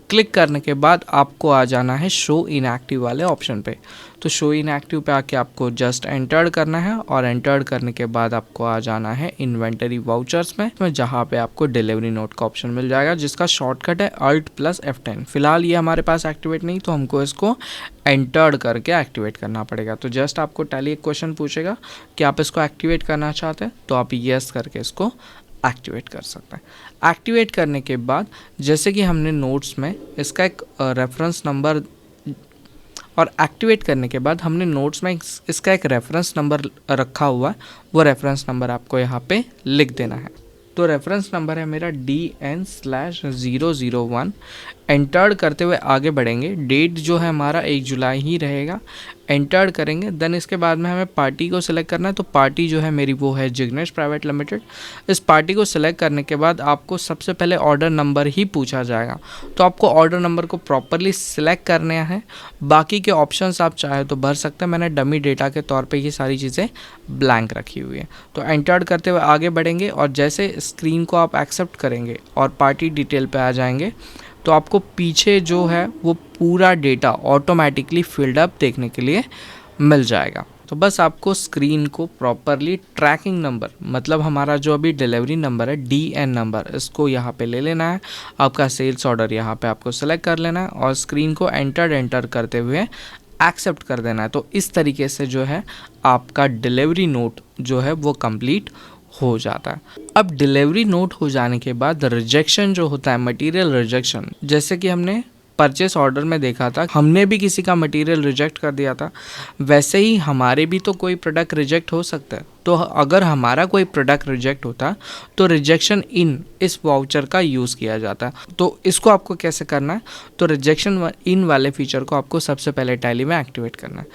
क्लिक करने के बाद आपको आ जाना है शो इनएक्टिव वाले ऑप्शन पे। तो शो इनएक्टिव पे आके आपको जस्ट एंटर करना है और एंटर करने के बाद आपको आ जाना है इन्वेंटरी वाउचर्स में जहाँ पे आपको डिलीवरी नोट का ऑप्शन मिल जाएगा, जिसका शॉर्टकट है Alt+F10। फिलहाल ये हमारे पास एक्टिवेट नहीं, तो हमको इसको एंटर करके एक्टिवेट करना पड़ेगा। तो जस्ट आपको टैली एक क्वेश्चन पूछेगा कि आप इसको एक्टिवेट करना चाहते हैं, तो आप येस करके इसको एक्टिवेट कर सकते हैं। एक्टिवेट करने के बाद जैसे कि हमने नोट्स में इसका एक रेफरेंस नंबर, और एक्टिवेट करने के बाद हमने नोट्स में इसका एक रेफरेंस नंबर रखा हुआ है, वो रेफरेंस नंबर आपको यहाँ पे लिख देना है। तो रेफरेंस नंबर है मेरा DN/001। एंटर करते हुए आगे बढ़ेंगे। डेट जो है हमारा 1 जुलाई ही रहेगा। एंटर करेंगे। देन इसके बाद में हमें पार्टी को सिलेक्ट करना है। तो पार्टी जो है मेरी वो है जिग्नेश प्राइवेट लिमिटेड। इस पार्टी को सिलेक्ट करने के बाद आपको सबसे पहले ऑर्डर नंबर ही पूछा जाएगा, तो आपको ऑर्डर नंबर को प्रॉपरली सिलेक्ट करने हैं। बाकी के ऑप्शंस आप चाहे तो भर सकते हैं, मैंने डमी डेटा के तौर पे ये सारी चीज़ें ब्लैंक रखी हुई है। तो एंटर करते हुए आगे बढ़ेंगे और जैसे स्क्रीन को आप एक्सेप्ट करेंगे और पार्टी डिटेल पे आ जाएंगे तो आपको पीछे जो है वो पूरा डेटा ऑटोमेटिकली फिल्ड अप देखने के लिए मिल जाएगा। तो बस आपको स्क्रीन को प्रॉपरली ट्रैकिंग नंबर, मतलब हमारा जो अभी डिलीवरी नंबर है DN नंबर, इसको यहाँ पे ले लेना है। आपका सेल्स ऑर्डर यहाँ पे आपको सेलेक्ट कर लेना है और स्क्रीन को एंटर करते हुए एक्सेप्ट कर देना है। तो इस तरीके से जो है आपका डिलीवरी नोट जो है वो कंप्लीट हो जाता है। अब डिलीवरी नोट हो जाने के बाद रिजेक्शन जो होता है, मटेरियल रिजेक्शन, जैसे कि हमने परचेस ऑर्डर में देखा था, हमने भी किसी का मटेरियल रिजेक्ट कर दिया था, वैसे ही हमारे भी तो कोई प्रोडक्ट रिजेक्ट हो सकता है। तो अगर हमारा कोई प्रोडक्ट रिजेक्ट होता तो रिजेक्शन इन इस वाउचर का यूज़ किया जाता है। तो इसको आपको कैसे करना है, तो रिजेक्शन इन वाले फीचर को आपको सबसे पहले टैली में एक्टिवेट करना है।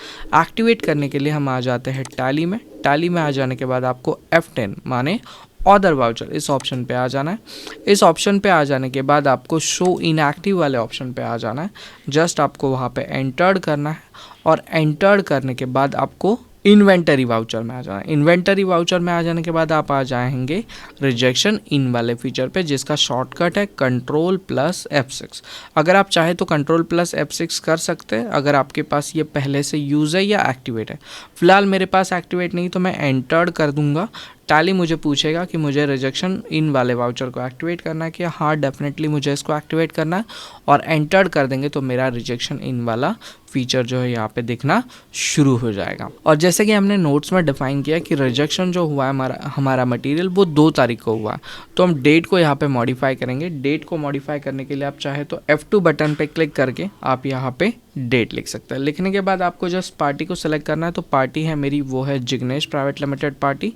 एक्टिवेट करने के लिए हम आ जाते हैं टैली में। टैली में आ जाने के बाद आपको F10 माने अदर वाउचर, इस ऑप्शन पे आ जाना है। इस ऑप्शन पे आ जाने के बाद आपको शो इनएक्टिव वाले ऑप्शन पे आ जाना है। जस्ट आपको वहाँ पे एंटर्ड करना है और एंटर्ड करने के बाद आपको इन्वेंटरी वाउचर में आ जाना है। इन्वेंटरी वाउचर में आ जाने के बाद आप आ जाएंगे रिजेक्शन इन वाले फीचर पे, जिसका शॉर्टकट है Ctrl+F6। अगर आप चाहे तो Ctrl+F6 कर सकते हैं अगर आपके पास ये पहले से यूज़ है या एक्टिवेट है। फिलहाल मेरे पास एक्टिवेट नहीं, तो मैं एंटर्ड कर दूंगा। टैली मुझे पूछेगा कि मुझे रिजेक्शन इन वाले वाउचर को एक्टिवेट करना है कि हाँ, डेफिनेटली मुझे इसको एक्टिवेट करना है, और एंटर्ड कर देंगे तो मेरा रिजेक्शन इन वाला फीचर जो है यहाँ पे दिखना शुरू हो जाएगा। और जैसे कि हमने नोट्स में डिफाइन किया कि रिजेक्शन जो हुआ है हमारा मटेरियल वो 2 तारीख को हुआ है, तो हम डेट को यहाँ पे मॉडिफाई करेंगे। डेट को मॉडिफाई करने के लिए आप चाहे तो F2 बटन पे क्लिक करके आप यहाँ पे डेट लिख सकते हैं। लिखने के बाद आपको जस्ट पार्टी को सिलेक्ट करना है। तो पार्टी है मेरी वो है जिग्नेश प्राइवेट लिमिटेड पार्टी,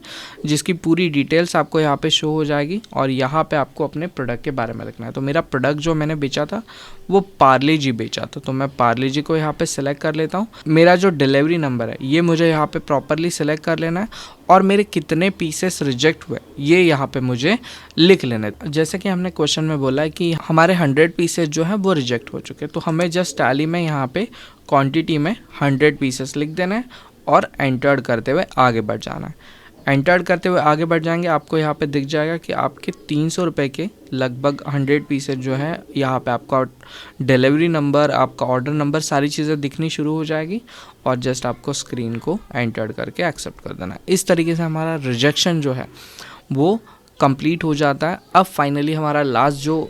जिसकी पूरी डिटेल्स आपको यहाँ पे शो हो जाएगी और यहाँ पे आपको अपने प्रोडक्ट के बारे में लिखना है। तो मेरा प्रोडक्ट जो मैंने बेचा था वो पार्ले जी बेचा था, तो मैं पार्ले जी को यहाँ पे सिलेक्ट कर लेता हूँ। मेरा जो डिलीवरी नंबर है ये मुझे यहाँ पे प्रॉपरली सिलेक्ट कर लेना है और मेरे कितने पीसेस रिजेक्ट हुए ये यहाँ पे मुझे लिख लेना है। जैसे कि हमने क्वेश्चन में बोला है कि हमारे 100 पीसेस जो है वो रिजेक्ट हो चुके हैं, तो हमें जस्ट टैली में यहाँ पे क्वांटिटी में 100 पीसेस लिख देना है और एंटर्ड करते हुए आगे बढ़ जाना है। एंटर्ड करते हुए आगे बढ़ जाएंगे, आपको यहाँ पे दिख जाएगा कि आपके 300 रुपये के लगभग 100 पीसेस जो है यहाँ पे आपका डिलीवरी नंबर, आपका ऑर्डर नंबर, सारी चीज़ें दिखनी शुरू हो जाएगी और जस्ट आपको स्क्रीन को एंटर्ड करके एक्सेप्ट कर देना है। इस तरीके से हमारा रिजेक्शन जो है वो कंप्लीट हो जाता है। अब फाइनली हमारा लास्ट जो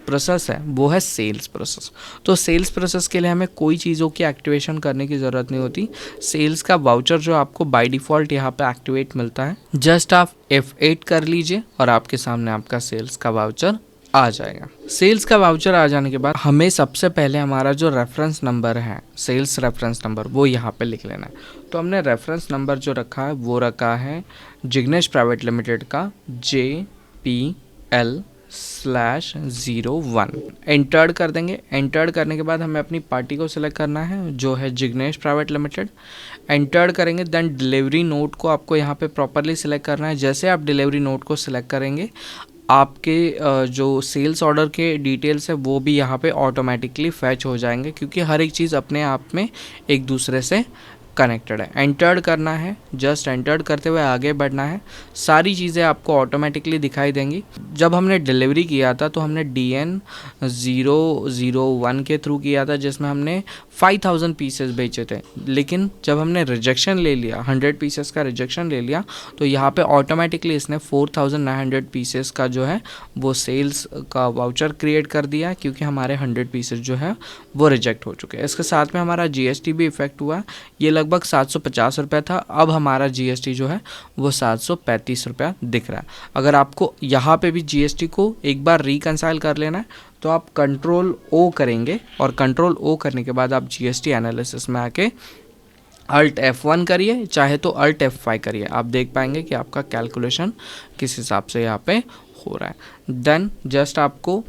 प्रोसेस है वो है सेल्स प्रोसेस। तो सेल्स प्रोसेस के लिए हमें कोई चीज़ों की एक्टिवेशन करने की ज़रूरत नहीं होती। सेल्स का वाउचर जो आपको बाय डिफ़ॉल्ट यहाँ पे एक्टिवेट मिलता है, जस्ट आप F8 कर लीजिए और आपके सामने आपका सेल्स का वाउचर आ जाएगा। सेल्स का वाउचर आ जाने के बाद हमें सबसे पहले हमारा जो रेफरेंस नंबर है, सेल्स रेफरेंस नंबर, वो यहाँ पे लिख लेना है। तो हमने रेफरेंस नंबर जो रखा है वो रखा है जिग्नेश प्राइवेट लिमिटेड का JPL/01। एंटर्ड कर देंगे। एंटर्ड करने के बाद हमें अपनी पार्टी को सिलेक्ट करना है जो है जिग्नेश प्राइवेट लिमिटेड। एंटर्ड करेंगे, देन डिलीवरी नोट को आपको यहाँ पे प्रॉपरली सिलेक्ट करना है। जैसे आप डिलीवरी नोट को सिलेक्ट करेंगे आपके जो सेल्स ऑर्डर के डिटेल्स है वो भी यहाँ पे ऑटोमेटिकली फैच हो जाएंगे, क्योंकि हर एक चीज़ अपने आप में एक दूसरे से कनेक्टेड है। एंटर्ड करना है, जस्ट एंटर्ड करते हुए आगे बढ़ना है। सारी चीज़ें आपको ऑटोमेटिकली दिखाई देंगी। जब हमने डिलीवरी किया था तो हमने DN001 के थ्रू किया था, जिसमें हमने 5000 पीसेस बेचे थे। लेकिन जब हमने रिजेक्शन ले लिया, 100 पीसेस का रिजेक्शन ले लिया, तो यहाँ पे ऑटोमेटिकली इसने 4900 पीसेस का जो है वो सेल्स का वाउचर क्रिएट कर दिया, क्योंकि हमारे 100 पीसेस जो है वो रिजेक्ट हो चुके हैं। इसके साथ में हमारा GST भी इफेक्ट हुआ। ये लगभग 750 रुपये था, अब हमारा GST जो है वो 735 रुपया दिख रहा है। अगर आपको यहाँ पे भी GST को एक बार रिकंसाइल कर लेना है तो आप Ctrl+O करेंगे और Ctrl+O करने के बाद आप GST एनालिसिस में आके Alt F1 करिए, चाहे तो Alt F5 करिए। आप देख पाएंगे कि आपका कैलकुलेशन किस हिसाब से यहाँ पे हो रहा है। देन जस्ट आपको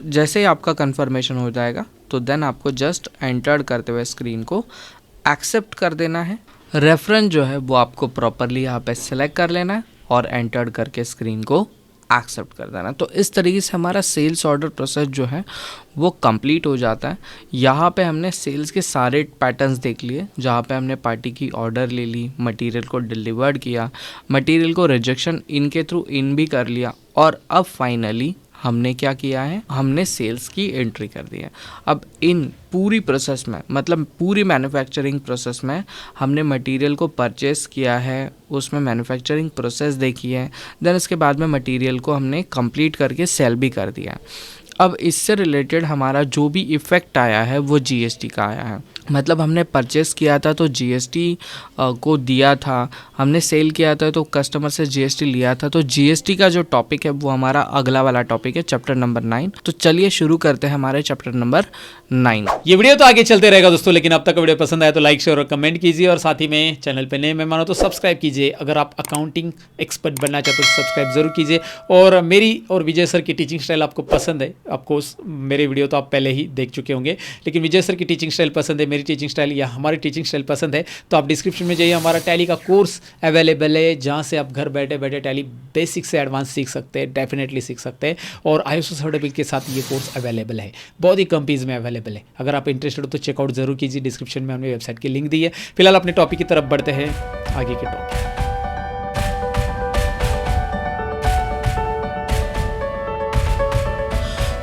जैसे ही आपका कंफर्मेशन हो जाएगा तो देन आपको जस्ट एंटर्ड करते हुए स्क्रीन को एक्सेप्ट कर देना है। रेफरेंस जो है वो आपको प्रॉपरली यहाँ पे सिलेक्ट कर लेना है और एंटर करके स्क्रीन को एक्सेप्ट कर देना। तो इस तरीके से हमारा सेल्स ऑर्डर प्रोसेस जो है वो कंप्लीट हो जाता है। यहाँ पे हमने सेल्स के सारे पैटर्न्स देख लिए, जहाँ पे हमने पार्टी की ऑर्डर ले ली, मटेरियल को डिलीवर्ड किया, मटेरियल को रिजेक्शन इनके थ्रू इन भी कर लिया, और अब फाइनली हमने क्या किया है, हमने सेल्स की एंट्री कर दी है। अब इन पूरी प्रोसेस में, मतलब पूरी मैन्युफैक्चरिंग प्रोसेस में हमने मटेरियल को परचेस किया है, उसमें मैन्युफैक्चरिंग प्रोसेस देखी है, देन इसके बाद में मटेरियल को हमने कंप्लीट करके सेल भी कर दिया है। अब इससे रिलेटेड हमारा जो भी इफ़ेक्ट आया है वो जीएसटी का आया है। मतलब हमने परचेस किया था तो जीएसटी को दिया था, हमने सेल किया था तो कस्टमर से जीएसटी लिया था। तो जीएसटी का जो टॉपिक है वो हमारा अगला वाला टॉपिक है, चैप्टर नंबर 9। तो चलिए शुरू करते हैं हमारे चैप्टर नंबर 9। ये वीडियो तो आगे चलते रहेगा दोस्तों, लेकिन अब तक वीडियो पसंद आया तो लाइक शेयर और कमेंट कीजिए, और साथ ही में चैनल पे नए मेहमान हो तो सब्सक्राइब कीजिए। अगर आप अकाउंटिंग एक्सपर्ट बनना चाहते हो तो सब्सक्राइब जरूर कीजिए। और मेरी और विजय सर की टीचिंग स्टाइल आपको पसंद है, आपको मेरे वीडियो तो आप पहले ही देख चुके होंगे, लेकिन विजय सर की टीचिंग स्टाइल पसंद है, मेरी टीचिंग स्टाइल या हमारी टीचिंग स्टाइल पसंद है, तो आप डिस्क्रिप्शन में जाइए, हमारा टैली का कोर्स अवेलेबल है, जहाँ से आप घर बैठे बैठे टैली बेसिक से एडवांस सीख सकते हैं, डेफिनेटली सीख सकते हैं। और ISO सर्टिफिकेट के साथ ये कोर्स अवेलेबल है, बहुत ही कम फीस में अवेलेबल है। अगर आप इंटरेस्टेड हो तो चेकआउट जरूर कीजिए, डिस्क्रिप्शन में हमने वेबसाइट की लिंक दी है। फिलहाल अपने टॉपिक की तरफ बढ़ते हैं, आगे के टॉपिक।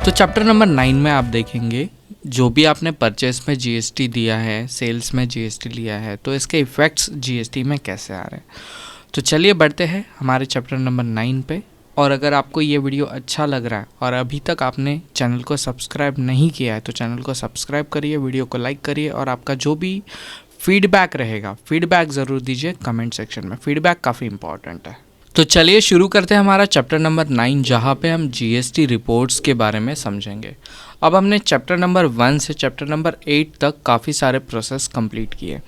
तो चैप्टर नंबर 9 में आप देखेंगे जो भी आपने परचेस में जीएसटी दिया है, सेल्स में जीएसटी लिया है, तो इसके इफ़ेक्ट्स जीएसटी में कैसे आ रहे हैं। तो चलिए बढ़ते हैं हमारे चैप्टर नंबर 9 पे। और अगर आपको ये वीडियो अच्छा लग रहा है और अभी तक आपने चैनल को सब्सक्राइब नहीं किया है तो चैनल को सब्सक्राइब करिए, वीडियो को लाइक करिए, और आपका जो भी फीडबैक रहेगा, फीडबैक ज़रूर दीजिए कमेंट सेक्शन में। फीडबैक काफ़ी इंपॉर्टेंट है। तो चलिए शुरू करते हैं हमारा चैप्टर नंबर 9, जहाँ पे हम जीएसटी रिपोर्ट्स के बारे में समझेंगे। अब हमने चैप्टर नंबर 1 से चैप्टर नंबर 8 तक काफ़ी सारे प्रोसेस कंप्लीट किए,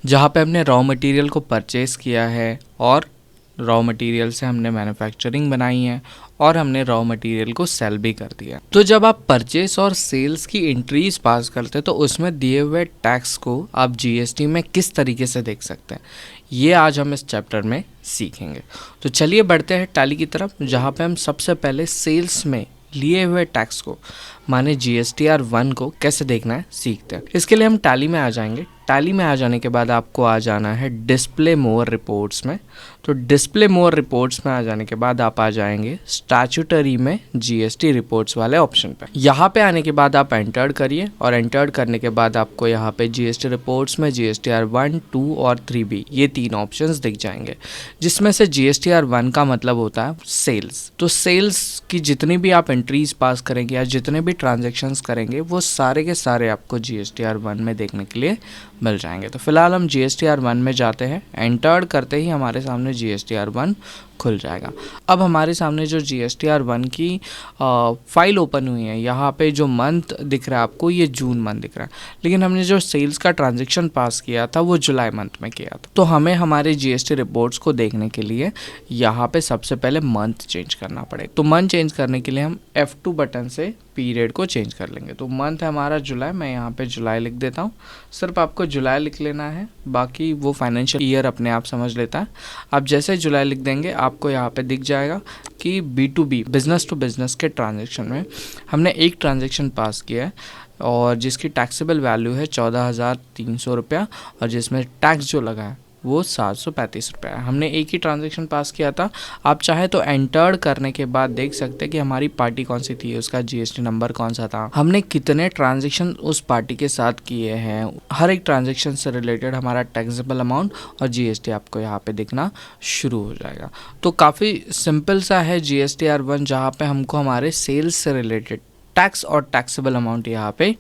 जहाँ पे हमने रॉ मटेरियल को परचेस किया है, और रॉ मटेरियल से हमने मैन्युफैक्चरिंग बनाई है, और हमने रॉ मटेरियल को सेल भी कर दिया। तो जब आप परचेस और सेल्स की एंट्रीज पास करते हैं तो उसमें दिए हुए टैक्स को आप जीएसटी में किस तरीके से देख सकते हैं, ये आज हम इस चैप्टर में सीखेंगे। तो चलिए बढ़ते हैं टैली की तरफ, जहाँ पे हम सबसे पहले सेल्स में लिए हुए टैक्स को, माने GSTR 1 को कैसे देखना है सीखते हैं। इसके लिए हम टैली में आ जाएंगे। टैली में आ जाने के बाद आपको आ जाना है डिस्प्ले मोर रिपोर्ट्स में। तो डिस्प्ले मोर रिपोर्ट्स में आ जाने के बाद आप आ जाएंगे स्टैट्यूटरी में जीएसटी रिपोर्ट्स वाले ऑप्शन पे। यहाँ पे आने के बाद आप एंटर्ड करिए, और एंटर्ड करने के बाद आपको यहाँ पे जीएसटी रिपोर्ट्स में GSTR 1, 2 और 3B ये 3 ऑप्शंस दिख जाएंगे, जिसमें से GSTR 1 का मतलब होता है सेल्स। तो सेल्स की जितनी भी आप एंट्रीज पास करेंगे या जितने भी ट्रांजेक्शन्स करेंगे वो सारे के सारे आपको GSTR 1 में देखने के लिए मिल जाएंगे। तो फिलहाल हम GSTR 1 में जाते हैं। एंटर्ड करते ही हमारे सामने GSTR 1 खुल जाएगा। अब हमारे सामने जो GSTR 1 की फाइल ओपन हुई है, यहाँ पे जो मंथ दिख रहा है आपको, ये जून मंथ दिख रहा है, लेकिन हमने जो सेल्स का ट्रांजैक्शन पास किया था वो जुलाई मंथ में किया था। तो हमें हमारे GST रिपोर्ट्स को देखने के लिए यहाँ पे सबसे पहले मंथ चेंज करना पड़ेगा। तो मंथ चेंज करने के लिए हम F2 बटन से पीरियड को चेंज कर लेंगे। तो मंथ है हमारा जुलाई, मैं यहाँ पे जुलाई लिख देता हूँ। सिर्फ आपको जुलाई लिख लेना है, बाकी वो फाइनेंशियल ईयर अपने आप समझ लेता है। आप जैसे जुलाई लिख देंगे आपको यहाँ पे दिख जाएगा कि B2B, बिजनेस टू बिजनेस के ट्रांजैक्शन में हमने एक ट्रांजैक्शन पास किया है, और जिसकी टैक्सेबल वैल्यू है 14,300 रुपया, और जिसमें टैक्स जो लगा है वो 735 रुपये है। हमने एक ही ट्रांजैक्शन पास किया था। आप चाहे तो एंटर्ड करने के बाद देख सकते हैं कि हमारी पार्टी कौन सी थी, उसका GST नंबर कौन सा था, हमने कितने ट्रांजैक्शन उस पार्टी के साथ किए हैं। हर एक ट्रांजैक्शन से रिलेटेड हमारा टैक्सेबल अमाउंट और GST आपको यहाँ पे दिखना शुरू हो जाएगा। तो काफ़ी सिंपल सा है GSTR 1, जहाँ पे हमको हमारे सेल्स से रिलेटेड टैक्स और टैक्सेबल अमाउंट यहाँ पे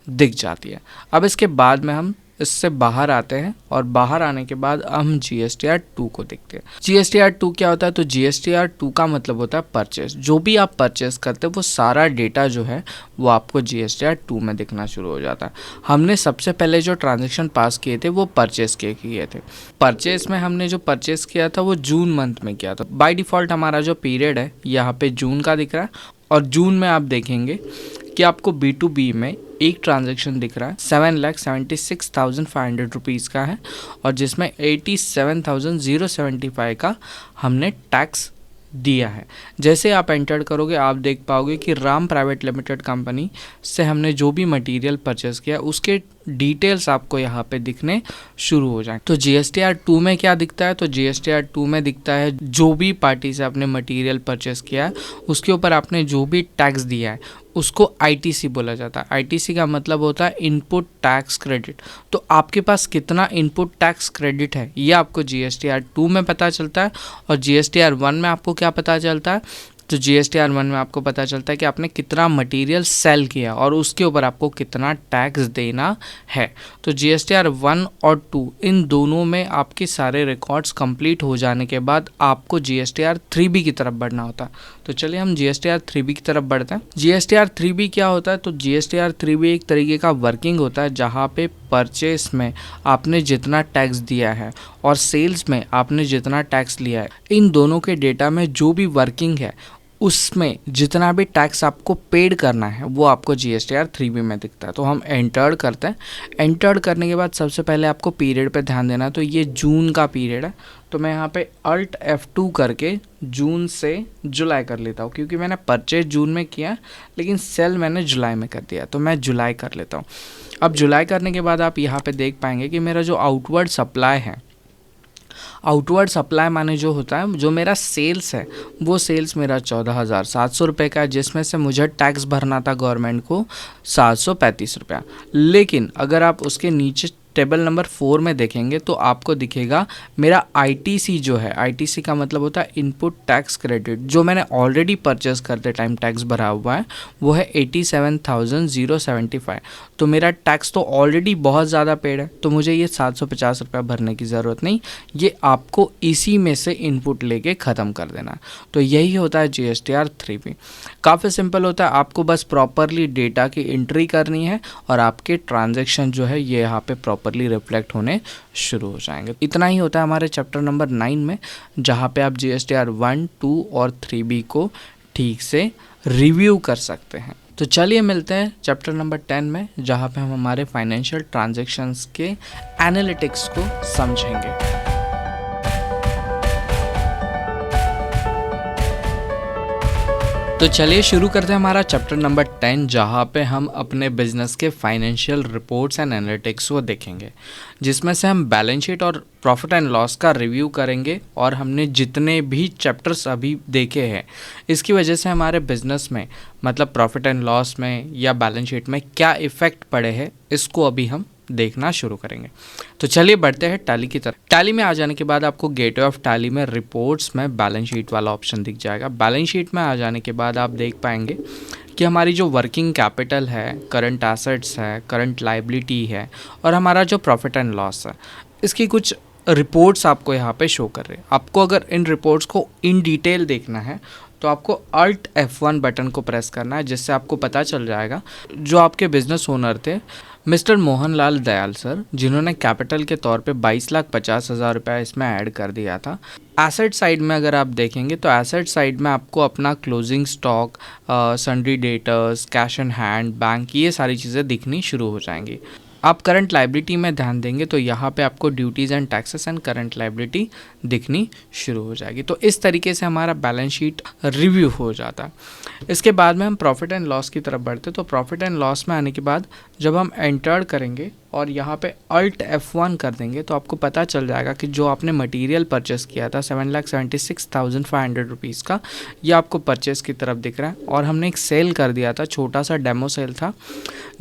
दिख जाती है। अब इसके बाद में हम इससे बाहर आते हैं, और बाहर आने के बाद हम GSTR 2 को देखते हैं। GSTR 2 क्या होता है? तो GSTR 2 का मतलब होता है परचेस। जो भी आप परचेस करते हैं वो सारा डेटा जो है वो आपको GSTR 2 में दिखना शुरू हो जाता है। हमने सबसे पहले जो ट्रांजैक्शन पास किए थे वो परचेस के किए थे। परचेस में हमने जो परचेस किया था वो जून मंथ में किया था। बाय डिफ़ॉल्ट हमारा जो पीरियड है यहाँ पे जून का दिख रहा है, और जून में आप देखेंगे कि आपको B2B में एक ट्रांजैक्शन दिख रहा है 7,76,500 रुपीज़ का है और जिसमें 87,075 का हमने टैक्स दिया है। जैसे आप एंटर करोगे आप देख पाओगे कि राम प्राइवेट लिमिटेड कंपनी से हमने जो भी मटेरियल परचेस किया उसके डिटेल्स आपको यहाँ पे दिखने शुरू हो जाए। तो GSTR 2 में क्या दिखता है? तो GSTR 2 में दिखता है जो भी पार्टी से आपने मटेरियल परचेस किया है उसके ऊपर आपने जो भी टैक्स दिया है उसको ITC बोला जाता है। ITC का मतलब होता है इनपुट टैक्स क्रेडिट। तो आपके पास कितना इनपुट टैक्स क्रेडिट है ये आपको GSTR 2 में पता चलता है और GSTR 1 में आपको क्या पता चलता है? तो GSTR 1 में आपको पता चलता है कि आपने कितना मटेरियल सेल किया और उसके ऊपर आपको कितना टैक्स देना है। तो GSTR 1 और 2 इन दोनों में आपके सारे रिकॉर्ड्स कंप्लीट हो जाने के बाद आपको GSTR 3B की तरफ बढ़ना होता है। तो चलिए हम GSTR 3B की तरफ बढ़ते हैं। GSTR 3B क्या होता है? तो GSTR 3B एक तरीके का वर्किंग होता है जहाँ पे परचेस में आपने जितना टैक्स दिया है और सेल्स में आपने जितना टैक्स लिया है इन दोनों के डेटा में जो भी वर्किंग है उसमें जितना भी टैक्स आपको पेड करना है वो आपको GSTR 3B में दिखता है। तो हम एंटर्ड करते हैं। एंटर्ड करने के बाद सबसे पहले आपको पीरियड पे ध्यान देना है। तो ये जून का पीरियड है तो मैं यहाँ पे Alt F2 करके जून से जुलाई कर लेता हूँ क्योंकि मैंने परचेज जून में किया लेकिन सेल मैंने जुलाई में कर दिया तो मैं जुलाई कर लेता हूँ। अब जुलाई करने के बाद आप यहाँ पे देख पाएंगे कि मेरा जो आउटवर्ड सप्लाई है, आउटवर्ड सप्लाई माने जो होता है जो मेरा सेल्स है वो सेल्स मेरा 14,700 रुपये का है जिसमें से मुझे टैक्स भरना था गवर्नमेंट को 735 रुपया। लेकिन अगर आप उसके नीचे टेबल नंबर 4 में देखेंगे तो आपको दिखेगा मेरा ITC जो है, ITC का मतलब होता है इनपुट टैक्स क्रेडिट, जो मैंने ऑलरेडी परचेस करते टाइम टैक्स भरा हुआ है वो है 87,075। तो मेरा टैक्स तो ऑलरेडी बहुत ज़्यादा पेड है तो मुझे ये 750 रुपया भरने की ज़रूरत नहीं, ये आपको इसी में से इनपुट लेके ख़त्म कर देना। तो यही होता है GSTR 3B। काफ़ी सिंपल होता है, आपको बस प्रॉपरली डेटा की एंट्री करनी है और आपके ट्रांजैक्शन जो है ये यहाँ पे प्रॉपरली रिफ्लेक्ट होने शुरू हो जाएंगे। इतना ही होता है हमारे चैप्टर नंबर 9 में जहाँ पे आप GSTR 1, 2 और 3B को ठीक से रिव्यू कर सकते हैं। तो चलिए मिलते हैं चैप्टर नंबर 10 में जहाँ पे हम हमारे फाइनेंशियल ट्रांजैक्शंस के एनालिटिक्स को समझेंगे। तो चलिए शुरू करते हैं हमारा चैप्टर नंबर 10 जहाँ पे हम अपने बिजनेस के फाइनेंशियल रिपोर्ट्स एंड एनालिटिक्स को देखेंगे, जिसमें से हम बैलेंस शीट और प्रॉफिट एंड लॉस का रिव्यू करेंगे और हमने जितने भी चैप्टर्स अभी देखे हैं इसकी वजह से हमारे बिजनेस में मतलब प्रॉफिट एंड लॉस में या बैलेंस शीट में क्या इफ़ेक्ट पड़े हैं इसको अभी हम देखना शुरू करेंगे। तो चलिए बढ़ते हैं टैली की तरफ। टैली में आ जाने के बाद आपको गेटवे ऑफ टैली में रिपोर्ट्स में बैलेंस शीट वाला ऑप्शन दिख जाएगा। बैलेंस शीट में आ जाने के बाद आप देख पाएंगे कि हमारी जो वर्किंग कैपिटल है, करंट एसेट्स है, करंट लाइबिलिटी है और हमारा जो प्रॉफिट एंड लॉस है इसकी कुछ रिपोर्ट्स आपको यहाँ पे शो कर रहे हैं। आपको अगर इन रिपोर्ट्स को इन डिटेल देखना है तो आपको Alt F1 बटन को प्रेस करना है, जिससे आपको पता चल जाएगा जो आपके बिजनेस ओनर थे मिस्टर मोहनलाल दयाल सर, जिन्होंने कैपिटल के तौर पे 22,50,000 रुपया इसमें ऐड कर दिया था। एसेट साइड में अगर आप देखेंगे तो एसेट साइड में आपको अपना closing stock, sundry debtors, cash in hand, bank, ये सारी चीज़ें दिखनी शुरू हो जाएंगी। आप करंट लाइबिलिटी में ध्यान देंगे तो यहाँ पे आपको duties and taxes and current liability दिखनी शुरू हो जाएगी। तो इस तरीके से हमारा बैलेंस शीट रिव्यू हो जाता है। इसके बाद में हम प्रॉफिट एंड लॉस की तरफ बढ़ते। तो प्रॉफिट एंड लॉस में आने के बाद जब हम एंटर करेंगे और यहाँ पे Alt F1 कर देंगे तो आपको पता चल जाएगा कि जो आपने मटेरियल परचेस किया था 7,76,500 रुपीज़ का, ये आपको परचेस की तरफ दिख रहा है। और हमने एक सेल कर दिया था, छोटा सा डेमो सेल था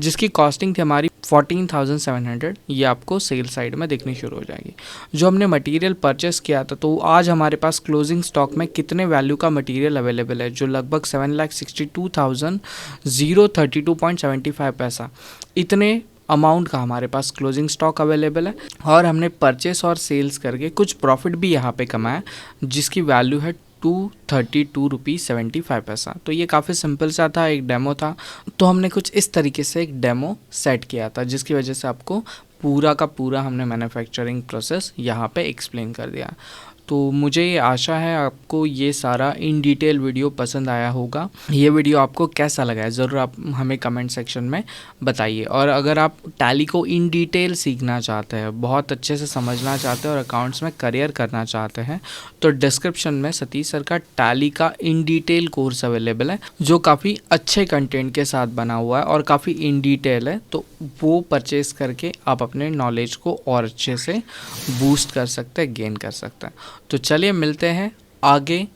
जिसकी कॉस्टिंग थी हमारी 14,700, ये आपको सेल साइड में दिखनी शुरू हो जाएगी। जो हमने मटेरियल परचेस किया था तो आज हमारे पास क्लोजिंग स्टॉक में कितने वैल्यू का मटेरियल अवेलेबल है, जो लगभग 7,62,032.75 पैसा, इतने अमाउंट का हमारे पास क्लोजिंग स्टॉक अवेलेबल है। और हमने परचेस और सेल्स करके कुछ प्रॉफिट भी यहाँ पे कमाया जिसकी वैल्यू है 232.75 पैसा। तो ये काफ़ी सिंपल सा था, एक डेमो था। तो हमने कुछ इस तरीके से एक डेमो सेट किया था जिसकी वजह से आपको पूरा का पूरा हमने मैन्युफैक्चरिंग प्रोसेस यहाँ पे एक्सप्लेन कर दिया। तो मुझे ये आशा है आपको ये सारा इन डिटेल वीडियो पसंद आया होगा। ये वीडियो आपको कैसा लगा है ज़रूर आप हमें कमेंट सेक्शन में बताइए। और अगर आप टैली को इन डिटेल सीखना चाहते हैं, बहुत अच्छे से समझना चाहते हैं और अकाउंट्स में करियर करना चाहते हैं, तो डिस्क्रिप्शन में सतीश सर का टैली का इन डिटेल कोर्स अवेलेबल है, जो काफ़ी अच्छे कंटेंट के साथ बना हुआ है और काफ़ी इन डिटेल है। तो वो परचेज़ करके आप अपने नॉलेज को और अच्छे से बूस्ट कर सकते हैं, गेन कर सकते हैं। तो चलिए मिलते हैं आगे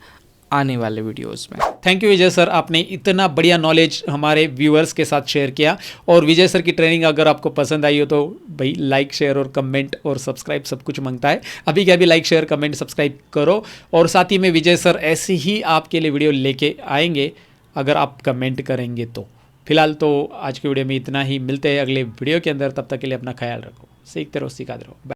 आने वाले वीडियोस में। थैंक यू विजय सर, आपने इतना बढ़िया नॉलेज हमारे व्यूअर्स के साथ शेयर किया। और विजय सर की ट्रेनिंग अगर आपको पसंद आई हो तो भाई लाइक शेयर और कमेंट और सब्सक्राइब सब कुछ मांगता है। अभी क्या भी लाइक शेयर कमेंट सब्सक्राइब करो। और साथ ही में विजय सर ऐसे ही आपके लिए वीडियो लेके आएंगे अगर आप कमेंट करेंगे तो। फिलहाल तो आज की वीडियो में इतना ही, मिलते हैं अगले वीडियो के अंदर। तब तक के लिए अपना ख्याल रखो, सीखते रहो, सिखाते रहो।